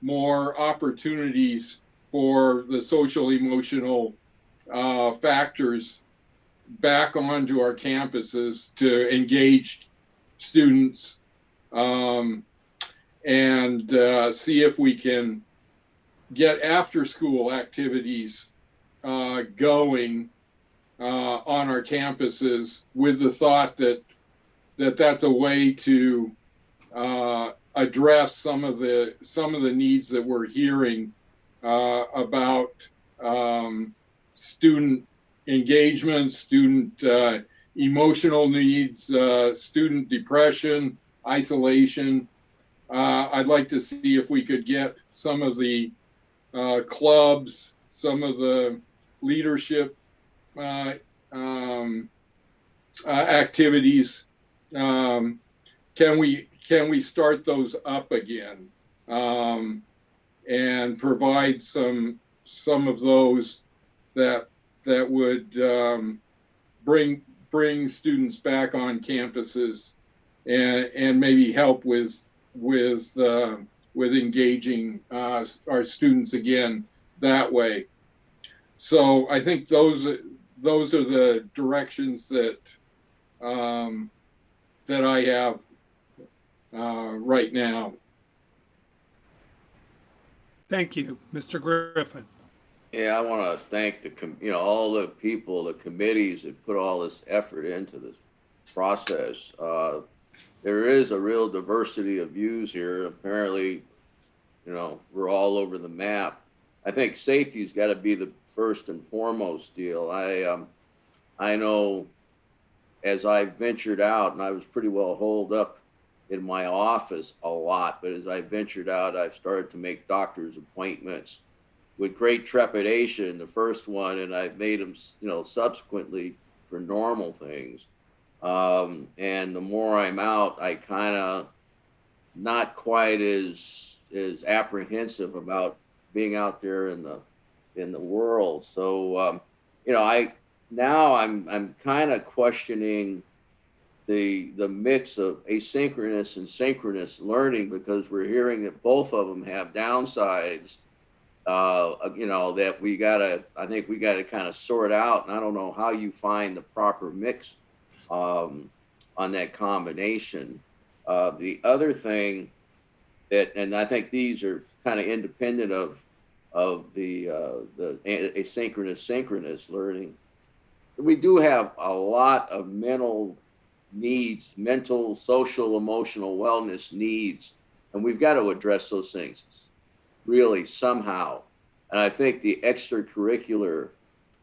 more opportunities for the social emotional factors back onto our campuses to engage students, and see if we can get after school activities going on our campuses, with the thought that that's a way to address some of the needs that we're hearing about student engagement, student emotional needs, student depression, isolation. I'd like to see if we could get some of the clubs, some of the leadership activities. Can we start those up again, and provide some of those that would bring students back on campuses and maybe help with engaging our students again that way. So I think those are the directions that I have right now. Thank you, Mr. Griffin. Yeah, I want to thank all the people, the committees that put all this effort into this process. There is a real diversity of views here. Apparently, we're all over the map. I think safety's got to be the first and foremost deal. I know as I ventured out, and I was pretty well holed up in my office a lot, but as I ventured out, I've started to make doctor's appointments with great trepidation, the first one, and I've made them, you know, subsequently for normal things. And the more I'm out, I kind of not quite as apprehensive about being out there in the world. So you know, I'm kind of questioning the mix of asynchronous and synchronous learning, because we're hearing that both of them have downsides. You know, that I think we gotta kind of sort out, and I don't know how you find the proper mix on that combination. The other thing and I think these are kind of independent of the asynchronous synchronous learning. We do have a lot of mental needs, mental, social, emotional wellness needs, and we've got to address those things really somehow. And I think the extracurricular,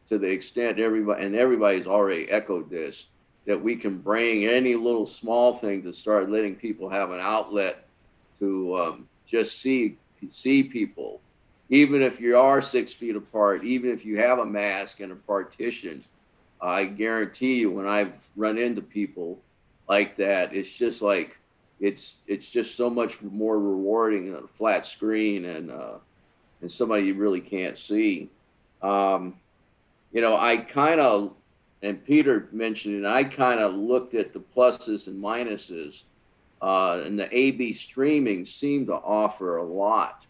to the extent everybody's already echoed this, that we can bring any little small thing to start letting people have an outlet to just see people, even if you are 6 feet apart, even if you have a mask and a partition. I guarantee you, when I've run into people like that, it's just like it's just so much more rewarding than a flat screen and somebody you really can't see. You know, I kind of, and Peter mentioned it, I kind of looked at the pluses and minuses, and the AB streaming seemed to offer a lot.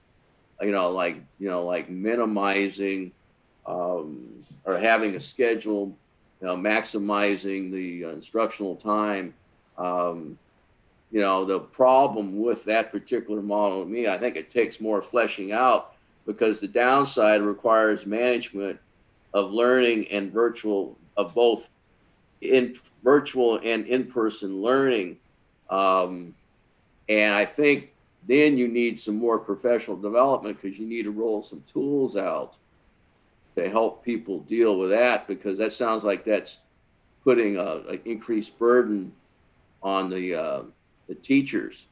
You know, like minimizing or having a schedule, you know, maximizing the instructional time. You know, the problem with that particular model to me, I think it takes more fleshing out, because the downside requires management of learning and virtual, of both in virtual and in-person learning. And I think then you need some more professional development, because you need to roll some tools out to help people deal with that, because that sounds like that's putting an increased burden on the teachers,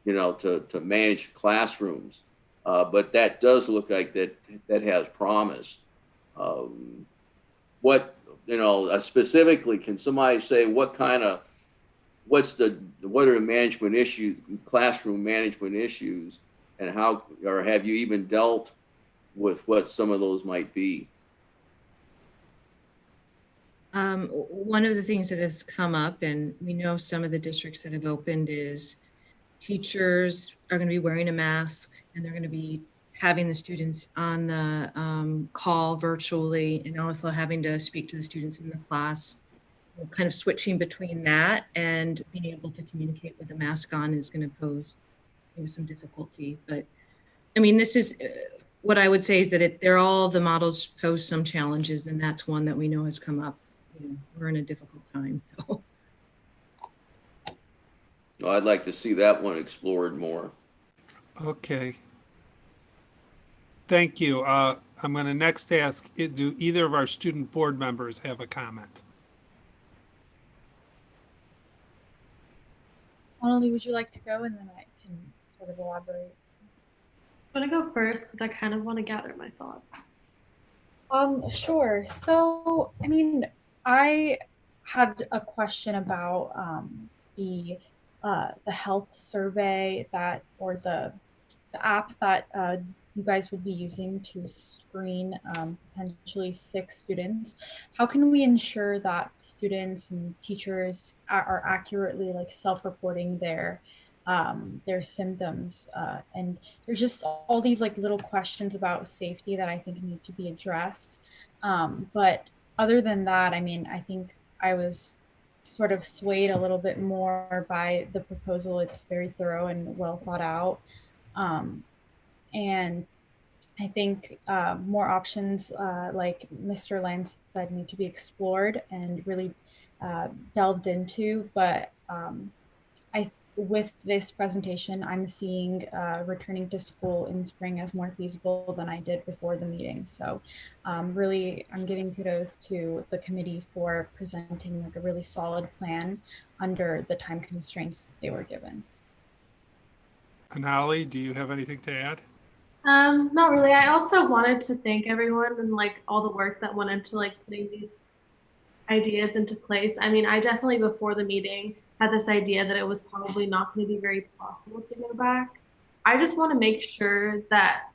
you know, to manage classrooms. But that does look like that has promise. What, you know, specifically, can somebody say what are the management issues, classroom management issues, and how, or have you even dealt with what some of those might be? One of the things that has come up, and we know some of the districts that have opened, is teachers are going to be wearing a mask, and they're going to be having the students on the call virtually, and also having to speak to the students in the class. Kind of switching between that and being able to communicate with the mask on is going to pose some difficulty. But I mean, this is what I would say is that all of the models pose some challenges, and that's one that we know has come up. You know, we're in a difficult time, so. Well, I'd like to see that one explored more. Okay. Thank you. I'm going to next ask, do either of our student board members have a comment? Annalie, would you like to go, and then I can sort of elaborate? I'm gonna go first because I kind of want to gather my thoughts. Sure. So, I mean, I had a question about the health survey or the app that you guys would be using to screen potentially 6 students. How can we ensure that students and teachers are accurately like self-reporting their symptoms? And there's just all these like little questions about safety that I think need to be addressed. But other than that, I mean, I think I was sort of swayed a little bit more by the proposal. It's very thorough and well thought out. And I think more options, like Mr. Lang said, need to be explored and really delved into. But with this presentation, I'm seeing returning to school in spring as more feasible than I did before the meeting. So really, I'm giving kudos to the committee for presenting like a really solid plan under the time constraints they were given. Anali, do you have anything to add? Not really. I also wanted to thank everyone and like all the work that went into like putting these ideas into place. I mean, I definitely before the meeting had this idea that it was probably not going to be very possible to go back. I just want to make sure that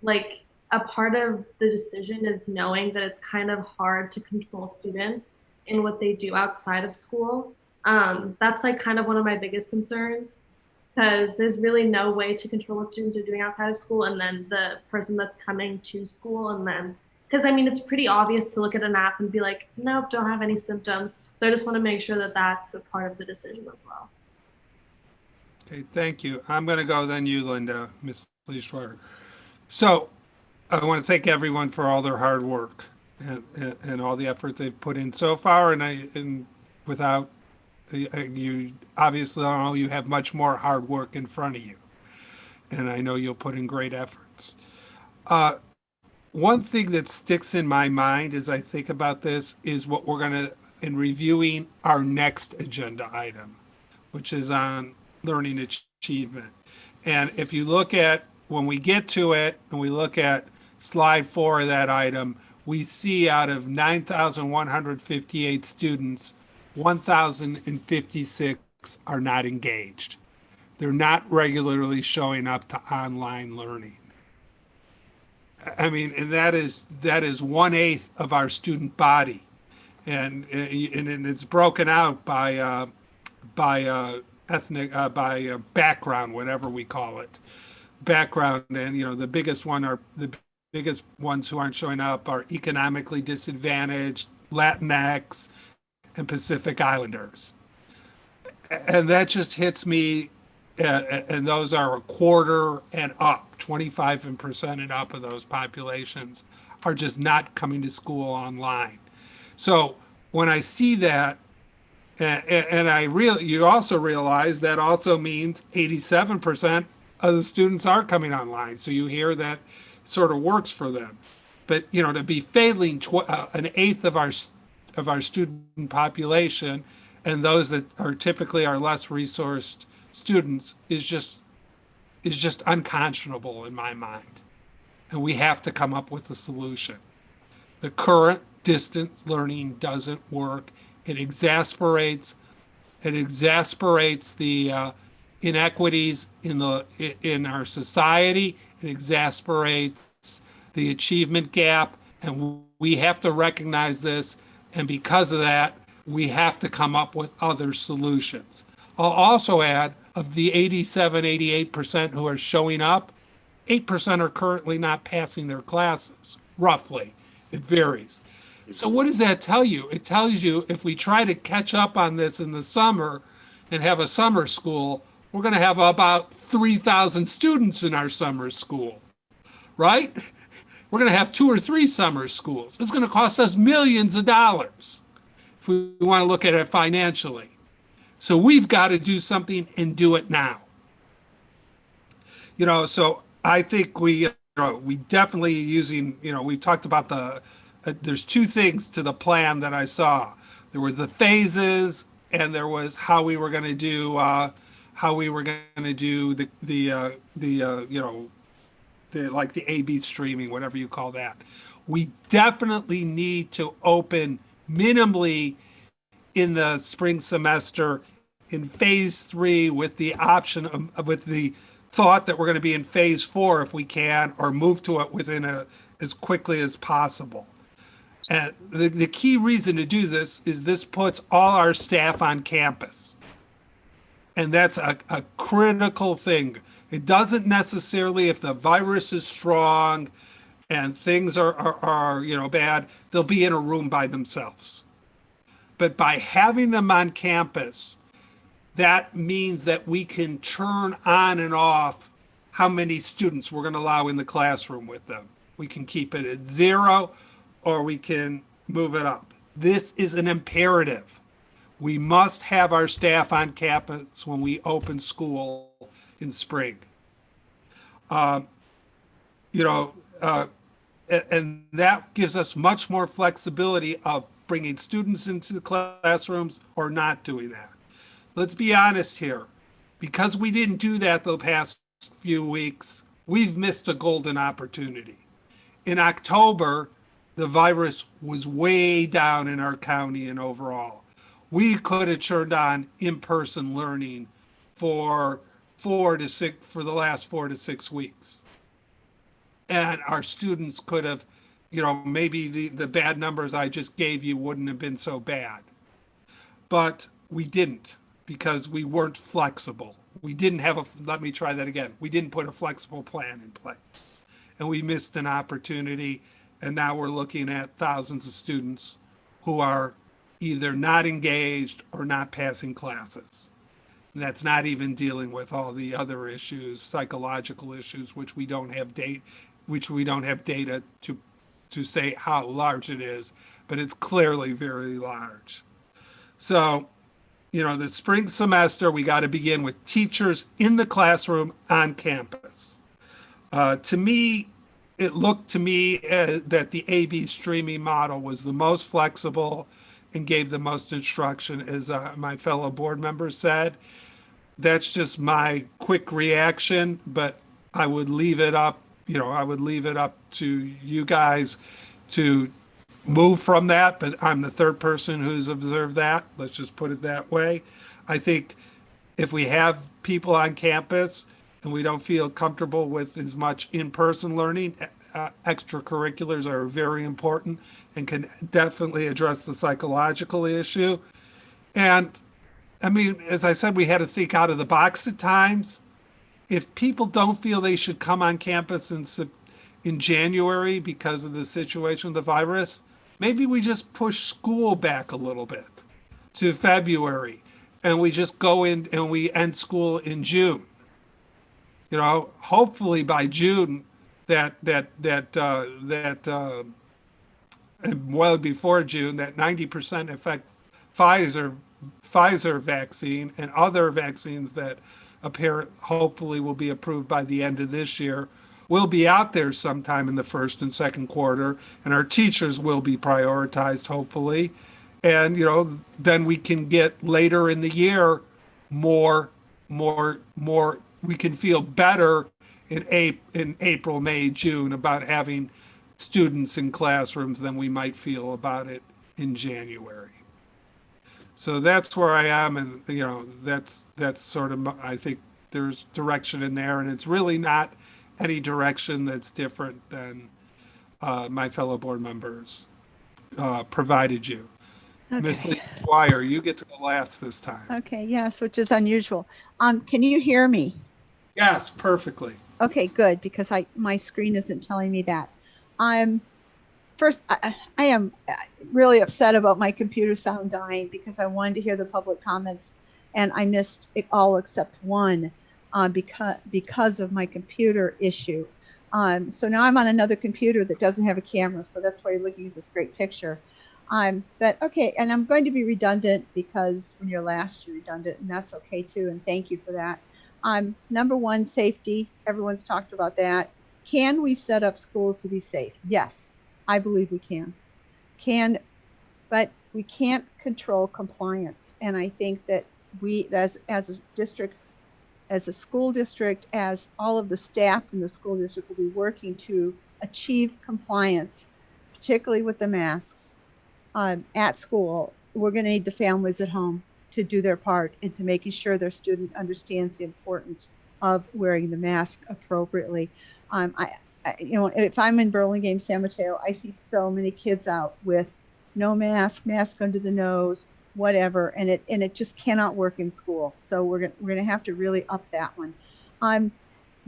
like a part of the decision is knowing that it's kind of hard to control students in what they do outside of school. That's like kind of one of my biggest concerns, because there's really no way to control what students are doing outside of school, and then the person that's coming to school, and then because I mean it's pretty obvious to look at an app and be like, nope, don't have any symptoms. So I just want to make sure that that's a part of the decision as well. Okay, thank you. I'm going to go then you, Linda, Ms. Leishwire. So I want to thank everyone for all their hard work and all the effort they've put in so far. And without you, obviously, I know you have much more hard work in front of you. And I know you'll put in great efforts. One thing that sticks in my mind as I think about this is what we're going to, in reviewing our next agenda item, which is on learning achievement. And if you look at, when we get to it and we look at slide 4 of that item, we see out of 9,158 students, 1,056 are not engaged. They're not regularly showing up to online learning. I mean, and that is 1/8 of our student body, and it's broken out by ethnic, by background, whatever we call it, background. And you know, the biggest ones who aren't showing up are economically disadvantaged, Latinx, and Pacific Islanders, and that just hits me. And those are a quarter and up, 25% and up of those populations are just not coming to school online. So when I see that, and you also realize that also means 87% of the students are coming online. So you hear that sort of works for them. But you know, to be failing 1/8 of our student population, and those that are typically our less resourced students, is just unconscionable in my mind. And we have to come up with a solution. The current distance learning doesn't work. It exasperates the inequities in our society. It exasperates the achievement gap, and we have to recognize this. And because of that, we have to come up with other solutions. I'll also add, of the 88% who are showing up, 8% are currently not passing their classes, roughly. It varies. So what does that tell you? It tells you if we try to catch up on this in the summer and have a summer school, we're going to have about 3,000 students in our summer school, right? We're going to have 2 or 3 summer schools. It's going to cost us millions of dollars if we want to look at it financially. So we've got to do something and do it now. You know, so I think we definitely using, you know, we talked about there's 2 things to the plan that I saw. There was the phases, and there was how we were going to do like the A/B streaming, whatever you call that. We definitely need to open minimally in the spring semester in phase 3 with the option with the thought that we're going to be in phase 4 if we can, or move to it within as quickly as possible. And the key reason to do this is this puts all our staff on campus. And that's a critical thing. It doesn't necessarily, if the virus is strong and things are bad, they'll be in a room by themselves. But by having them on campus, that means that we can turn on and off how many students we're going to allow in the classroom with them. We can keep it at 0, or we can move it up. This is an imperative. We must have our staff on campus when we open school in spring. You know, and that gives us much more flexibility of bringing students into the classrooms or not doing that. Let's be honest here. Because we didn't do that the past few weeks, we've missed a golden opportunity. In October, the virus was way down in our county and overall. We could have turned on in-person learning for the last 4 to 6 weeks. And our students could have, you know, maybe the bad numbers I just gave you wouldn't have been so bad. But we didn't, because we weren't flexible. We didn't have let me try that again. We didn't put a flexible plan in place. And we missed an opportunity. And now we're looking at thousands of students who are either not engaged or not passing classes. And that's not even dealing with all the other issues, psychological issues, which we don't have data to say how large it is, but it's clearly very large. So, you know, the spring semester, we got to begin with teachers in the classroom on campus. To me, it looked to me that the AB streaming model was the most flexible and gave the most instruction, as my fellow board members said. That's just my quick reaction, but I would leave it up, you know, I would leave it up to you guys to move from that, but I'm the third person who's observed that. Let's just put it that way. I think if we have people on campus and we don't feel comfortable with as much in-person learning, extracurriculars are very important and can definitely address the psychological issue. And I mean, as I said, we had to think out of the box at times. If people don't feel they should come on campus in January because of the situation of the virus, maybe we just push school back a little bit to February, and we just go in and we end school in June. You know, hopefully by June, well before June, that 90% effect Pfizer vaccine and other vaccines that hopefully will be approved by the end of this year will be out there sometime in the first and second quarter, and our teachers will be prioritized, hopefully. And, you know, then we can get later in the year more, we can feel better in April, May, June about having students in classrooms than we might feel about it in January. So that's where I am, and you know, that's sort of, I think there's direction in there, and it's really not any direction that's different than my fellow board members provided you. Okay. Ms. Lee Dwyer, you get to go last this time. Okay, yes, which is unusual. Can you hear me? Yes, perfectly. Okay, good, because my screen isn't telling me that. First, I am really upset about my computer sound dying because I wanted to hear the public comments, and I missed it all except one because of my computer issue. So now I'm on another computer that doesn't have a camera, so that's why you're looking at this great picture. But okay, and I'm going to be redundant because when you're last, you're redundant, and that's okay too, and thank you for that. Number one, safety. Everyone's talked about that. Can we set up schools to be safe? Yes. I believe we can, but we can't control compliance. And I think that we, as a district, as a school district, as all of the staff in the school district will be working to achieve compliance, particularly with the masks at school. We're going to need the families at home to do their part into making sure their student understands the importance of wearing the mask appropriately. You know, if I'm in Burlingame, San Mateo, I see so many kids out with no mask under the nose, whatever, and it just cannot work in school. So we're gonna have to really up that one.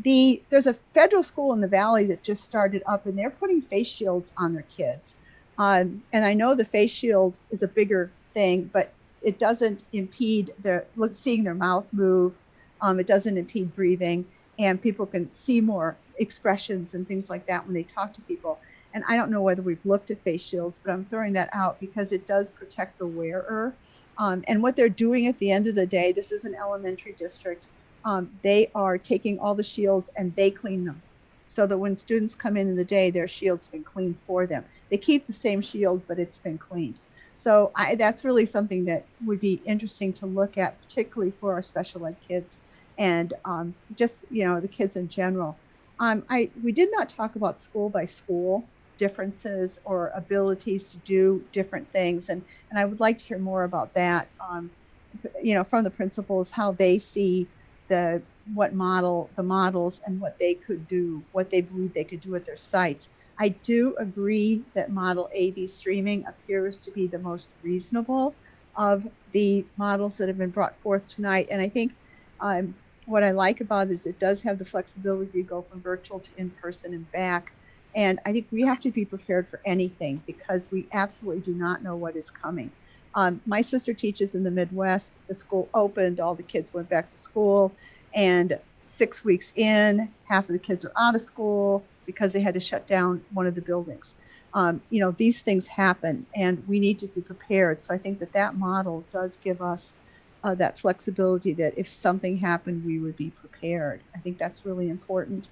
There's a federal school in the Valley that just started up, and they're putting face shields on their kids. And I know the face shield is a bigger thing, but it doesn't impede seeing their mouth move. It doesn't impede breathing, and people can see more expressions and things like that when they talk to people. And I don't know whether we've looked at face shields, but I'm throwing that out because it does protect the wearer. And what they're doing at the end of the day, this is an elementary district, they are taking all the shields and they clean them, so that when students come in the day, their shield's been cleaned for them. They keep the same shield, but it's been cleaned. So that's really something that would be interesting to look at, particularly for our special ed kids and just, the kids in general. We did not talk about school by school differences or abilities to do different things. And I would like to hear more about that, from the principals, how they see the models and what they could do, what they believe they could do at their sites. I do agree that model A/B streaming appears to be the most reasonable of the models that have been brought forth tonight. And I think what I like about it is it does have the flexibility to go from virtual to in-person and back. And I think we have to be prepared for anything because we absolutely do not know what is coming. My sister teaches in the Midwest. The school opened, all the kids went back to school, and 6 weeks in, half of the kids are out of school because they had to shut down one of the buildings. These things happen and we need to be prepared. So I think that model does give us that flexibility that if something happened, we would be prepared. I think that's really important.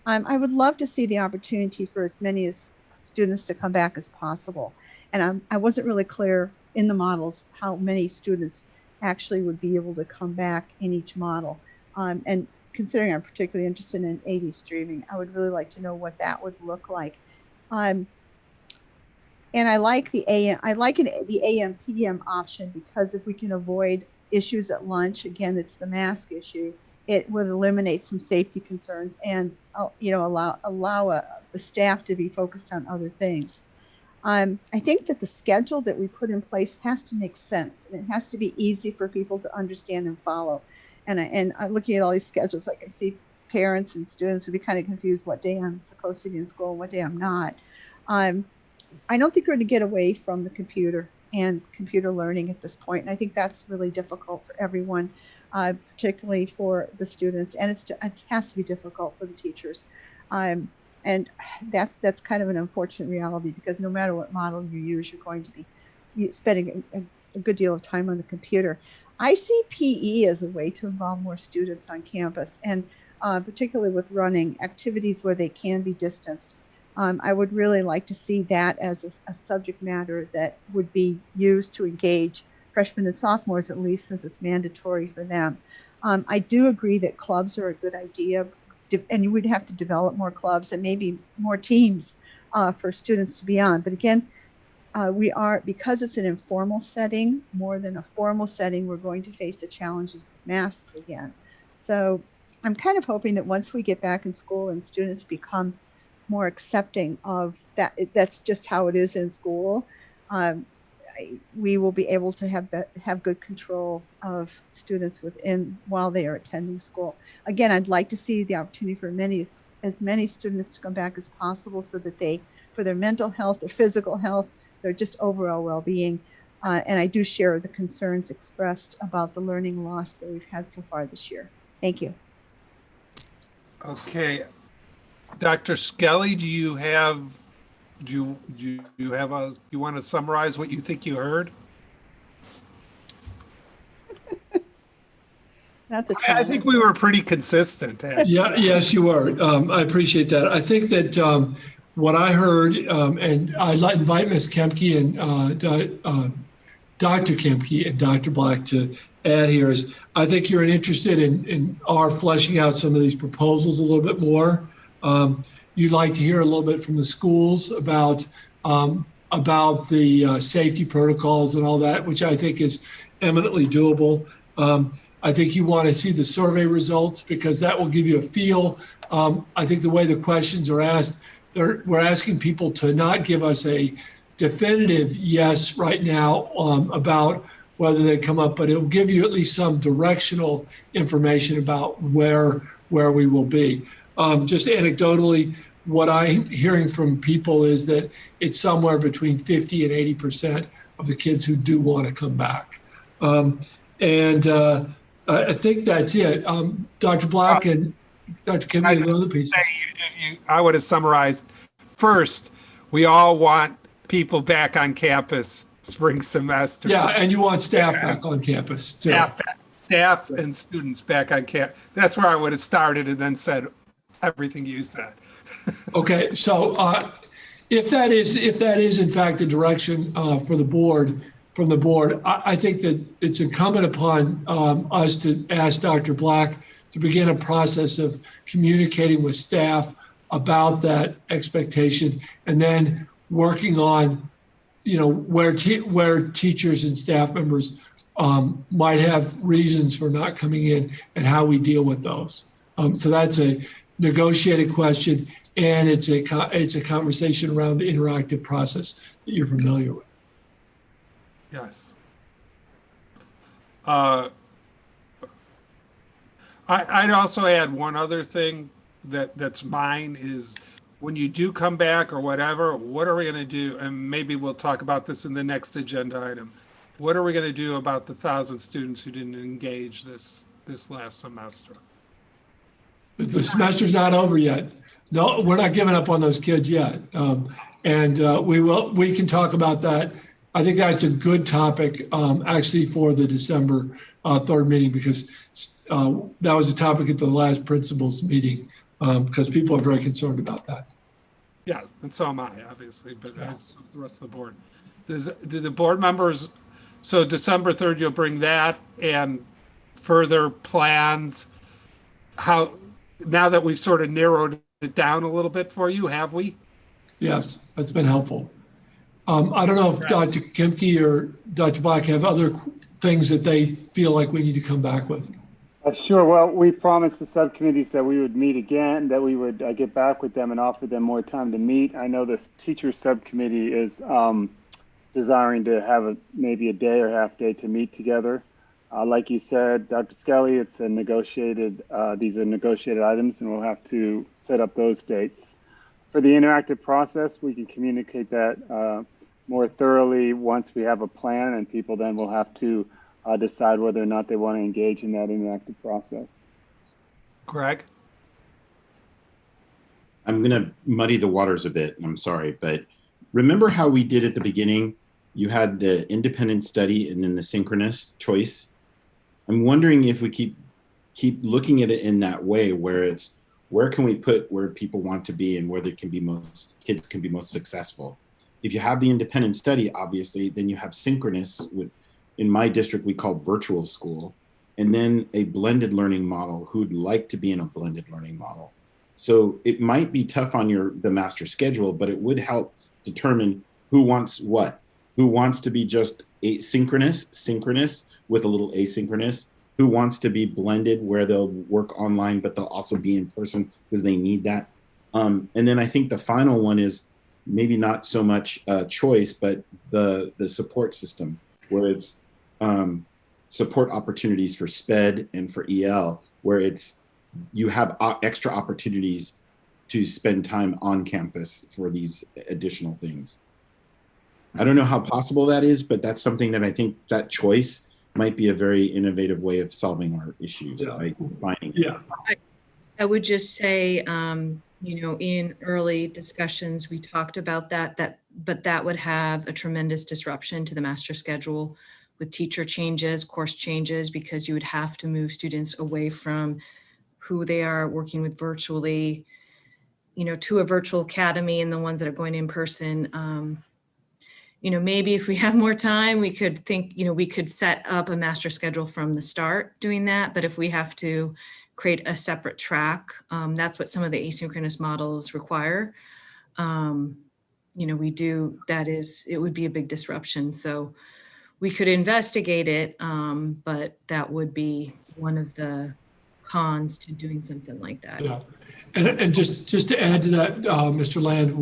I would love to see the opportunity for as many students to come back as possible. And I wasn't really clear in the models how many students actually would be able to come back in each model. And considering I'm particularly interested in A/B streaming, I would really like to know what that would look like. And I like the AM/PM option because if we can avoid issues at lunch, again, it's the mask issue, it would eliminate some safety concerns and allow the staff to be focused on other things. I think that the schedule that we put in place has to make sense, and it has to be easy for people to understand and follow. And I'm looking at all these schedules, I can see parents and students would be kind of confused what day I'm supposed to be in school and what day I'm not. I don't think we're going to get away from the computer and computer learning at this point. And I think that's really difficult for everyone, particularly for the students, and it has to be difficult for the teachers. And that's kind of an unfortunate reality because no matter what model you use, you're going to be spending a good deal of time on the computer. I see PE as a way to involve more students on campus, and particularly with running activities where they can be distanced. I would really like to see that as a subject matter that would be used to engage freshmen and sophomores, at least since it's mandatory for them. I do agree that clubs are a good idea, and you would have to develop more clubs and maybe more teams for students to be on. But again, because it's an informal setting, more than a formal setting, we're going to face the challenges of masks again. So I'm kind of hoping that once we get back in school and students become more accepting of that, that's just how it is in school, we will be able to have good control of students while they are attending school. Again, I'd like to see the opportunity for as many students to come back as possible so that for their mental health, their physical health, their just overall well-being. And I do share the concerns expressed about the learning loss that we've had so far this year. Thank you. Okay. Dr. Skelly, do you want to summarize what you think you heard? That's I think we were pretty consistent. Yeah, yes, you were. I appreciate that. I think that what I heard, and I'd like to invite Ms. Kemke and Dr. Kemke and Dr. Black to add here is, I think you're interested in our fleshing out some of these proposals a little bit more. You'd like to hear a little bit from the schools about the safety protocols and all that, which I think is eminently doable. I think you want to see the survey results because that will give you a feel. I think the way the questions are asked, we're asking people to not give us a definitive yes right now about whether they come up, but it will give you at least some directional information about where we will be. Just anecdotally, what I'm hearing from people is that it's somewhere between 50 and 80% of the kids who do want to come back. I think that's it. Dr. Black and Dr. Kemke, the other pieces. I would have summarized. First, we all want people back on campus spring semester. Yeah, and you want staff back on campus too. Staff and students back on campus. That's where I would have started and then said everything you said. Okay, so if that is in fact the direction for the board, from the board, I think that it's incumbent upon us to ask Dr. Black to begin a process of communicating with staff about that expectation, and then working on, where teachers and staff members might have reasons for not coming in and how we deal with those. So that's a negotiated question, and it's a conversation around the interactive process that you're familiar with. Yes. I'd also add one other thing that's mine is when you do come back or whatever, what are we going to do? And maybe we'll talk about this in the next agenda item. What are we going to do about the 1,000 students who didn't engage this last semester? The semester's not over yet. No, we're not giving up on those kids yet. We can talk about that. I think that's a good topic actually for the December 3rd meeting, because that was a topic at the last principals meeting, because people are very concerned about that. Yeah, and so am I, obviously, but as the rest of the board. Do the board members, so December 3rd, you'll bring that and further plans, how, now that we've sort of narrowed it down a little bit for you, have we? Yes, that's been helpful. I don't know if Dr. Kemke or Dr. Black have other things that they feel like we need to come back with. Sure. Well, we promised the subcommittees that we would meet again, that we would get back with them and offer them more time to meet. I know this teacher subcommittee is desiring to have maybe a day or half day to meet together. Like you said, Dr. Skelly, it's a negotiated, these are negotiated items, and we'll have to set up those dates. For the interactive process, we can communicate that more thoroughly once we have a plan, and people then will have to decide whether or not they want to engage in that interactive process. Greg? I'm going to muddy the waters a bit, and I'm sorry, but remember how we did at the beginning? You had the independent study and then the synchronous choice. I'm wondering if we keep looking at it in that way, where it's, where can we put where people want to be and where they can be kids can be most successful. If you have the independent study, obviously, then you have synchronous, with, in my district, we call virtual school, and then a blended learning model who'd like to be in a blended learning model. So it might be tough on the master schedule, but it would help determine who wants what. Who wants to be just synchronous with a little asynchronous? Who wants to be blended where they'll work online, but they'll also be in person because they need that? And then I think the final one is maybe not so much choice, but the support system, where it's support opportunities for SPED and for EL, where it's you have extra opportunities to spend time on campus for these additional things. I don't know how possible that is, but that's something that I think that choice might be a very innovative way of solving our issues. By finding I would just say, in early discussions, we talked about but that would have a tremendous disruption to the master schedule with teacher changes, course changes, because you would have to move students away from who they are working with virtually, to a virtual academy, and the ones that are going in person. Maybe if we have more time, we could think, we could set up a master schedule from the start doing that. But if we have to create a separate track, that's what some of the asynchronous models require. We do, it would be a big disruption. So we could investigate it, but that would be one of the cons to doing something like that. Yeah, and just to add to that, Mr. Land,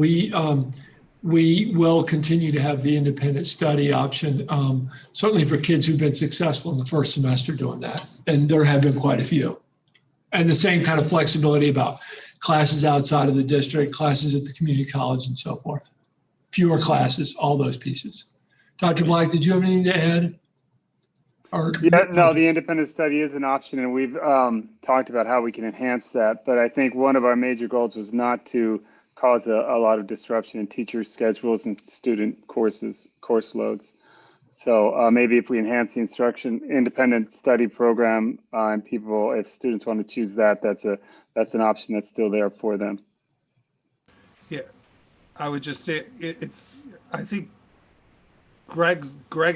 we will continue to have the independent study option, certainly for kids who've been successful in the first semester doing that. And there have been quite a few. And the same kind of flexibility about classes outside of the district, classes at the community college, and so forth. Fewer classes, all those pieces. Dr. Black, did you have anything to add? No, the independent study is an option, and we've talked about how we can enhance that. But I think one of our major goals was not to cause a lot of disruption in teacher schedules and student course loads. So maybe if we enhance the instruction independent study program and people, if students want to choose that, that's an option that's still there for them. Yeah, I would just say I think Greg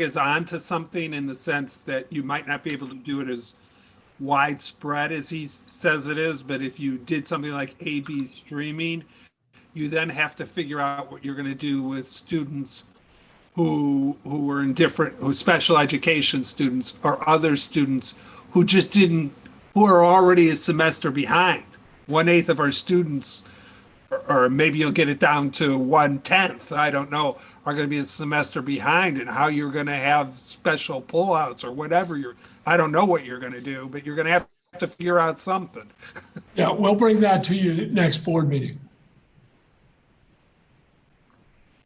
is onto something in the sense that you might not be able to do it as widespread as he says it is, but if you did something like A/B streaming, you then have to figure out what you're going to do with students who were in who special education students or other students who who are already a semester behind. 1/8 of our students, or maybe you'll get it down to 1/10, I don't know, are going to be a semester behind, and how you're going to have special pullouts or whatever I don't know what you're going to do, but you're going to have to figure out something. Yeah, we'll bring that to you next board meeting.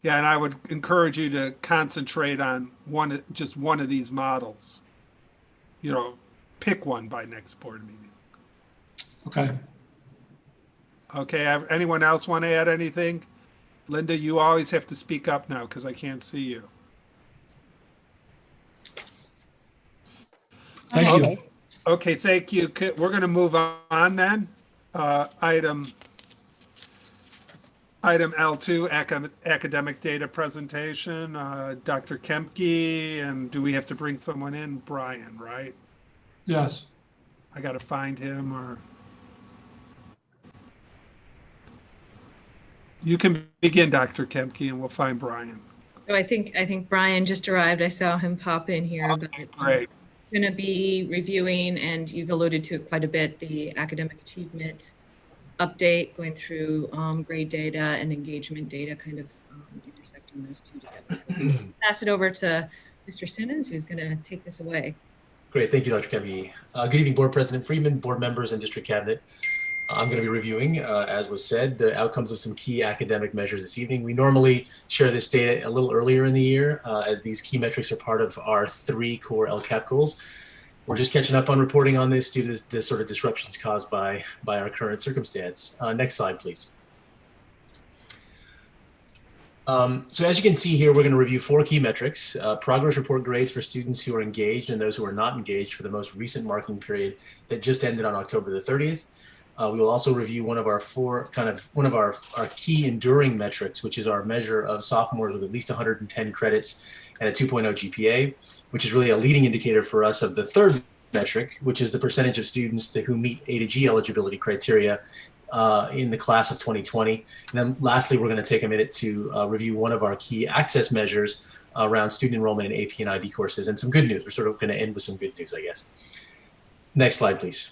Yeah, and I would encourage you to concentrate on just one of these models. Pick one by next board meeting. Okay. Okay, anyone else want to add anything? Linda, you always have to speak up now because I can't see you. Thank you. Okay, thank you. We're going to move on then. Item L2, academic data presentation. Dr. Kempke, and do we have to bring someone in? Brian, right? Yes. I got to find him, or you can begin, Dr. Kempke, and we'll find Brian. So I think Brian just arrived. I saw him pop in here. Okay, great. We're going to be reviewing, and you've alluded to it quite a bit, the academic achievement update, going through grade data and engagement data, kind of intersecting those two together. Pass it over to Mr. Simmons, who's going to take this away. Great, thank you, Dr. Kempke. Good evening, Board President Friedman, board members, and district cabinet. I'm going to be reviewing, as was said, the outcomes of some key academic measures this evening. We normally share this data a little earlier in the year, as these key metrics are part of our 3 core LCAP goals. We're just catching up on reporting on this due to the sort of disruptions caused by our current circumstance. Next slide, please. So as you can see here, we're going to review 4 key metrics: progress report grades for students who are engaged and those who are not engaged for the most recent marking period that just ended on October the 30th. We will also review one of our key enduring metrics, which is our measure of sophomores with at least 110 credits and a 2.0 GPA, which is really a leading indicator for us of the 3rd metric, which is the percentage of students who meet A to G eligibility criteria in the class of 2020. And then lastly, we're going to take a minute to review one of our key access measures around student enrollment in AP and IB courses, and some good news. We're sort of going to end with some good news, I guess. Next slide, please.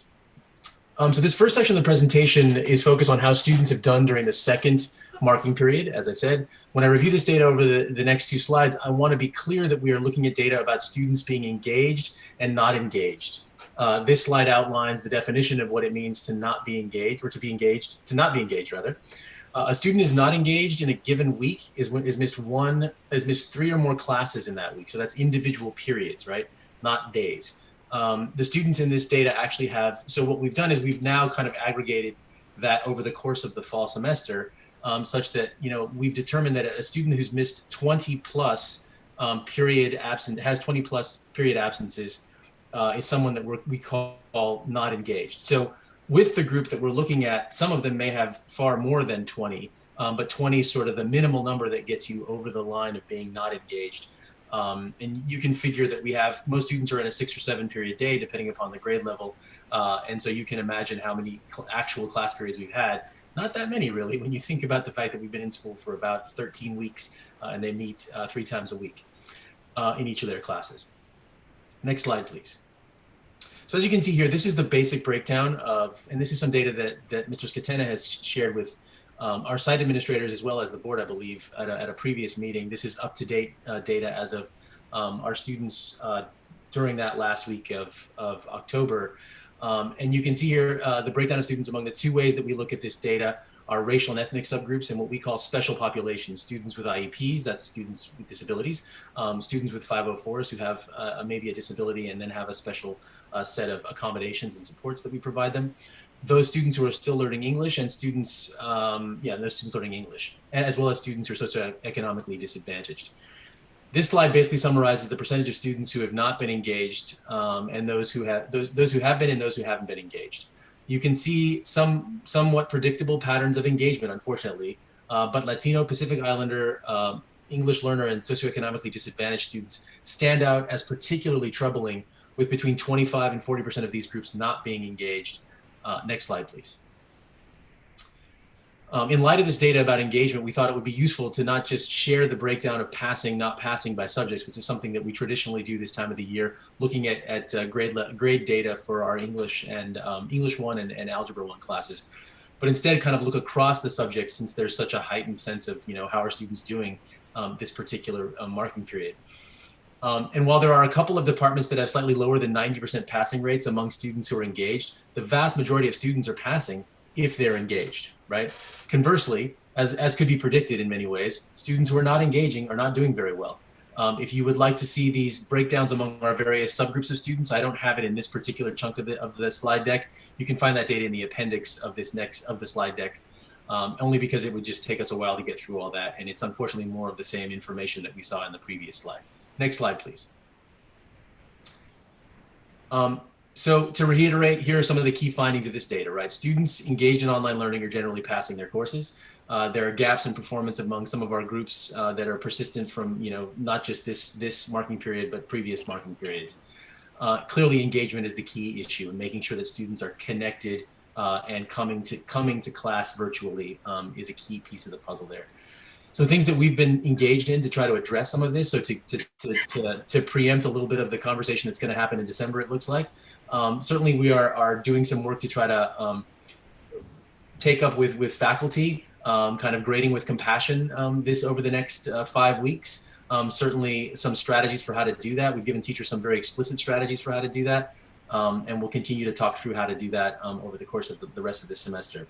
So this first section of the presentation is focused on how students have done during the 2nd marking period. As I said, when I review this data over the next 2 slides, I want to be clear that we are looking at data about students being engaged and not engaged. This slide outlines the definition of what it means to not be engaged, or to not be engaged rather. A student is not engaged in a given week has missed 3 or more classes in that week. So that's individual periods, right? Not days. The students in this data actually have, so what we've done is we've now kind of aggregated that over the course of the fall semester, such that, we've determined that a student who's missed 20 plus has 20 plus period absences is someone that we call not engaged. So with the group that we're looking at, some of them may have far more than 20, but 20 is sort of the minimal number that gets you over the line of being not engaged. And you can figure that most students are in a 6 or 7 period day, depending upon the grade level. And so you can imagine how many actual class periods we've had. Not that many, really, when you think about the fact that we've been in school for about 13 weeks and they meet 3 times a week in each of their classes. Next slide, please. So as you can see here, this is the basic breakdown and this is some data that Mr. Scatena has shared with our site administrators as well as the board, I believe, at a previous meeting. This is up-to-date data as of our students during that last week of October. And you can see here the breakdown of students among the 2 ways that we look at this data are racial and ethnic subgroups and what we call special populations: students with IEPs, that's students with disabilities, students with 504s who have maybe a disability and then have a special set of accommodations and supports that we provide them. Those students who are still learning English, and students, those students learning English, as well as students who are socioeconomically disadvantaged. This slide basically summarizes the percentage of students who have not been engaged and those who have been and those who haven't been engaged. You can see some somewhat predictable patterns of engagement, unfortunately, but Latino, Pacific Islander, English learner, and socioeconomically disadvantaged students stand out as particularly troubling, with between 25 and 40% of these groups not being engaged. Next slide, please. In light of this data about engagement, we thought it would be useful to not just share the breakdown of passing, not passing by subjects, which is something that we traditionally do this time of the year, looking at grade data for our English and English 1 and Algebra 1 classes, but instead kind of look across the subjects, since there's such a heightened sense of, how are students doing this particular marking period. And while there are a couple of departments that have slightly lower than 90% passing rates among students who are engaged, the vast majority of students are passing if they're engaged, right? Conversely, as could be predicted in many ways, students who are not engaging are not doing very well. If you would like to see these breakdowns among our various subgroups of students, I don't have it in this particular chunk of the slide deck. You can find that data in the appendix of the slide deck, only because it would just take us a while to get through all that. And it's unfortunately more of the same information that we saw in the previous slide. Next slide, please. So to reiterate, here are some of the key findings of this data, right? Students engaged in online learning are generally passing their courses. There are gaps in performance among some of our groups that are persistent from, not just this marking period, but previous marking periods. Clearly, engagement is the key issue, and making sure that students are connected and coming to class virtually is a key piece of the puzzle there. So things that we've been engaged in to try to address some of this, so to preempt a little bit of the conversation that's going to happen in December, it looks like. Certainly we are doing some work to try to take up with faculty, kind of grading with compassion this over the next 5 weeks. Certainly some strategies for how to do that. We've given teachers some very explicit strategies for how to do that. And we'll continue to talk through how to do that over the course of the rest of the semester.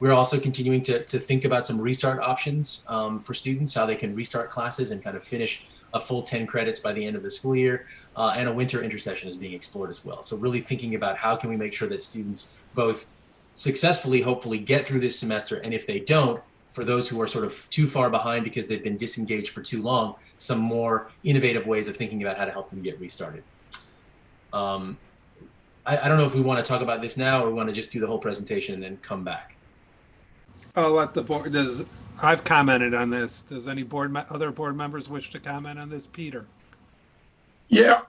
We're also continuing to think about some restart options for students, how they can restart classes and kind of finish a full 10 credits by the end of the school year. And a winter intersession is being explored as well. So really thinking about how can we make sure that students both successfully, hopefully, get through this semester, and if they don't, for those who are sort of too far behind because they've been disengaged for too long, some more innovative ways of thinking about how to help them get restarted. I don't know if we want to talk about this now or we want to just do the whole presentation and then come back. I'll let the board, I've commented on this. Does any other board members wish to comment on this? Peter? Yeah,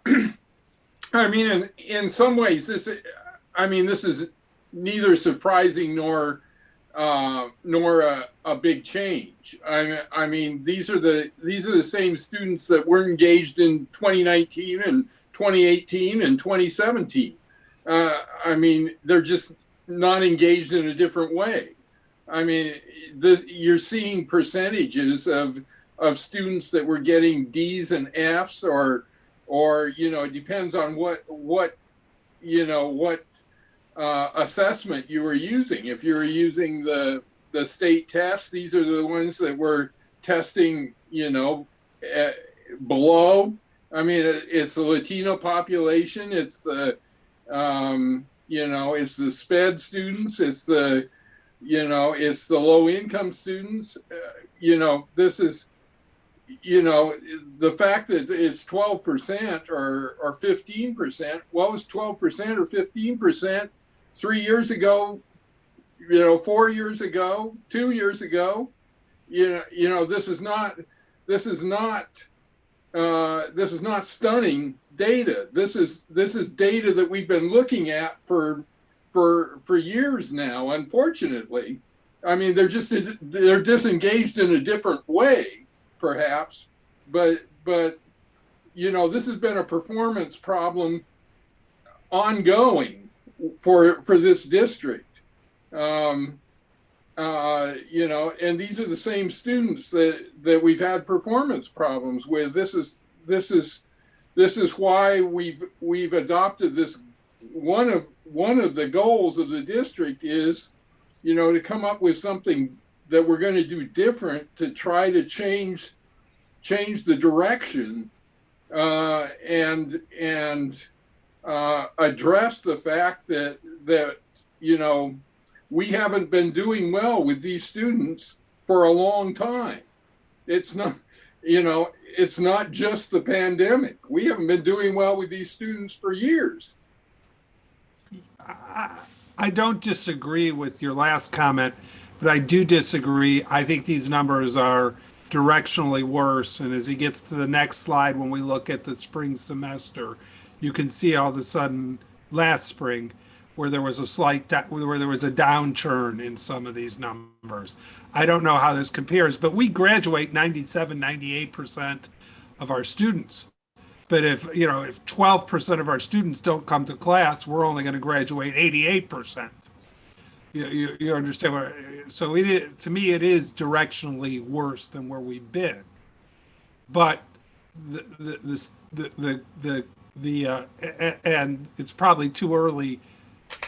I mean, in some ways, this is neither surprising nor a big change. I mean, these are the same students that were engaged in 2019 and 2018 and 2017. I mean, they're just not engaged in a different way. I mean, you're seeing percentages of students that were getting D's and F's, or it depends on what assessment you were using. If you were using the state test, these are the ones that were testing, below. I mean, it's the Latino population. It's the it's the SPED students. It's the it's the low income students. This is, the fact that it's 12% or 15%. What was 12% or 15% 3 years ago? 4 years ago, 2 years ago. This is not stunning data. This is data that we've been looking at for years now. Unfortunately, I mean, they're disengaged in a different way, perhaps, but this has been a performance problem ongoing for this district. And these are the same students that we've had performance problems with. This is why we've adopted this. One of the goals of the district is, to come up with something that we're going to do different to try to change the direction and address the fact that we haven't been doing well with these students for a long time. It's not, it's not just the pandemic. We haven't been doing well with these students for years. I don't disagree with your last comment, but I do disagree. I think these numbers are directionally worse. And as he gets to the next slide, when we look at the spring semester, you can see all of a sudden last spring where there was a where there was a downturn in some of these numbers. I don't know how this compares, but we graduate 97, 98% of our students. But if 12% of our students don't come to class, we're only going to graduate 88%. You understand what? So it is, to me, it is directionally worse than where we've been. But and it's probably too early.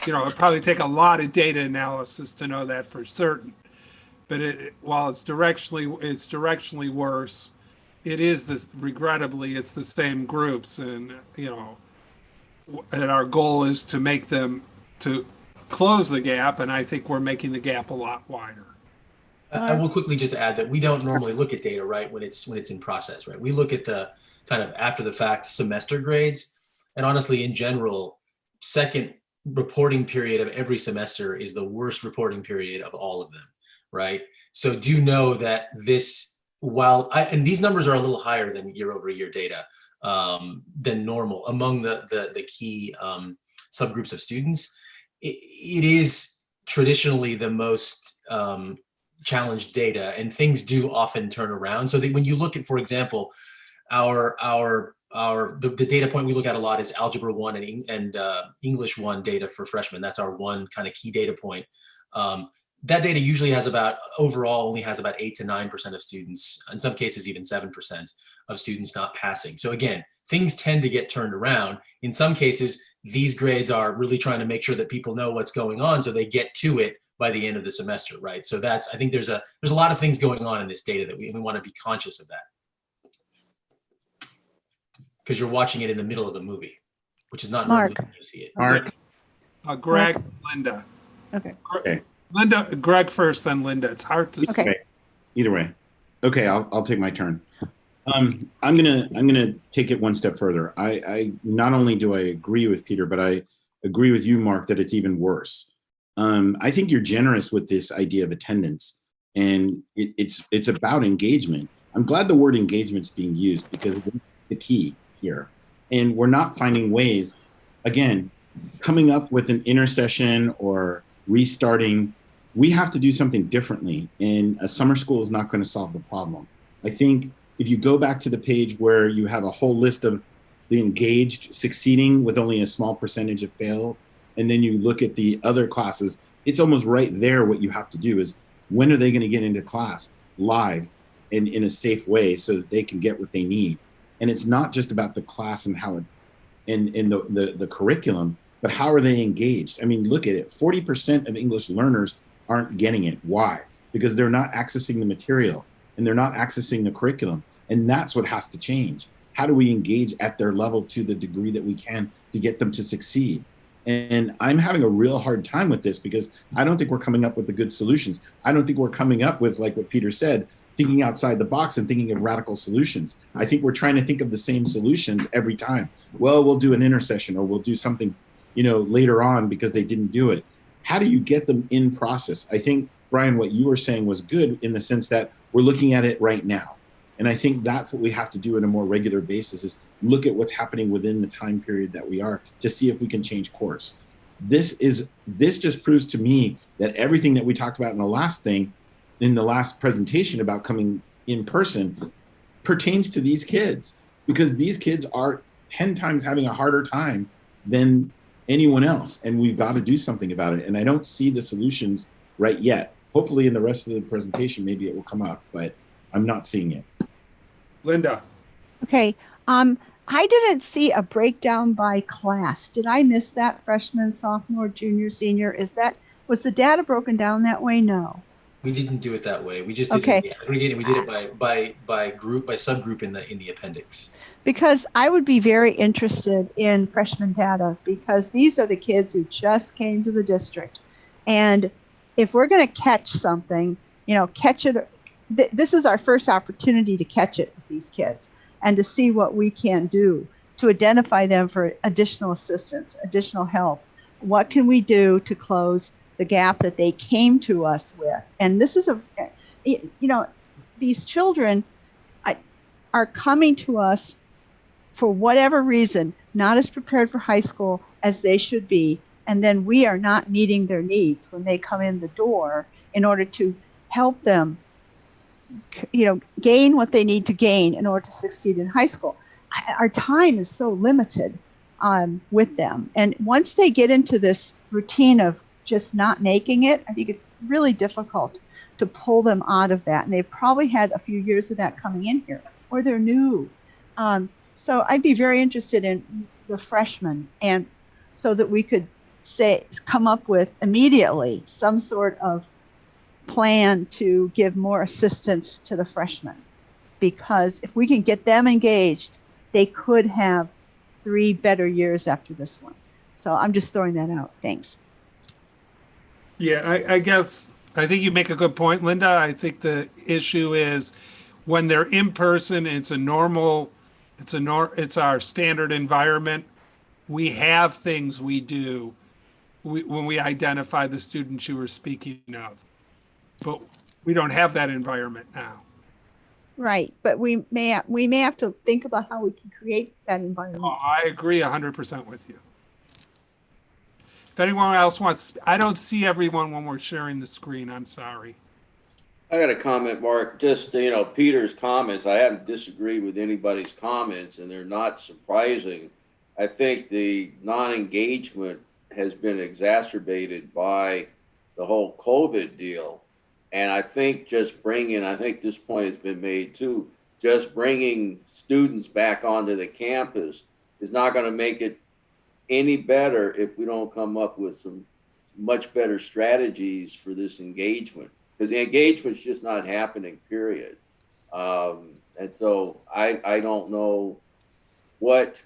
It'd probably take a lot of data analysis to know that for certain. But while it's directionally worse, it is this, regrettably, it's the same groups, and and our goal is to make them to close the gap, and I think we're making the gap a lot wider. I will quickly just add that we don't normally look at data, right, when it's in process, right? We look at the kind of after the fact semester grades, and honestly, in general, second reporting period of every semester is the worst reporting period of all of them, right? So do know that this, and these numbers are a little higher than year-over-year data than normal among the key subgroups of students. It is traditionally the most challenged data, and things do often turn around. So that when you look at, for example, the data point we look at a lot is Algebra 1 and English 1 data for freshmen. That's our one kind of key data point. That data usually only has about 8 to 9% of students, in some cases even 7% of students not passing. So again, things tend to get turned around. In some cases, these grades are really trying to make sure that people know what's going on so they get to it by the end of the semester, right? So I think there's a lot of things going on in this data that we want to be conscious of that. Because you're watching it in the middle of the movie, which is not normally when you see it. Mark. Greg, Linda. Okay. Linda, Greg first, then Linda. It's hard to say. Either way. Okay, I'll take my turn. I'm gonna take it one step further. I not only do I agree with Peter, but I agree with you, Mark, that it's even worse. I think you're generous with this idea of attendance, and it's about engagement. I'm glad the word engagement's being used because it's the key here. And we're not finding ways, again, coming up with an intercession or restarting. We have to do something differently, and a summer school is not going to solve the problem. I think if you go back to the page where you have a whole list of the engaged succeeding with only a small percentage of fail, and then you look at the other classes, it's almost right there. What you have to do is, when are they going to get into class live and in a safe way so that they can get what they need? And it's not just about the class and how it, and the curriculum, but how are they engaged? I mean, look at it. 40% of English learners aren't getting it. Why? Because they're not accessing the material and they're not accessing the curriculum. And that's what has to change. How do we engage at their level to the degree that we can to get them to succeed? And I'm having a real hard time with this because I don't think we're coming up with the good solutions. I don't think we're coming up with, like what Peter said, thinking outside the box and thinking of radical solutions. I think we're trying to think of the same solutions every time. Well, we'll do an intercession or we'll do something, later on because they didn't do it. How do you get them in process? I think, Brian, what you were saying was good in the sense that we're looking at it right now. And I think that's what we have to do on a more regular basis is look at what's happening within the time period that we are to see if we can change course. This just proves to me that everything that we talked about in the last presentation about coming in person pertains to these kids, because these kids are 10 times having a harder time than anyone else. And we've got to do something about it. And I don't see the solutions right yet. Hopefully in the rest of the presentation, maybe it will come up, but I'm not seeing it. Linda. Okay. I didn't see a breakdown by class. Did I miss that? Freshman, sophomore, junior, senior? Was the data broken down that way? No. We didn't do it that way. We just did it aggregated. We did it by group, by subgroup in the appendix. Because I would be very interested in freshman data, because these are the kids who just came to the district. And if we're going to catch something, catch it this is our first opportunity to catch it with these kids and to see what we can do to identify them for additional assistance, additional help. What can we do to close the gap that they came to us with? And this is these children are coming to us for whatever reason, not as prepared for high school as they should be. And then we are not meeting their needs when they come in the door in order to help them, gain what they need to gain in order to succeed in high school. Our time is so limited with them. And once they get into this routine of just not making it, I think it's really difficult to pull them out of that. And they've probably had a few years of that coming in here, or they're new. So I'd be very interested in the freshmen, and so that we could come up with immediately some sort of plan to give more assistance to the freshmen. Because if we can get them engaged, they could have 3 better years after this one. So I'm just throwing that out. Thanks. Yeah, I guess, I think you make a good point, Linda. I think the issue is when they're in person, it's our standard environment. We have things we do when we identify the students you were speaking of, but we don't have that environment now. Right, but we may have to think about how we can create that environment. Oh, I agree 100% with you. If anyone else wants, I don't see everyone when we're sharing the screen. I'm sorry. I got a comment, Mark. Just, Peter's comments, I haven't disagreed with anybody's comments, and they're not surprising. I think the non-engagement has been exacerbated by the whole COVID deal. And I think I think this point has been made too, just bringing students back onto the campus is not going to make it any better if we don't come up with some much better strategies for this engagement. Because the engagement's just not happening, period. And so I don't know what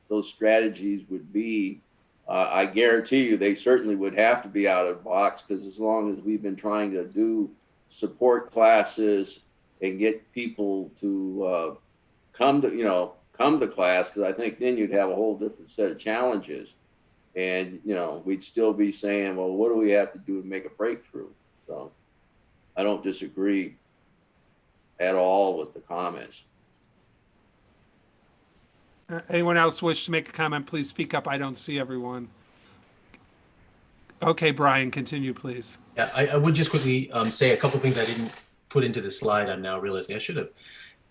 those strategies would be. I guarantee you they certainly would have to be out of the box, because as long as we've been trying to do support classes and get people to come to class, because I think then you'd have a whole different set of challenges. And, we'd still be saying, well, what do we have to do to make a breakthrough? So I don't disagree at all with the comments. Anyone else wish to make a comment, please speak up. I don't see everyone. Okay, Brian, continue, please. Yeah, I would just quickly say a couple things I didn't put into the slide. I'm now realizing I should have.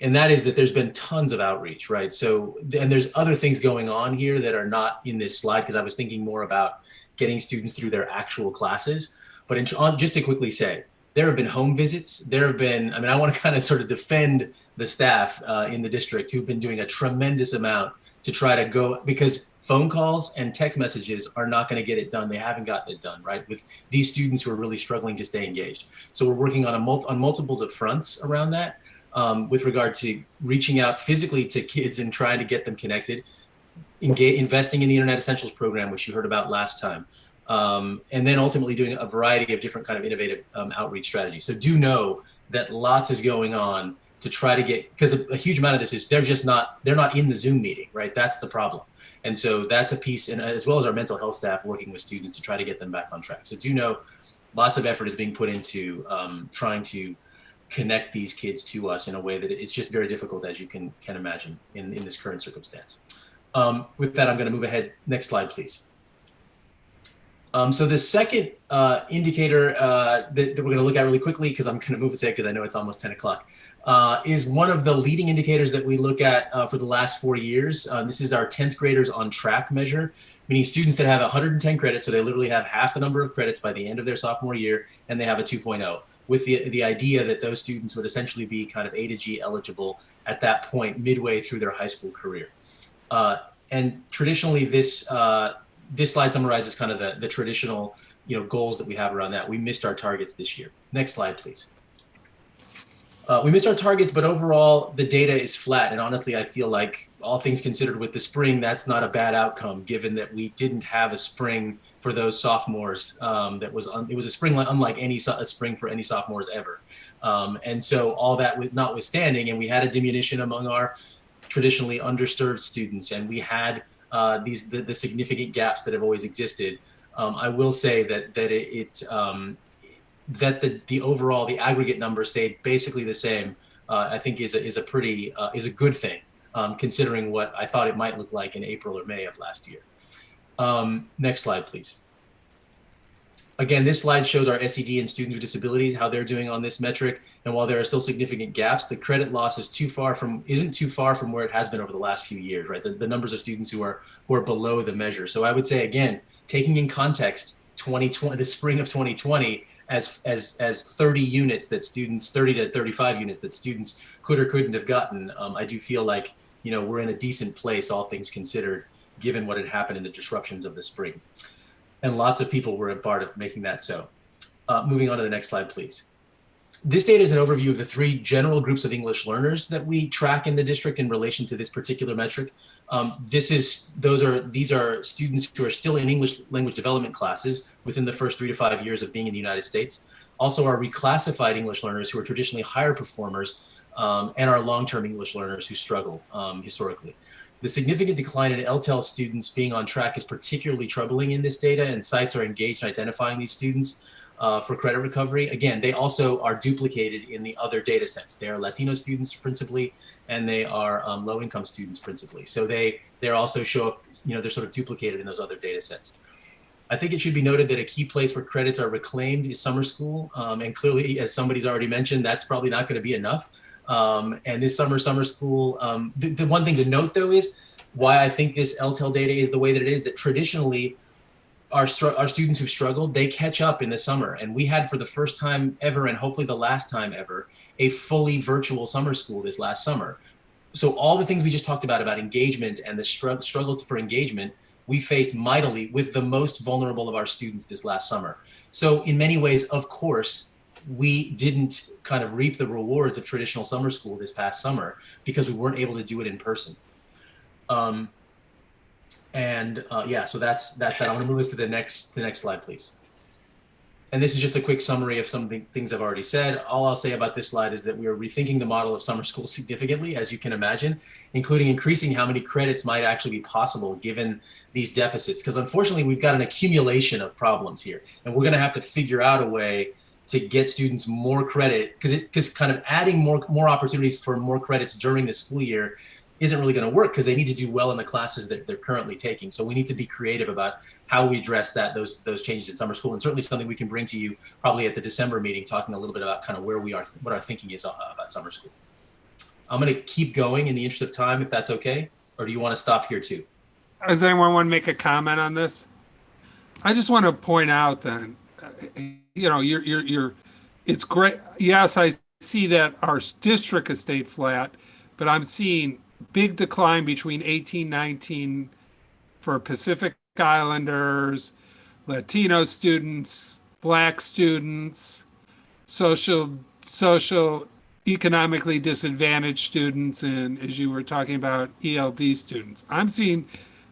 And that is that there's been tons of outreach, right? So, and there's other things going on here that are not in this slide, because I was thinking more about getting students through their actual classes. But just to quickly say, there have been home visits. There have been, I want to kind of sort of defend the staff in the district who've been doing a tremendous amount to try to go, because phone calls and text messages are not going to get it done. They haven't gotten it done, right? With these students who are really struggling to stay engaged. So we're working on multiples of fronts around that with regard to reaching out physically to kids and trying to get them connected, investing in the Internet Essentials program, which you heard about last time. And then ultimately doing a variety of different kind of innovative outreach strategies. So do know that lots is going on to try to get, because a huge amount of this is they're not in the Zoom meeting, right? That's the problem. And so that's a piece, and as well as our mental health staff working with students to try to get them back on track. So do know lots of effort is being put into trying to connect these kids to us in a way that it's just very difficult, as you can imagine in this current circumstance. With that, I'm going to move ahead. Next slide, please. So the second indicator that we're going to look at really quickly, because I'm going to move ahead because I know it's almost 10 o'clock, is one of the leading indicators that we look at for the last 4 years. This is our 10th graders on track measure, meaning students that have 110 credits, so they literally have half the number of credits by the end of their sophomore year, and they have a 2.0, with the idea that those students would essentially be kind of A to G eligible at that point, midway through their high school career. And traditionally, this slide summarizes kind of the traditional goals that we have around that. We missed our targets this year. Next slide, please. We missed our targets, but overall the data is flat. And honestly, I feel like all things considered with the spring, that's not a bad outcome, given that we didn't have a spring for those sophomores. It was a spring unlike any spring for any sophomores ever. And so all that notwithstanding, and we had a diminution among our traditionally underserved students, and we had the significant gaps that have always existed. I will say that the overall, the aggregate number stayed basically the same. I think is a good thing, considering what I thought it might look like in April or May of last year. Next slide, please. Again, this slide shows our SED and students with disabilities, how they're doing on this metric. And while there are still significant gaps, the credit loss isn't too far from where it has been over the last few years, right? The numbers of students who are below the measure. So I would say, again, taking in context 2020, the spring of 2020, as 30 units that students, 30 to 35 units that students could or couldn't have gotten, I do feel like, we're in a decent place, all things considered, given what had happened in the disruptions of the spring. And lots of people were a part of making that so. Moving on to the next slide, please. This data is an overview of the 3 general groups of English learners that we track in the district in relation to this particular metric. These are students who are still in English language development classes within the first 3 to 5 years of being in the United States. Also our reclassified English learners who are traditionally higher performers, and our long-term English learners who struggle historically. The significant decline in LTEL students being on track is particularly troubling in this data, and sites are engaged in identifying these students for credit recovery. Again, they also are duplicated in the other data sets. They are Latino students principally, and they are low-income students principally. So they're also show up, they're sort of duplicated in those other data sets. I think it should be noted that a key place where credits are reclaimed is summer school. And clearly, as somebody's already mentioned, that's probably not going to be enough. And this summer school, the one thing to note though is why I think this LTEL data is the way that it is, that traditionally our students who've struggled, they catch up in the summer. And we had, for the first time ever, and hopefully the last time ever, a fully virtual summer school this last summer. So all the things we just talked about engagement and the struggle for engagement, we faced mightily with the most vulnerable of our students this last summer. So in many ways, of course, we didn't kind of reap the rewards of traditional summer school this past summer because we weren't able to do it in person. Yeah, so that's that. I'm gonna move us to the next slide, please. And this is just a quick summary of some of the things I've already said. All I'll say about this slide is that we are rethinking the model of summer school significantly, as you can imagine, including increasing how many credits might actually be possible given these deficits. Because unfortunately, we've got an accumulation of problems here, and we're gonna have to figure out a way to get students more credit, because kind of adding more opportunities for more credits during the school year isn't really going to work, because they need to do well in the classes that they're currently taking. So we need to be creative about how we address those changes in summer school, and certainly something we can bring to you probably at the December meeting, talking a little bit about kind of where we are, what our thinking is about summer school. I'm going to keep going in the interest of time, if that's okay, or do you want to stop here too? Does anyone want to make a comment on this? I just want to point out then, it's great. Yes, I see that our district has stayed flat, but I'm seeing big decline between 18-19 for Pacific Islanders, Latino students, Black students, social economically disadvantaged students, and as you were talking about, ELD students. I'm seeing,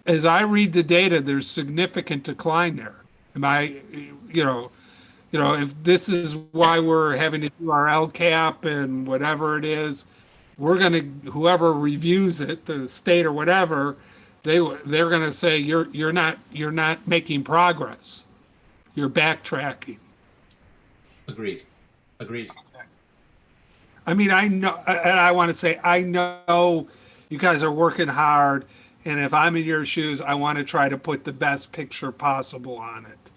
as I read the data, there's significant decline there. Am I, if this is why we're having to do our LCAP and whatever it is, we're going to, whoever reviews it, the state or whatever, they're going to say you're not making progress. You're backtracking. Agreed. I mean, I know, and I want to say, I know you guys are working hard, and if I'm in your shoes, I want to try to put the best picture possible on it,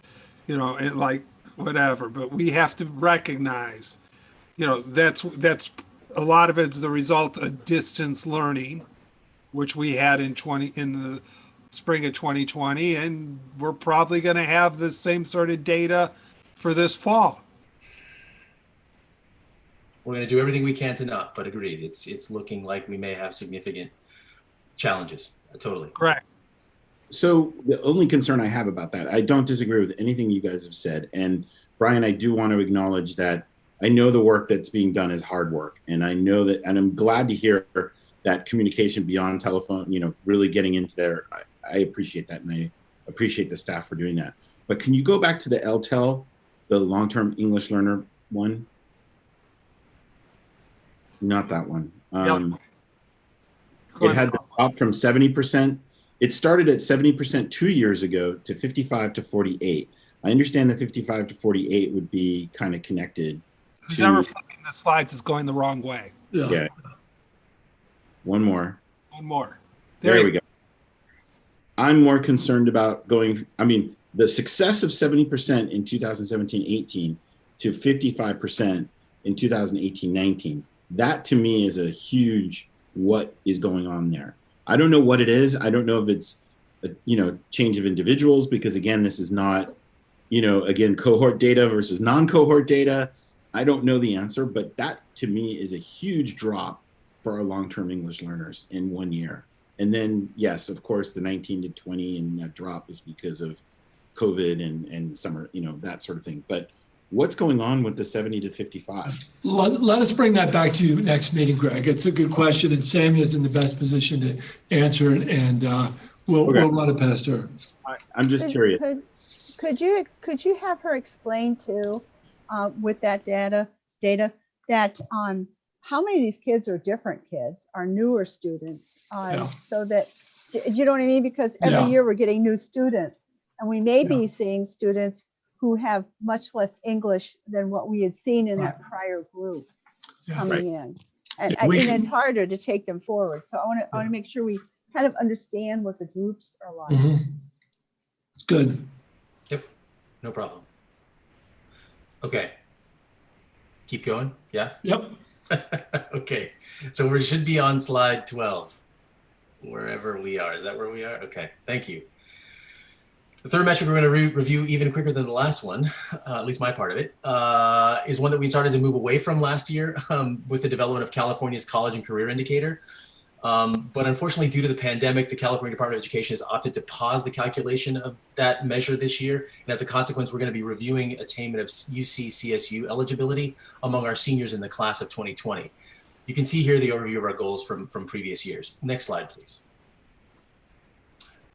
and like whatever. But we have to recognize, that's a lot of it's the result of distance learning, which we had in the spring of 2020, and we're probably going to have the same sort of data for this fall. We're going to do everything we can to not, but agreed, it's looking like we may have significant challenges. Totally. Correct. So the only concern I have about that, I don't disagree with anything you guys have said. And Brian, I do want to acknowledge that I know the work that's being done is hard work, and I know that, and I'm glad to hear that communication beyond telephone, you know, really getting into there. I appreciate that, and I appreciate the staff for doing that. But can you go back to the LTEL, the long-term English learner one? Not that one. It had dropped from 70%. It started at 70% 2 years ago to 55 to 48. I understand that 55 to 48 would be kind of connected. Whoever flipping the slides is going the wrong way. Yeah. One more. One more. There we go. I'm more concerned about going, I mean, the success of 70% in 2017-18 to 55% in 2018-19. That to me is a huge what is going on there. I don't know what it is. I don't know if it's a, you know, change of individuals, because again, this is not, you know, again, cohort data versus non-cohort data. I don't know the answer, but that to me is a huge drop for our long-term English learners in 1 year. And then, yes, of course, the 19 to 20 and that drop is because of COVID and summer, you know, that sort of thing. But what's going on with the 70 to 55? Let us bring that back to you next meeting, Greg. It's a good question, and Sammy is in the best position to answer it, and we'll run it past her. I'm just curious. Could you have her explain too, with that data that how many of these kids are different kids, are newer students, so that, you know what I mean? Because every year we're getting new students, and we may be seeing students who have much less English than what we had seen in that prior group coming in. And it's harder to take them forward. So I want to make sure we kind of understand what the groups are like. It's good. Yep, no problem. Okay. Keep going, yeah? Yep. Okay, so we should be on slide 12, wherever we are. Is that where we are? Okay, thank you. The third metric we're going to review even quicker than the last one, at least my part of it, is one that we started to move away from last year with the development of California's College and Career Indicator. But unfortunately, due to the pandemic, the California Department of Education has opted to pause the calculation of that measure this year. And as a consequence, we're going to be reviewing attainment of UC-CSU eligibility among our seniors in the class of 2020. You can see here the overview of our goals from previous years. Next slide, please.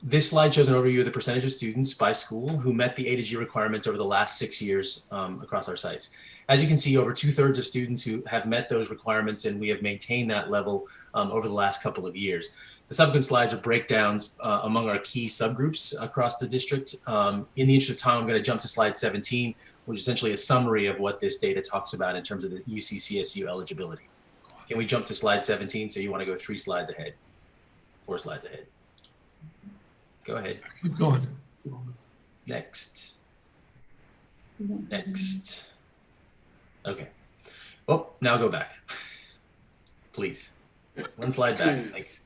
This slide shows an overview of the percentage of students by school who met the A to G requirements over the last 6 years across our sites. As you can see, over 2/3 of students who have met those requirements, and we have maintained that level over the last couple of years. The subsequent slides are breakdowns among our key subgroups across the district. In the interest of time, I'm going to jump to slide 17, which is essentially a summary of what this data talks about in terms of the UC-CSU eligibility. Can we jump to slide 17? So you want to go 3 slides ahead, 4 slides ahead. Go ahead. Keep going. Next. Next. Okay. Well, now go back, please. 1 slide back, thanks.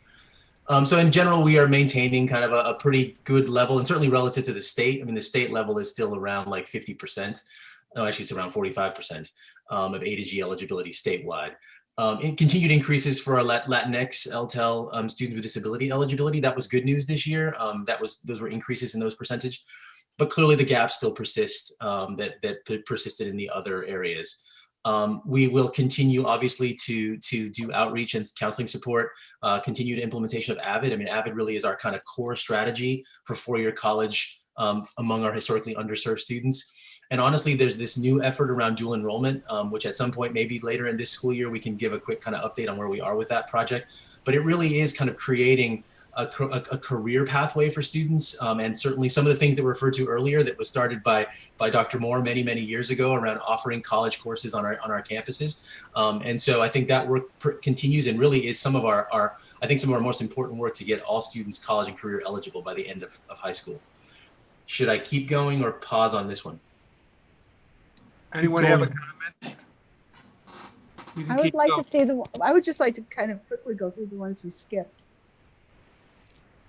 So in general, we are maintaining kind of a pretty good level, and certainly relative to the state. I mean, the state level is still around like 50%. No, actually it's around 45% of A to G eligibility statewide. Continued increases for our Latinx LTEL students with disability eligibility. That was good news this year. Those were increases in those percentage, but clearly the gaps still persist that persisted in the other areas. We will continue obviously to do outreach and counseling support, continued implementation of AVID. I mean, AVID really is our kind of core strategy for 4-year college among our historically underserved students. And honestly, there's this new effort around dual enrollment, which at some point, maybe later in this school year, we can give a quick kind of update on where we are with that project. But it really is kind of creating a career pathway for students. And certainly some of the things that were referred to earlier that was started by Dr. Moore many, many years ago around offering college courses on our campuses. And so I think that work continues and really is some of our most important work to get all students college and career eligible by the end of high school. Should I keep going or pause on this one? Anyone have a comment? I would like to see I would just like to kind of quickly go through the ones we skipped.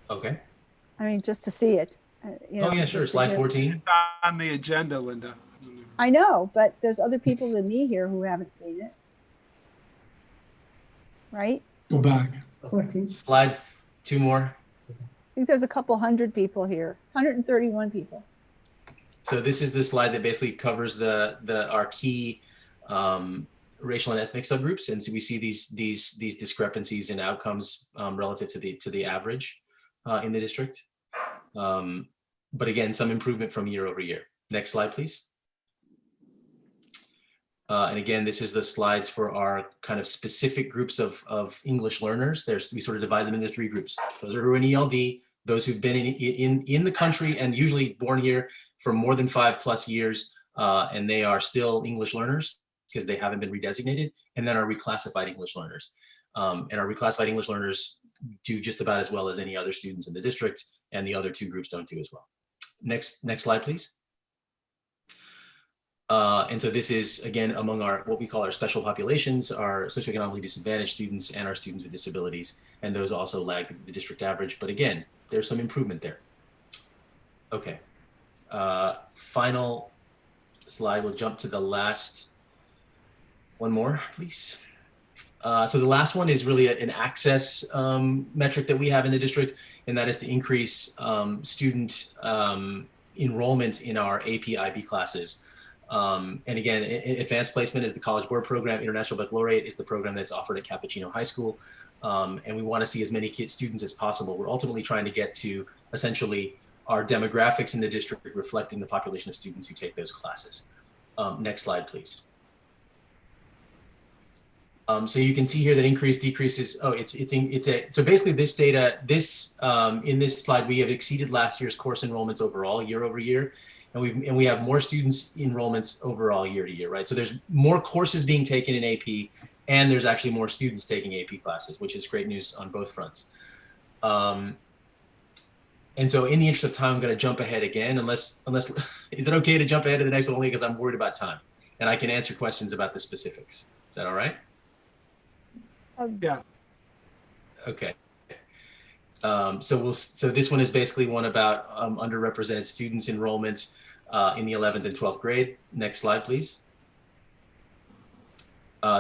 Okay. I mean, just to see it. Oh yeah, sure. Slide 14. It's on the agenda, Linda. I know, but there's other people than me here who haven't seen it. Right? Go back. Slide 2 more. I think there's a couple hundred people here, 131 people. So this is the slide that basically covers our key racial and ethnic subgroups, and so we see these discrepancies in outcomes relative to the average in the district. But again, some improvement from year over year. Next slide, please. And again, this is the slides for our kind of specific groups of English learners. We sort of divide them into 3 groups. Those are who are in ELD, those who've been in the country and usually born here for more than 5+ years, and they are still English learners because they haven't been redesignated, and then our reclassified English learners. And our reclassified English learners do just about as well as any other students in the district, and the other 2 groups don't do as well. Next slide, please. And so this is, again, among what we call our special populations, our socioeconomically disadvantaged students and our students with disabilities, and those also lag the district average. But again, there's some improvement there. Okay, final slide, we'll jump to the last one more, please. So the last one is really an access metric that we have in the district, and that is to increase student enrollment in our AP IB classes. And again, advanced placement is the College Board program. International Baccalaureate is the program that's offered at Cappuccino High School. And we want to see as many students as possible. We're ultimately trying to get to essentially our demographics in the district reflecting the population of students who take those classes. Next slide, please. So you can see here that increase, decreases. Oh, so basically this data, in this slide, we have exceeded last year's course enrollments overall year over year. And we have more students enrollments overall year to year, right? So there's more courses being taken in AP, and there's actually more students taking AP classes, which is great news on both fronts. And so in the interest of time, I'm going to jump ahead again, unless is it okay to jump ahead to the next one only because I'm worried about time, and I can answer questions about the specifics. Is that all right? Yeah. Okay. So this one is basically one about underrepresented students enrollment in the 11th and 12th grade. Next slide, please.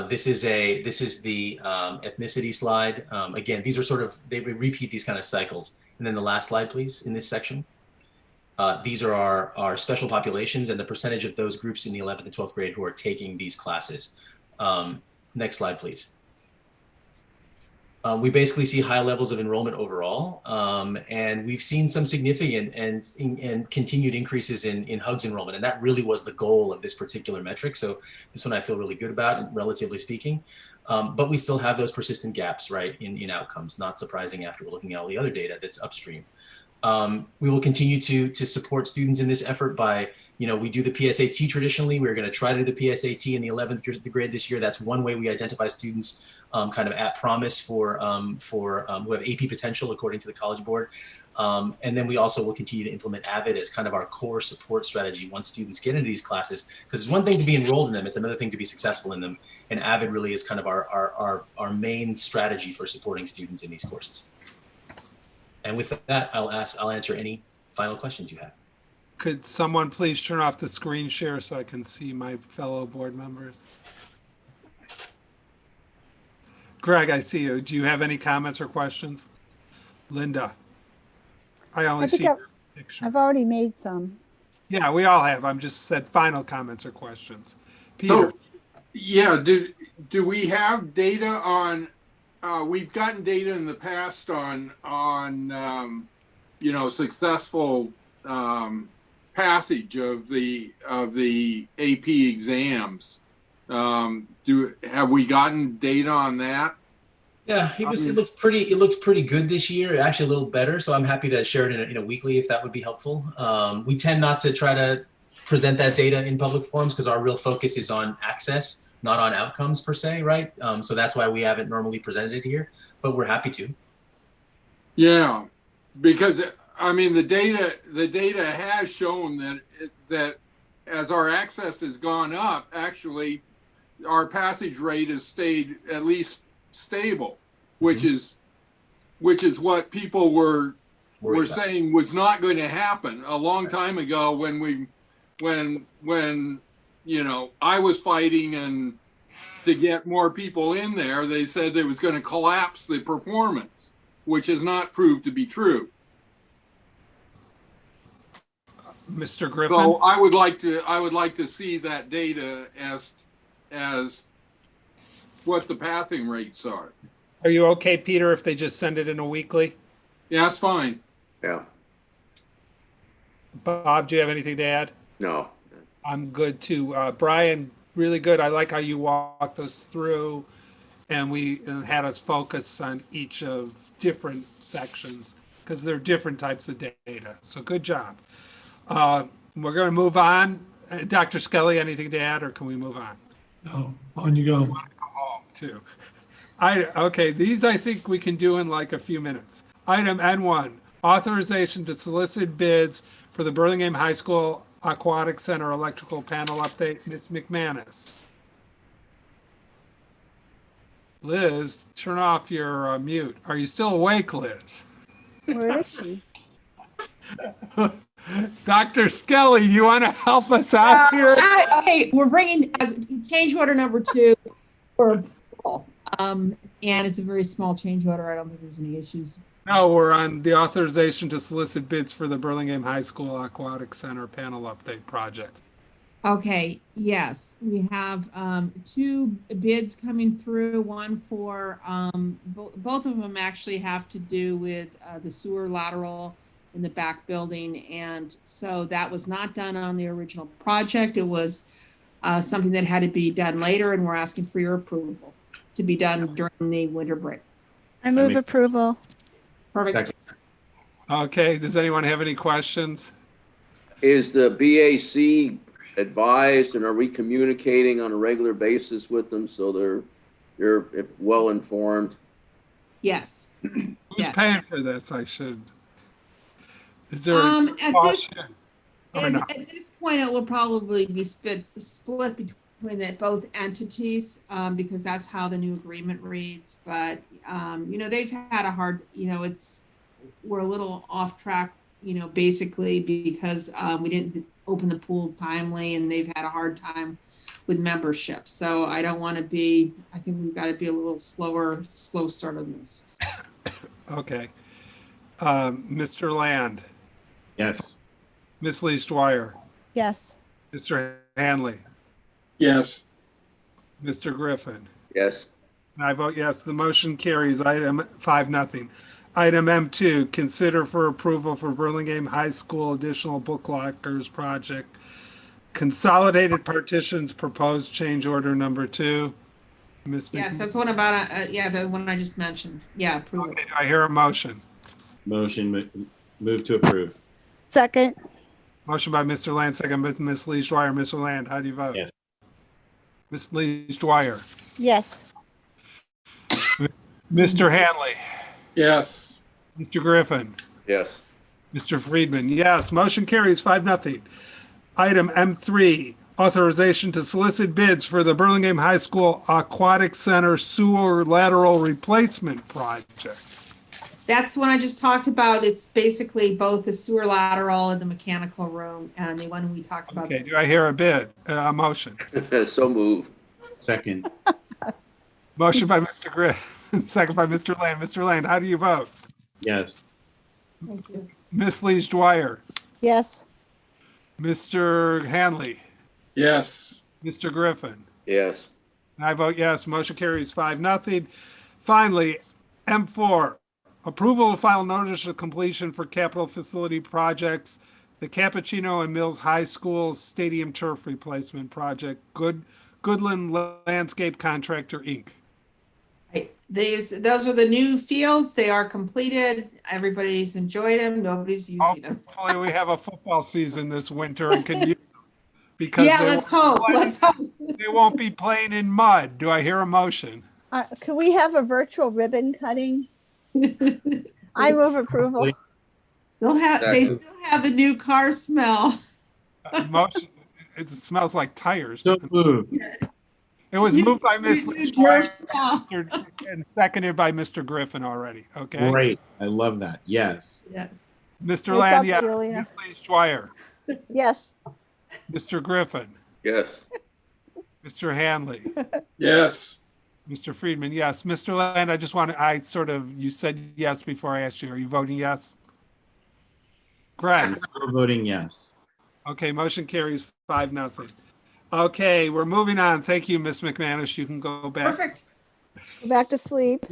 This is the ethnicity slide. Again, these are they repeat these kind of cycles. And then the last slide, please, in this section. These are our special populations and the percentage of those groups in the 11th and 12th grade who are taking these classes. Next slide, please. We basically see high levels of enrollment overall, and we've seen some significant and continued increases in HUGS enrollment, and that really was the goal of this particular metric. So this one I feel really good about, relatively speaking, but we still have those persistent gaps, right, in outcomes. Not surprising after looking at all the other data that's upstream. We will continue to support students in this effort by, we do the PSAT traditionally. We're going to try to do the PSAT in the 11th grade this year. That's one way we identify students kind of at promise for who have AP potential according to the College Board. And then we also will continue to implement AVID as kind of our core support strategy once students get into these classes, because it's one thing to be enrolled in them, it's another thing to be successful in them. And AVID really is kind of our main strategy for supporting students in these courses. And with that, I'll answer any final questions you have. Could someone please turn off the screen share so I can see my fellow board members? Greg, I see you. Do you have any comments or questions? Linda, I only see your picture. I've already made some. Yeah, we all have. I'm just said final comments or questions. Peter. So, yeah, do we have data on? We've gotten data in the past on successful passage of the AP exams. Have we gotten data on that? Yeah, it looked pretty good this year. Actually, a little better. So I'm happy to share it in a weekly if that would be helpful. We tend not to try to present that data in public forums because our real focus is on access, not on outcomes per se, right? So that's why we haven't normally presented it here, but we're happy to. Yeah, because the data has shown that as our access has gone up, actually, our passage rate has stayed at least stable, which is what people were saying was not going to happen a long time ago when I was fighting and to get more people in there. They said they was going to collapse the performance, which has not proved to be true. Mr. Griffin. So I would like to see that data as what the passing rates are. Are you okay, Peter, if they just send it in a weekly? Yeah, that's fine. Yeah. Bob, do you have anything to add? No. I'm good too. Brian, really good. I like how you walked us through and had us focus on each of different sections because they're different types of data. So good job. We're going to move on. Dr. Skelly, anything to add or can we move on? No, on you go. I want to go home too. Okay, these I think we can do in like a few minutes. Item N1, authorization to solicit bids for the Burlingame High School Aquatic Center electrical panel update. Ms. McManus. Liz, turn off your mute. Are you still awake, Liz? Where is she? Dr. Skelly, you want to help us out here? Okay, we're bringing change order number 2 for and it's a very small change order. I don't think there's any issues. No, we're on the authorization to solicit bids for the Burlingame High School Aquatic Center panel update project. Okay, yes, we have 2 bids coming through, one for, both of them actually have to do with the sewer lateral in the back building. And so that was not done on the original project. It was something that had to be done later, and we're asking for your approval to be done during the winter break. I move approval. Perfect. Second. Okay, does anyone have any questions? Is the BAC advised, and are we communicating on a regular basis with them so they're well informed? Yes. Who's paying for this? Is there at at this point, it will probably be split between both entities because that's how the new agreement reads. But they've had a hard, we're a little off track, basically because we didn't open the pool timely, and they've had a hard time with membership. So I don't want to be. I think we've got to be a little slow start on this. Okay, Mr. Land. Yes. Ms. Lee-Dwyer. Yes. Mr. Hanley. Yes. Mr. Griffin. Yes. And I vote yes. The motion carries. Item 5-0. Item M2, consider for approval for Burlingame High School additional book lockers project. Consolidated partitions proposed change order number 2. Ms. Yes, that's one about the one I just mentioned. Yeah, approval. Okay, do I hear a motion? Motion, move to approve. Second. Motion by Mr. Land, second by Ms. Lee-Dwyer. Mr. Land, how do you vote? Yes. Ms. Lee-Dwyer. Yes. Mr. Hanley. Yes. Mr. Griffin. Yes. Mr. Friedman. Yes. Motion carries 5-0. Item M3, authorization to solicit bids for the Burlingame High School Aquatic Center sewer lateral replacement project. That's one I just talked about. It's basically both the sewer lateral and the mechanical room, and the one we talked about. Okay, do I hear a bid, a motion? So move. Second. Motion by Mr. Griffin, second by Mr. Land. Mr. Land, how do you vote? Yes. Thank you. Ms. Lee-Dwyer. Yes. Mr. Hanley. Yes. Mr. Griffin. Yes. And I vote yes. Motion carries 5-0. Finally, M4, approval to file notice of completion for capital facility projects, the Cappuccino and Mills High School Stadium Turf Replacement Project, Goodland Landscape Contractor, Inc. Those are the new fields. They are completed. Everybody's enjoyed them. Nobody's using them. Hopefully we have a football season this winter and can use them because yeah, let's hope. Let's hope. They won't be playing in mud. Do I hear a motion? Could we have a virtual ribbon cutting? I move approval. They still have the new car smell. Motion. It smells like tires. So moved. It was moved by Ms. Lee-Dwyer and seconded by Mr. Griffin already. Okay. Great. I love that. Yes. Yes. Mr. Land, yes. Ms. Lee-Dwyer. Yes. Mr. Griffin. Yes. Mr. Hanley. Yes. Mr. Friedman, yes. Mr. Land, you said yes before I asked you. Are you voting yes? Greg. I'm voting yes. Okay, motion carries 5-0. Okay, we're moving on. Thank you, Ms. McManus. You can go back. Perfect. Go back to sleep.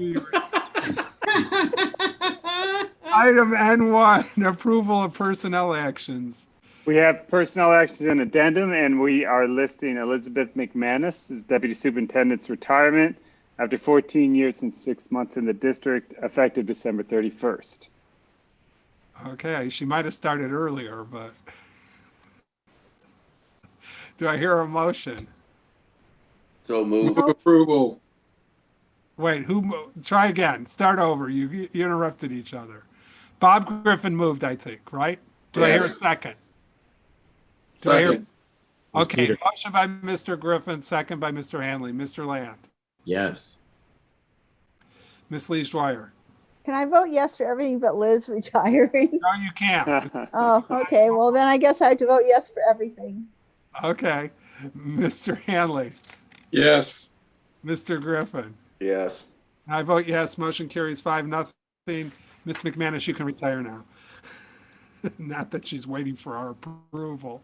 Item N1, approval of personnel actions. We have personnel actions and addendum, and we are listing Elizabeth McManus as Deputy Superintendent's retirement after 14 years and 6 months in the district, effective December 31st. Okay, she might have started earlier, but do I hear a motion? So move. Move approval. Wait, try again. Start over. You interrupted each other. Bob Griffin moved, I think, right? Do I hear a second? Second. Okay, motion by Mr. Griffin, second by Mr. Hanley. Mr. Land. Yes. Ms. Lees-Dwyer. Can I vote yes for everything but Liz retiring? No, you can't. Oh, okay. Well, then I guess I have to vote yes for everything. Okay. Mr. Hanley. Yes. Mr. Griffin. Yes. I vote yes. Motion carries 5-0. Ms. McManus, you can retire now. Not that she's waiting for our approval.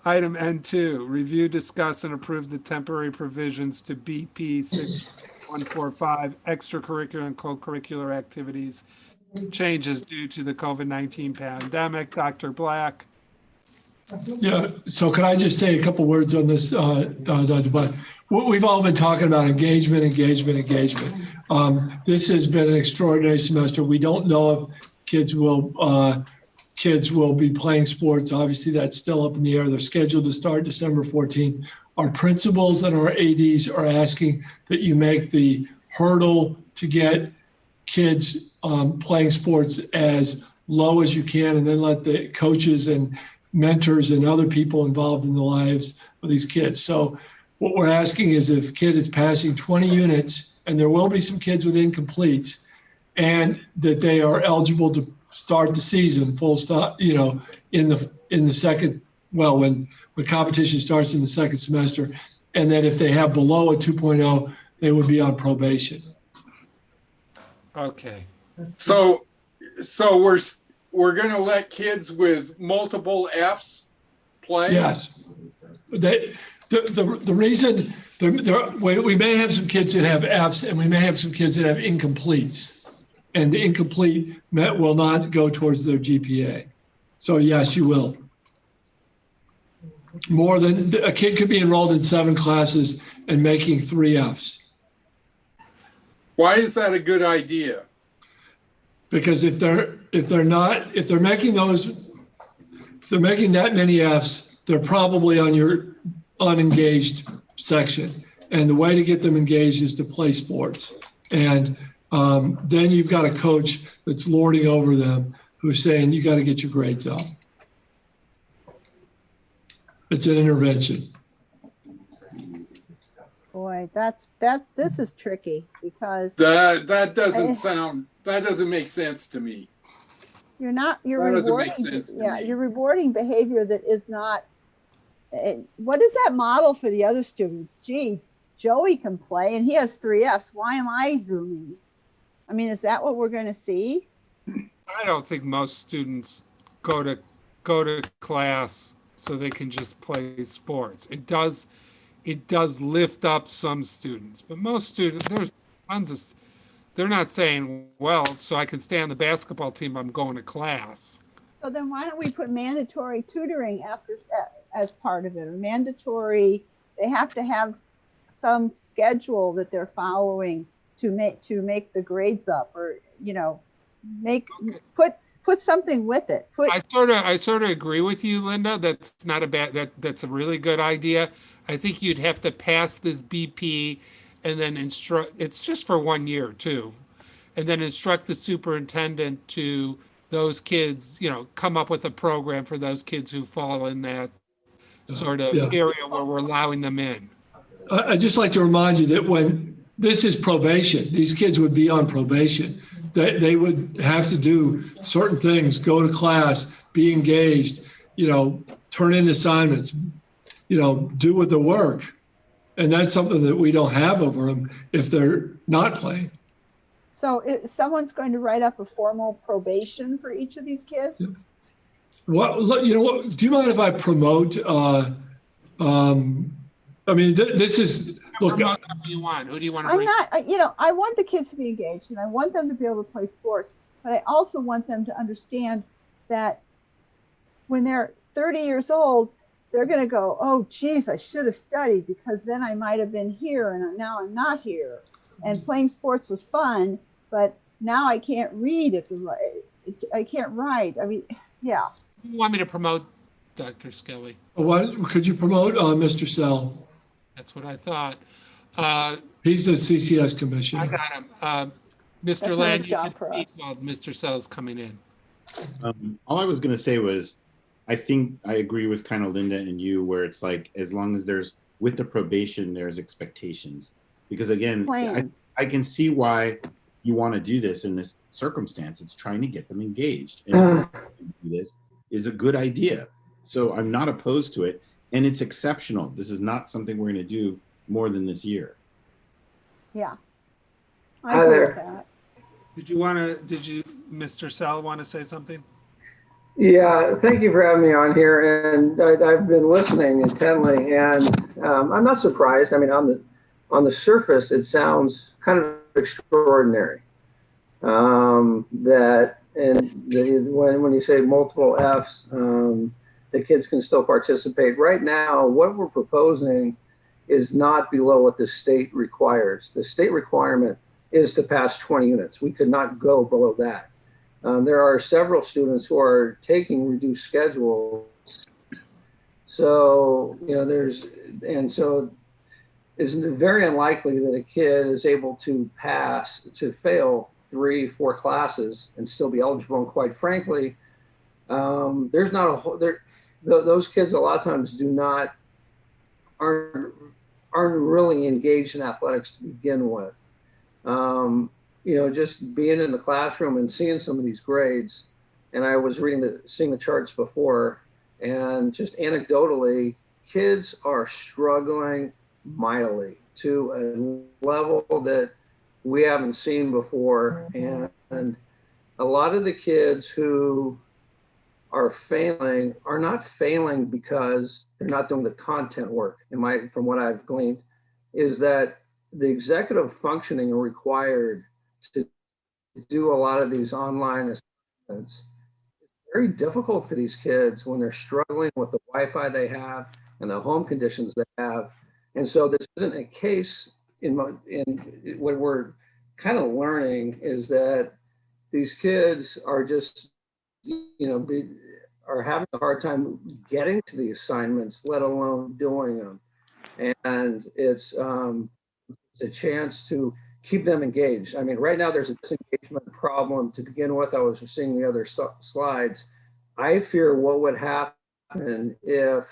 Item N2, review, discuss, and approve the temporary provisions to BP 6145, extracurricular and co-curricular activities, changes due to the COVID-19 pandemic. Dr. Black. Yeah, so can I just say a couple words on this, Dr. Black? We've all been talking about engagement. This has been an extraordinary semester. We don't know if kids will be playing sports. Obviously, that's still up in the air. They're scheduled to start December 14th. Our principals and our ADs are asking that you make the hurdle to get kids playing sports as low as you can, and then let the coaches and mentors and other people involved in the lives of these kids. So what we're asking is if a kid is passing 20 units, and there will be some kids with incompletes, and that they are eligible to start the season full stop, in the second, when competition starts in the second semester, and that if they have below a 2.0, they would be on probation. Okay. So we're going to let kids with multiple Fs play? Yes. The reason we may have some kids that have Fs, and we may have some kids that have incompletes, and the incomplete will not go towards their GPA. So yes, you will. More than a kid could be enrolled in 7 classes and making 3 Fs. Why is that a good idea? Because if they're making that many Fs, they're probably on your unengaged section. And the way to get them engaged is to play sports. And then you've got a coach that's lording over them who's saying, you got to get your grades up. It's an intervention. Boy, this is tricky because that doesn't make sense to me. You're rewarding behavior that is not. What is that model for the other students? Gee, Joey can play and he has 3 Fs. Why am I zooming? I mean, is that what we're going to see? I don't think most students go to class so they can just play sports. It does lift up some students, but most students, there's tons of, they're not saying, well, so I can stay on the basketball team, I'm going to class. So then why don't we put mandatory tutoring as part of it, or mandatory, they have to have some schedule that they're following to make the grades up, or put something with it. I sort of agree with you, Linda. That's not a bad, that's a really good idea. I think you'd have to pass this BP and then instruct, it's just for 1 year too, and then instruct the superintendent to those kids, come up with a program for those kids who fall in that sort of area where we're allowing them in. I'd just like to remind you that when this is probation, these kids would be on probation. They would have to do certain things, go to class, be engaged, turn in assignments, do the work. And that's something that we don't have over them if they're not playing. So someone's going to write up a formal probation for each of these kids? Do you mind if I promote I mean, this is, look. Promote who you want. Who do you want to I'm bring? not, you know, I want the kids to be engaged and I want them to be able to play sports, but I also want them to understand that when they're 30 years old, they're going to go, oh, geez, I should have studied because then I might have been here and now I'm not here. And playing sports was fun, but now I can't read at the right. I can't write. I mean, yeah. You want me to promote Dr. Skelly? Could you promote Mr. Sell? That's what I thought. He's the CCS commissioner. I got him. Mr. Land, you can speak while Mr. Sell's coming in. All I was going to say was, I think I agree with kind of Linda and you, where it's like, as long as there's, with the probation, there's expectations. Because again, I can see why you want to do this in this circumstance. It's trying to get them engaged. And this is a good idea. So I'm not opposed to it. And it's exceptional. This is not something we're going to do more than this year. Yeah. I agree with that. Did you, Mr. Sell, want to say something? Yeah, thank you for having me on here. And I've been listening intently, and I'm not surprised. I mean, on the surface, it sounds kind of extraordinary. When you say multiple Fs, the kids can still participate. Right now, what we're proposing is not below what the state requires. The state requirement is to pass 20 units. We could not go below that. There are several students who are taking reduced schedules. So, you know, so it's very unlikely that a kid is able to fail 3-4 classes and still be eligible. And quite frankly, there's not a whole, those kids a lot of times aren't really engaged in athletics to begin with. You know, just being in the classroom and seeing some of these grades, and I was seeing the charts before, and just anecdotally, kids are struggling mightily to a level that we haven't seen before. And a lot of the kids who are failing are not failing because they're not doing the content work. From what I've gleaned, is that the executive functioning required to do a lot of these online assessments. It's very difficult for these kids when they're struggling with the Wi-Fi they have and the home conditions they have. And so this isn't a case in what we're kind of learning is that these kids are just, you know, are having a hard time getting to the assignments, let alone doing them. And it's a chance to keep them engaged. I mean, right now there's a disengagement problem to begin with. I was seeing the other slides. I fear what would happen if,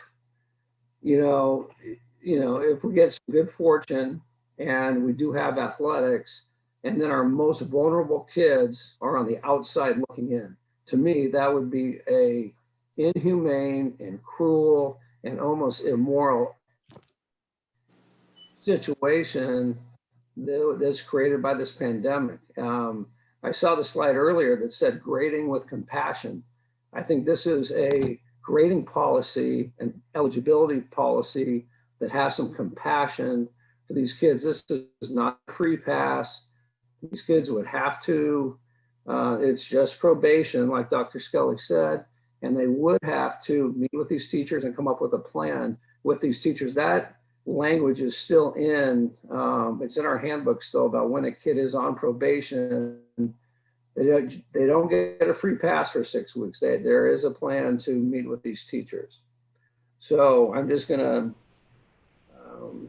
if we get some good fortune and we do have athletics, and then our most vulnerable kids are on the outside looking in. To me, that would be a inhumane and cruel and almost immoral situation that's created by this pandemic. I saw the slide earlier that said grading with compassion. I think this is a grading policy and eligibility policy that has some compassion for these kids. This is not a free pass. These kids would have to, it's just probation, like Dr. Skelly said, and they would have to meet with these teachers and come up with a plan with these teachers. That language is still it's in our handbook still about when a kid is on probation. They don't get a free pass for 6 weeks. There is a plan to meet with these teachers. So I'm just gonna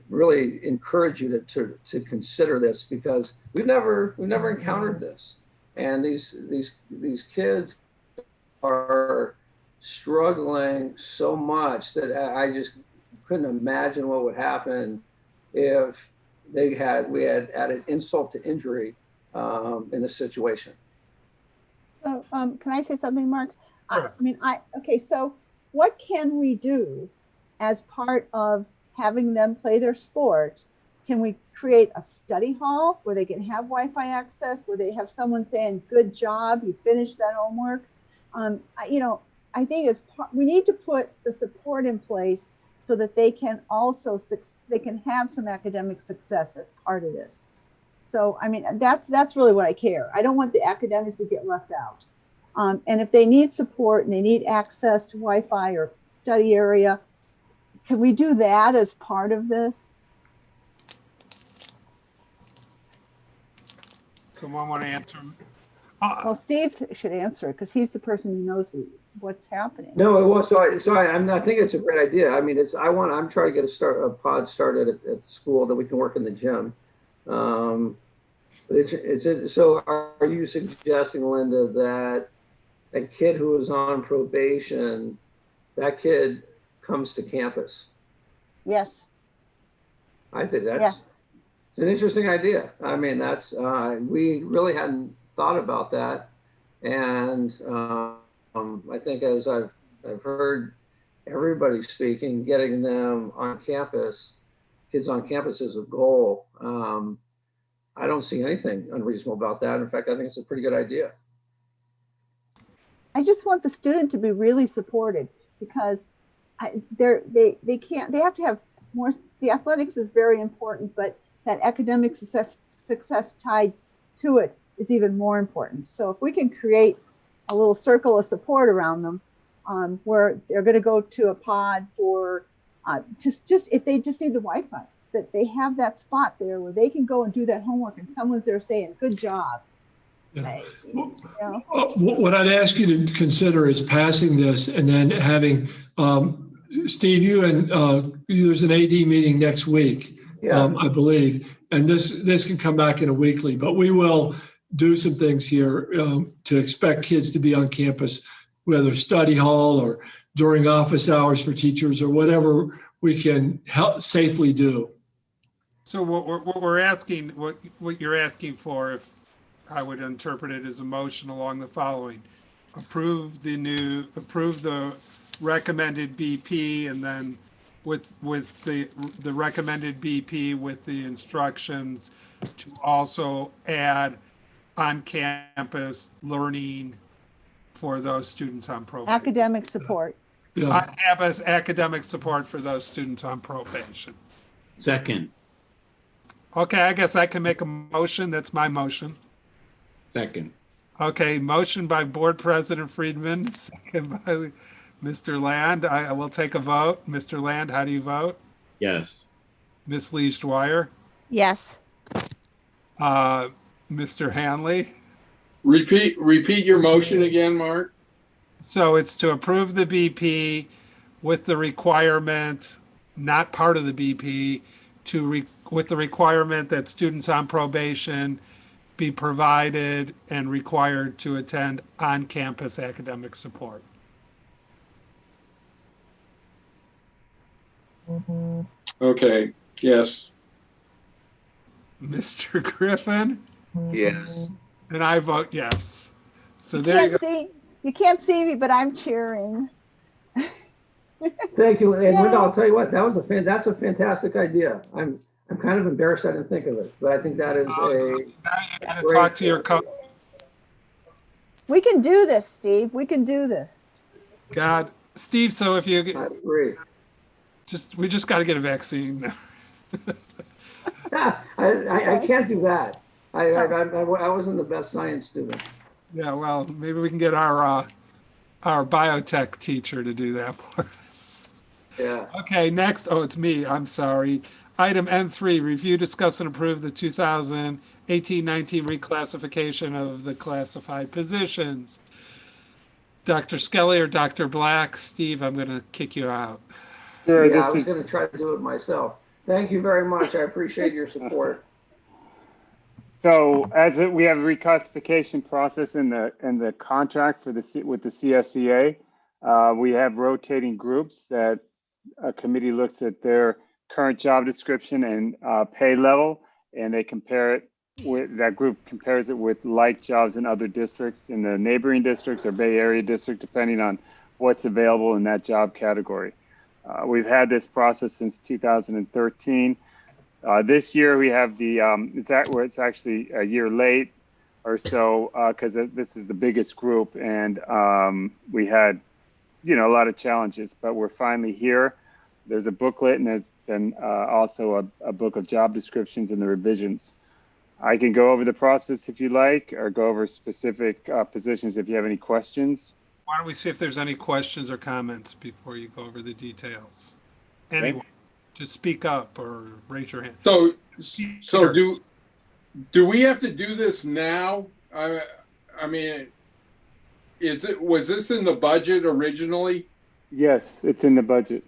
really encourage you to consider this, because we've never encountered this. And these kids are struggling so much that I just couldn't imagine what would happen if we had added insult to injury in this situation. So can I say something, Mark? Sure. So what can we do as part of having them play their sport? Can we create a study hall where they can have Wi-Fi access, where they have someone saying, good job, you finished that homework? I think we need to put the support in place so that they can also they can have some academic success as part of this. So, I mean, that's really what I care. I don't want the academics to get left out. And if they need support and they need access to Wi-Fi or study area, can we do that as part of this? Someone want to answer? Well, Steve should answer it because he's the person who knows what's happening. No, it was I think it's a great idea. I mean, I'm trying to get a pod started at the school that we can work in the gym. So are you suggesting, Linda, that a kid who is on probation, that kid comes to campus? Yes. I think it's an interesting idea. I mean, we really hadn't thought about that. And I think as I've heard everybody speaking, getting them on campus, kids on campus is a goal. I don't see anything unreasonable about that. In fact, I think it's a pretty good idea. I just want the student to be really supported because they have to have more. The athletics is very important, but that academic success tied to it is even more important. So if we can create a little circle of support around them, where they're going to go to a pod for just if they just need the Wi-Fi, that they have that spot there where they can go and do that homework and someone's there saying, good job. Yeah. What I'd ask you to consider is passing this and then having, Steve, there's an AD meeting next week, I believe, and this can come back in a weekly, but we will do some things here to expect kids to be on campus, whether study hall or during office hours for teachers or whatever we can help safely do. So what we're asking, what you're asking for, if I would interpret it as a motion along the following: approve the recommended BP, and then with the recommended BP with the instructions to also add on-campus learning for those students on probation. Academic support. Yeah. On-campus academic support for those students on probation. Second. Okay, I guess I can make a motion. That's my motion. Second. Okay, motion by Board President Friedman, second by Mr. Land. I will take a vote. Mr. Land, how do you vote? Yes. Ms. Lees-Dwyer? Yes. Mr. Hanley? Repeat your motion again, Mark. So it's to approve the BP with the requirement, not part of the BP, with the requirement that students on probation be provided and required to attend on-campus academic support. Okay, yes. Mr. Griffin? Yes. And I vote yes. So there you go. You can't see me, but I'm cheering. Thank you. And Linda, I'll tell you what, that's a fantastic idea. I'm kind of embarrassed I didn't think of it, but I think that is Now you got to talk to your coach. We can do this, Steve. We can do this. God, Steve. So if you I agree. we just got to get a vaccine. I can't do that. I wasn't the best science student. Yeah, well, maybe we can get our biotech teacher to do that for us. Yeah. Okay, next. Oh, it's me. I'm sorry. Item N3, review, discuss, and approve the 2018-19 reclassification of the classified positions. Dr. Skelly or Dr. Black? Steve, I'm going to kick you out. Sure, yeah, I was going to try to do it myself. Thank you very much. I appreciate your support. So we have a reclassification process in the contract with the CSEA, we have rotating groups that a committee looks at their current job description and pay level, and they compare it with, that group compares it with like jobs in other districts, in the neighboring districts or Bay Area district, depending on what's available in that job category. We've had this process since 2013. This year we have the, it's actually a year late or so, because this is the biggest group, and we had, a lot of challenges, but we're finally here. There's a booklet, and there's then also a book of job descriptions and the revisions. I can go over the process if you like, or go over specific positions if you have any questions. Why don't we see if there's any questions or comments before you go over the details? Anyone, just speak up or raise your hand. So do we have to do this now? I mean, was this in the budget originally? Yes, it's in the budget.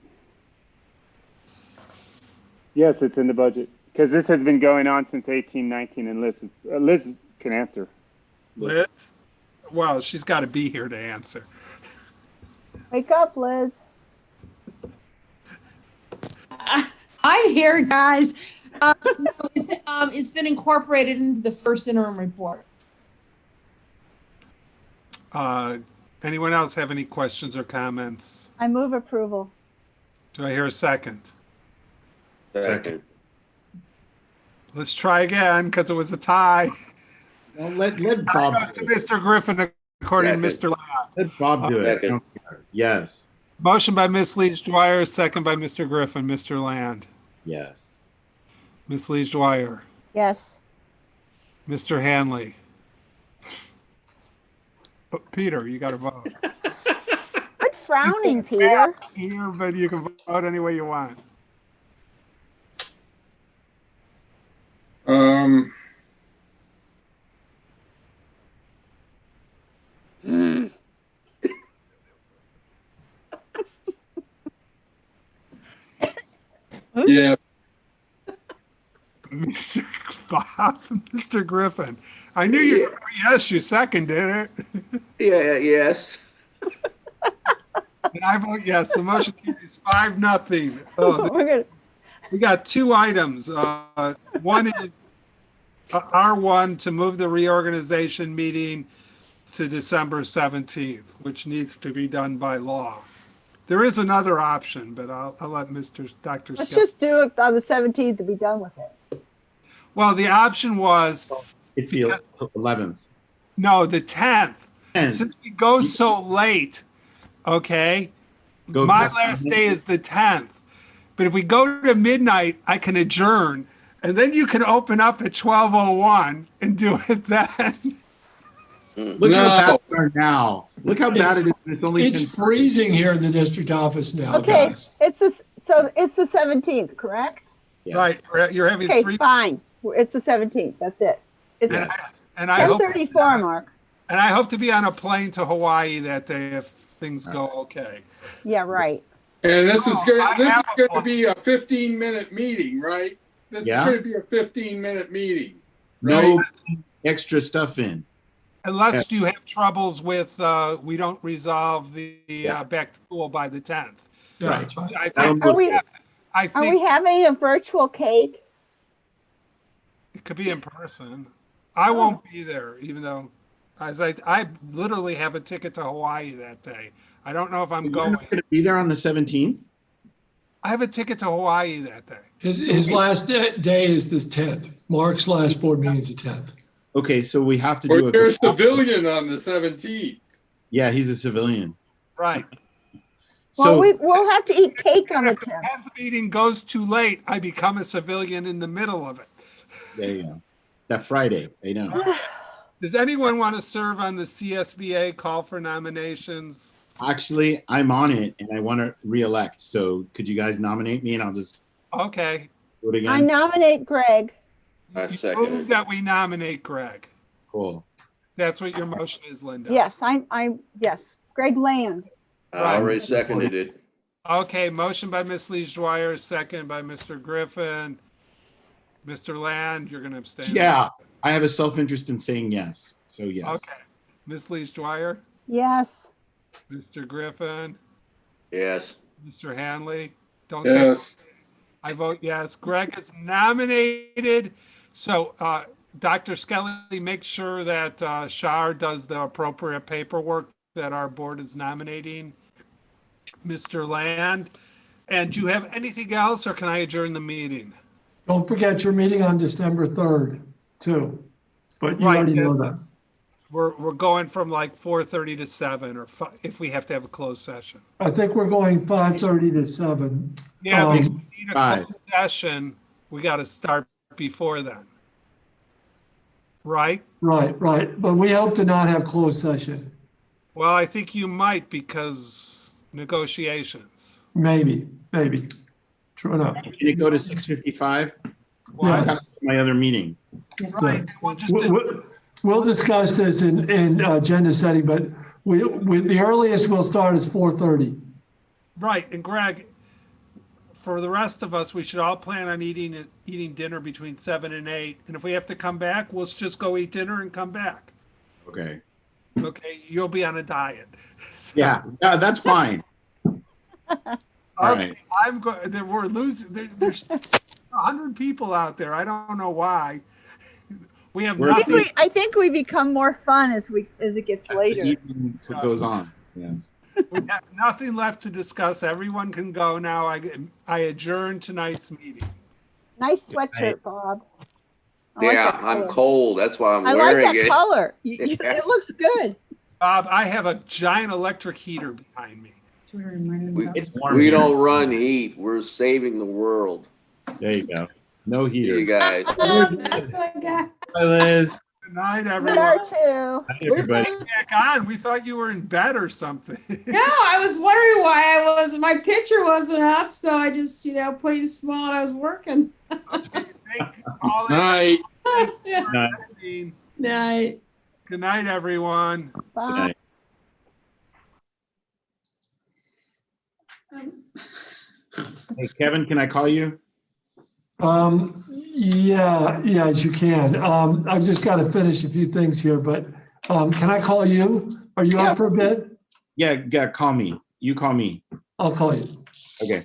Yes, it's in the budget. Because this has been going on since 1819, and Liz can answer. Liz? Well, she's got to be here to answer. Wake up, Liz. I'm here, guys. No, it's been incorporated into the first interim report. Anyone else have any questions or comments? I move approval. Do I hear a second? Second. Let's try again because it was a tie. Well, let Bob goes to Mr. Griffin according to Mr. Ladd. Let Bob do it. Yes. Motion by Ms. Leach-Dwyer, second by Mr. Griffin. Mr. Land. Yes. Ms. Leach-Dwyer. Yes. Mr. Hanley. Peter, you got to vote. Quit frowning, Peter. Here, but you can vote any way you want. Yeah. Mr. Bob, Mr. Griffin. I knew you were, yes, you seconded it. Yeah, yes. And I vote yes. The motion carries 5-0. Oh, we got two items. One is R1 to move the reorganization meeting to December 17th, which needs to be done by law. There is another option, but I'll let Dr. Let's just do it on the 17th to be done with it. Well, the option was it's the 11th. No, the 10th. Since we go so late, okay, my last day is the 10th. But if we go to midnight, I can adjourn, and then you can open up at 12:01 and do it then. Look how bad we are now. Look how bad it is. It's only It's 10. freezing here in the district office now, Okay, guys. it's the 17th, correct? Yes. Right, you're having Okay, three. fine. It's the 17th. That's it. It's And I hope 10:34, Mark. And I hope to be on a plane to Hawaii that day if things go okay. Yeah, right. And this is going to be a 15-minute meeting, right? This Yeah. is going to be a 15-minute meeting. No extra stuff in. Unless you have troubles with we don't resolve the back to school by the 10th. Yeah, that's right. Are we having a virtual cake? It could be in person. I won't be there, even though I literally have a ticket to Hawaii that day. I don't know if I'm going. You're not going to be there on the 17th? I have a ticket to Hawaii that day. His last day is the 10th. Mark's last board meeting is the 10th. Okay, so we have to do Or you're a civilian on the 17th. Yeah, he's a civilian. Right. So we'll have to eat cake on the 10th. If the 10th meeting goes too late, I become a civilian in the middle of it. there you go. That Friday, I know. Does anyone want to serve on the CSBA call for nominations? Actually, I'm on it and I want to re-elect. So could you guys nominate me and I'll just Okay. do it again? I nominate Greg. Move that we nominate Greg. Cool. That's what your motion is, Linda. Yes, yes, Greg Land. I already seconded it. Okay, motion by Ms. Leach-Dwyer, second by Mr. Griffin. Mr. Land, you're going to abstain. Yeah, I have a self-interest in saying yes. So yes. Okay. Ms. Leach-Dwyer, Yes. Mr. Griffin, Yes. Mr. Hanley. Don't Yes. I vote yes. Greg is nominated. So, Dr. Skelly, make sure that Shar does the appropriate paperwork that our board is nominating Mr. Land. And do you have anything else, or can I adjourn the meeting? Don't forget your meeting on December 3rd, too. But you already know that. We're going from like 4:30 to 7, or if we have to have a closed session. I think we're going 5:30 to 7. Yeah, because we need a 5. closed session. We got to start before then. Right? Right. But we hope to not have closed session. Well, I think you might because negotiations. Maybe. True enough. Can it go to 6:55? What? Yes. My other meeting. Right. We'll discuss this in agenda setting, but the earliest we'll start is 4:30. Right. And Greg, for the rest of us, we should all plan on eating dinner between 7 and 8. And if we have to come back, we'll just go eat dinner and come back. Okay. Okay. You'll be on a diet. So, Yeah, that's fine. All okay. right. I'm going. We're losing. There's 100 people out there. I don't know why. We have nothing. I think we become more fun as it gets later. The evening goes on. Yes. We have nothing left to discuss. Everyone can go now. I adjourn tonight's meeting. Nice sweatshirt, Bob. I like Yeah, that I'm color. cold. That's why I'm I like wearing that it. color. It looks good. Bob, I have a giant electric heater behind me. We don't run heat. We're saving the world. There you go. No heater. You guys. Hi, Liz. Good night, We everyone. are too. Hi, everybody. Back on. We thought you were in bed or something. No, I was wondering why my picture wasn't up, so I just, put it small and I was working. Night. Night. Good night, everyone. Bye. Hey, Kevin, can I call you? Yes, you can. I've just got to finish a few things here, but can I call you? Are you up for a bit? Yeah, call me. You call me. I'll call you. Okay.